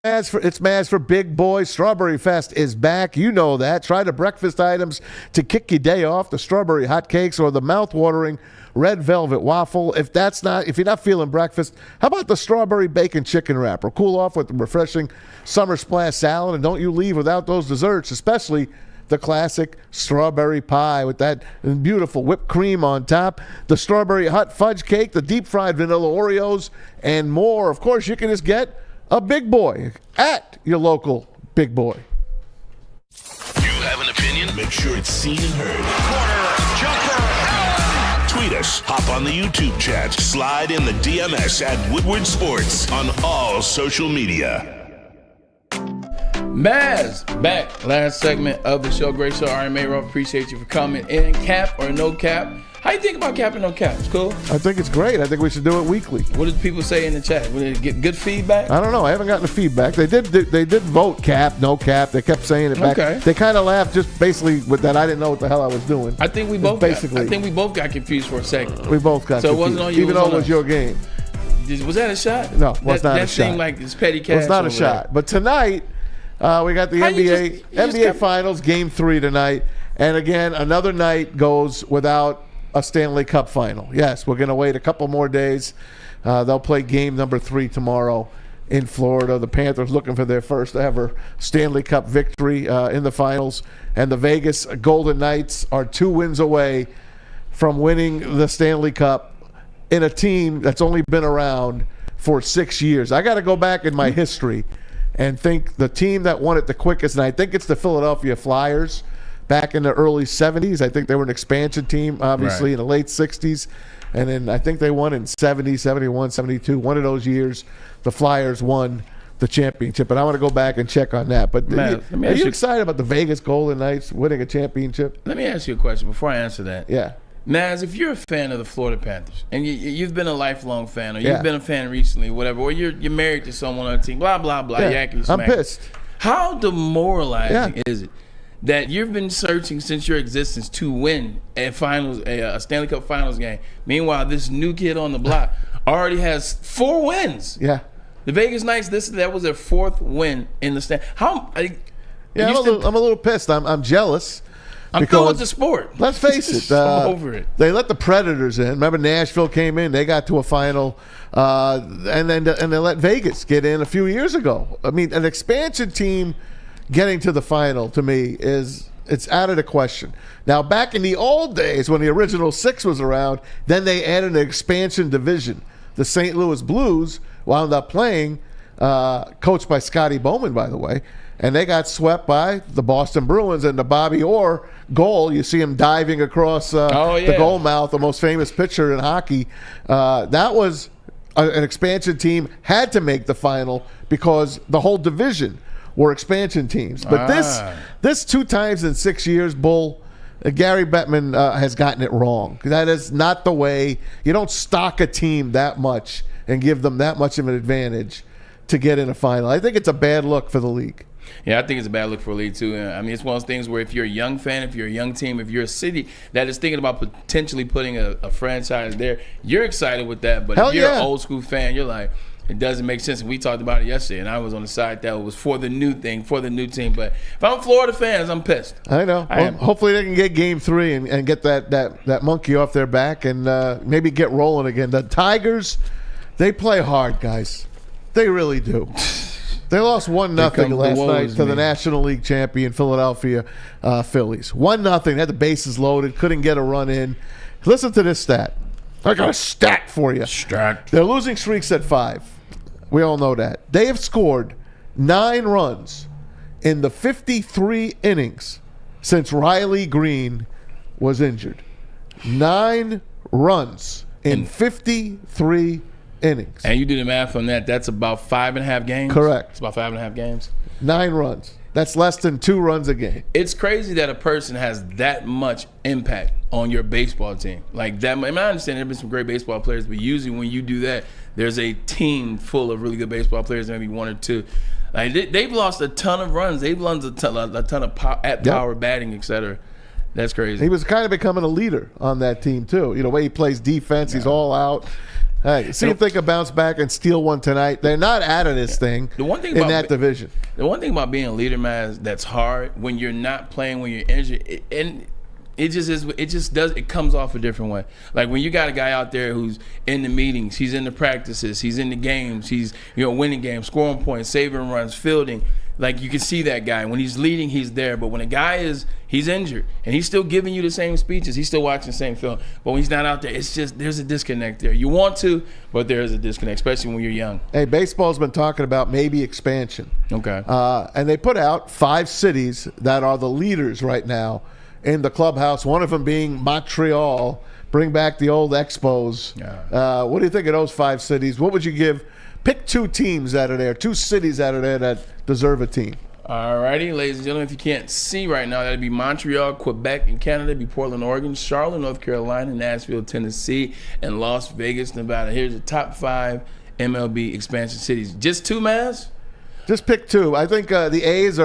It's Maz for Big Boy. Strawberry Fest is back. You know that. Try the breakfast items to kick your day off, the strawberry hotcakes or the mouth-watering red velvet waffle. If you're not feeling breakfast, how about the strawberry bacon chicken wrap? Or cool off with the refreshing summer splash salad. And don't you leave without those desserts, especially the classic strawberry pie with that beautiful whipped cream on top, the strawberry hot fudge cake, the deep fried vanilla Oreos, and more. Of course, you can just get a Big Boy at your local Big Boy. You have an opinion? Make sure it's seen and heard. Corner jumper. Tweet us, hop on the YouTube chat, slide in the DMS at Woodward Sports on all social media. Maz, back. Last segment of the show. Great show. Ari Meirov, appreciate you for coming in. Cap or no cap? How you think about cap or no cap? It's cool? I think it's great. I think we should do it weekly. What did people say in the chat? Will they get good feedback? I don't know. I haven't gotten the feedback. They did vote cap, no cap. They kept saying it back. Okay. They kind of laughed just basically with that. I didn't know what the hell I was doing. I think we both got confused for a second. We both got confused. It wasn't on you. Even though it was your game. Was that a shot? No, it was not a shot. That seemed like it's petty cash. It was not a shot. There. But tonight, we got the NBA Finals, Game 3 tonight. And again, another night goes without a Stanley Cup final. Yes, we're going to wait a couple more days. They'll play game number 3 tomorrow in Florida. The Panthers looking for their first ever Stanley Cup victory in the finals. And the Vegas Golden Knights are 2 wins away from winning the Stanley Cup in a team that's only been around for 6 years. I got to go back in my history and think the team that won it the quickest, and I think it's the Philadelphia Flyers back in the early 70s. I think they were an expansion team, obviously, in the late 60s. And then I think they won in 70, 71, 72. One of those years, the Flyers won the championship. And I want to go back and check on that. But are you excited about the Vegas Golden Knights winning a championship? Let me ask you a question before I answer that. Yeah. Naz, if you're a fan of the Florida Panthers, and you've been a lifelong fan, or you've been a fan recently, whatever, or you're married to someone on the team, blah, blah, blah, yakety smack. I'm pissed. How demoralizing is it that you've been searching since your existence to win a Stanley Cup Finals game? Meanwhile, this new kid on the block already has 4 wins. Yeah. The Vegas Knights, that was their 4th win in the stand. I'm a little pissed. I'm jealous. I'm through with the sport. Let's face it. I'm over it. They let the Predators in. Remember, Nashville came in. They got to a final. And they let Vegas get in a few years ago. I mean, an expansion team getting to the final, to me, it's out of the question. Now, back in the old days when the original 6 was around, then they added an expansion division. the St. Louis Blues wound up playing, coached by Scotty Bowman, by the way, and they got swept by the Boston Bruins. And the Bobby Orr goal, you see him diving across the goal mouth, the most famous pitcher in hockey. That was an expansion team, had to make the final because the whole division were expansion teams. But this 2 times in 6 years, Bull, Gary Bettman has gotten it wrong. That is not the way. You don't stock a team that much and give them that much of an advantage to get in a final. I think it's a bad look for the league. Yeah, I think it's a bad look for a league, too. I mean, it's one of those things where if you're a young fan, if you're a young team, if you're a city that is thinking about potentially putting a franchise there, you're excited with that. But if you're an old school fan, you're like, it doesn't make sense. And we talked about it yesterday, and I was on the side that was for the new thing, for the new team. But if I'm Florida fans, I'm pissed. I know. Hopefully they can get game 3 and get that monkey off their back and maybe get rolling again. The Tigers, they play hard, guys. They really do. They lost 1-0 last night to the National League champion Philadelphia Phillies. 1-0. They had the bases loaded, couldn't get a run in. Listen to this stat. I got a stat for you. Their losing streak's at 5. We all know that. They have scored 9 runs in the 53 innings since Riley Green was injured. 9 runs in 53 innings. And you do the math on that. That's about 5.5 games? Correct. It's about 5.5 games. 9 runs. That's less than 2 runs a game. It's crazy that a person has that much impact on your baseball team. Like that. I mean, I understand there have been some great baseball players, but usually when you do that, there's a team full of really good baseball players, maybe 1 or 2. Like they've lost a ton of runs. They've lost a ton of power batting, etc. That's crazy. He was kind of becoming a leader on that team too. You know, the way he plays defense, he's all out. Hey, see if they can bounce back and steal one tonight. They're not out of this thing in that division. The one thing about being a leader, man, that's hard when you're not playing, when you're injured, and it just comes off a different way. Like when you got a guy out there who's in the meetings, he's in the practices, he's in the games, he's winning games, scoring points, saving runs, fielding. Like you can see that guy when he's leading, he's there. But when a guy he's injured and he's still giving you the same speeches, he's still watching the same film. But when he's not out there, it's just there's a disconnect there. You want to, but there is a disconnect, especially when you're young. Hey, baseball's been talking about maybe expansion. Okay. And they put out 5 cities that are the leaders right now in the clubhouse. One of them being Montreal. Bring back the old Expos. Yeah. What do you think of those 5 cities? What would you give? Pick 2 teams out of there, 2 cities out of there that deserve a team. All righty, ladies and gentlemen, if you can't see right now, that'd be Montreal, Quebec in Canada, that'd be Portland, Oregon, Charlotte, North Carolina, Nashville, Tennessee, and Las Vegas, Nevada. Here's the top 5 MLB expansion cities. Just 2, Maz? Just pick 2. I think the A's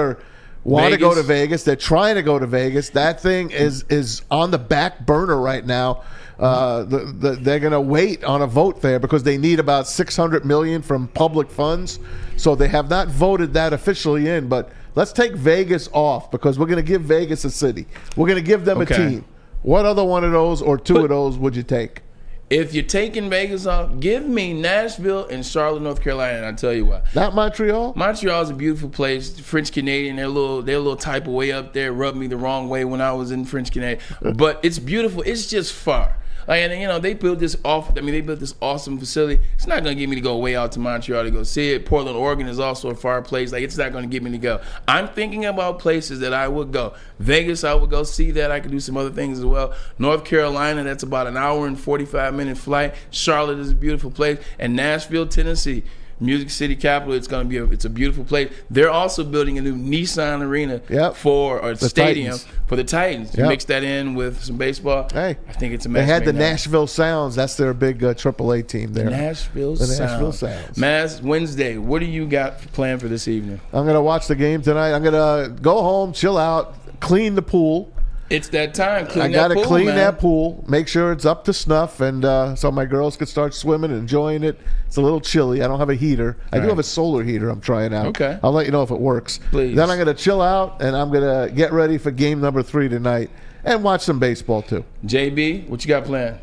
want to go to Vegas. They're trying to go to Vegas. That thing is on the back burner right now. They're going to wait on a vote there because they need about $600 million from public funds. So they have not voted that officially in. But let's take Vegas off because we're going to give Vegas a city. We're going to give them a team. What other one of those or 2 of those would you take? If you're taking Vegas off, give me Nashville and Charlotte, North Carolina, and I'll tell you why. Not Montreal? Montreal's a beautiful place. French Canadian, they're a little type of way up there. Rubbed me the wrong way when I was in French Canadian. But it's beautiful. It's just far. Like, and they built this awesome facility. It's not going to get me to go way out to Montreal to go see it. Portland, Oregon is also a far place. Like, it's not going to get me to go. I'm thinking about places that I would go. Vegas, I would go see that. I could do some other things as well. North Carolina, that's about an hour and 45-minute flight. Charlotte is a beautiful place. And Nashville, Tennessee, Music City Capital. It's a beautiful place. They're also building a new Nissan arena for the stadium Titans. For the Titans. You mix that in with some baseball. Hey, I think it's a match. They had the Nashville Sounds. That's their big AAA team there. The Nashville Sounds. Maz, Wednesday. What do you got planned for this evening? I'm gonna watch the game tonight. I'm gonna go home, chill out, clean the pool. It's that time. I got to clean that pool, make sure it's up to snuff, and so my girls could start swimming and enjoying it. It's a little chilly. I don't have a heater. I do have a solar heater I'm trying out. Okay. I'll let you know if it works. Please. Then I'm going to chill out, and I'm going to get ready for game number 3 tonight and watch some baseball, too. JB, what you got planned?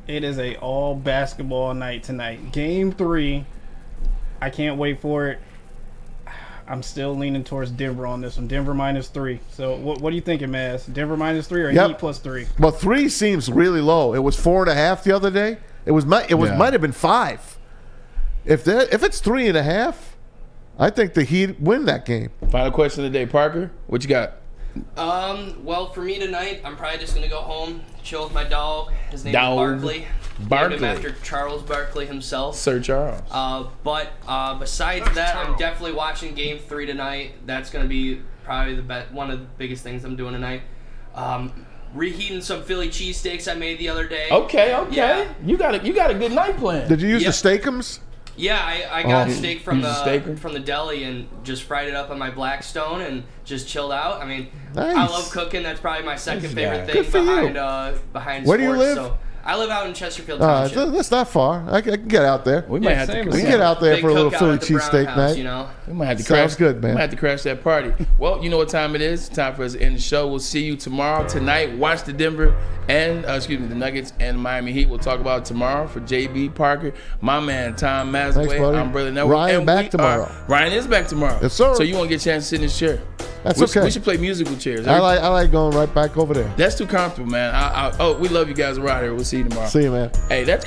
It is a all basketball night tonight. Game 3. I can't wait for it. I'm still leaning towards Denver on this one. Denver -3. So what are you thinking, Maz? Denver -3 or Heat +3? Well, 3 seems really low. It was 4.5 the other day. It might have been 5. If it's 3.5, I think the Heat win that game. Final question of the day, Parker. What you got? Well, for me tonight, I'm probably just gonna go home, chill with my dog. His name is Barkley. Barkley. Named him after Charles Barkley himself. Sir Charles. But besides that, I'm definitely watching Game 3 tonight. That's gonna be probably one of the biggest things I'm doing tonight. Reheating some Philly cheesesteaks I made the other day. Okay. Yeah. You got a good night plan. Did you use the Steakums? Yeah, I got a steak from the deli and just fried it up on my Blackstone and just chilled out. I mean, nice. I love cooking. That's probably my second favorite Good thing for you. behind Where sports. do you live? So I live out in Chesterfield Township. That's not far. I can get out there. We might have to get out there Big for a little cookout Philly at the Brown cheesesteak House, night. you know? We might have to Sounds crash. good, man. We might have to crash that party. Well, you know what time it is. Time for us to end the show. We'll see you tomorrow. Tonight, watch the the Nuggets and the Miami Heat. We'll talk about it tomorrow. For JB Parker, my man Tom Mazawey, I'm Braylon Edwards. Ryan back tomorrow. Ryan is back tomorrow. Yes, sir. So you won't get a chance to sit in his chair. That's okay. We should play musical chairs. I like going right back over there. That's too comfortable, man. We love you guys around here. We'll see you tomorrow. See you, man. Hey, that's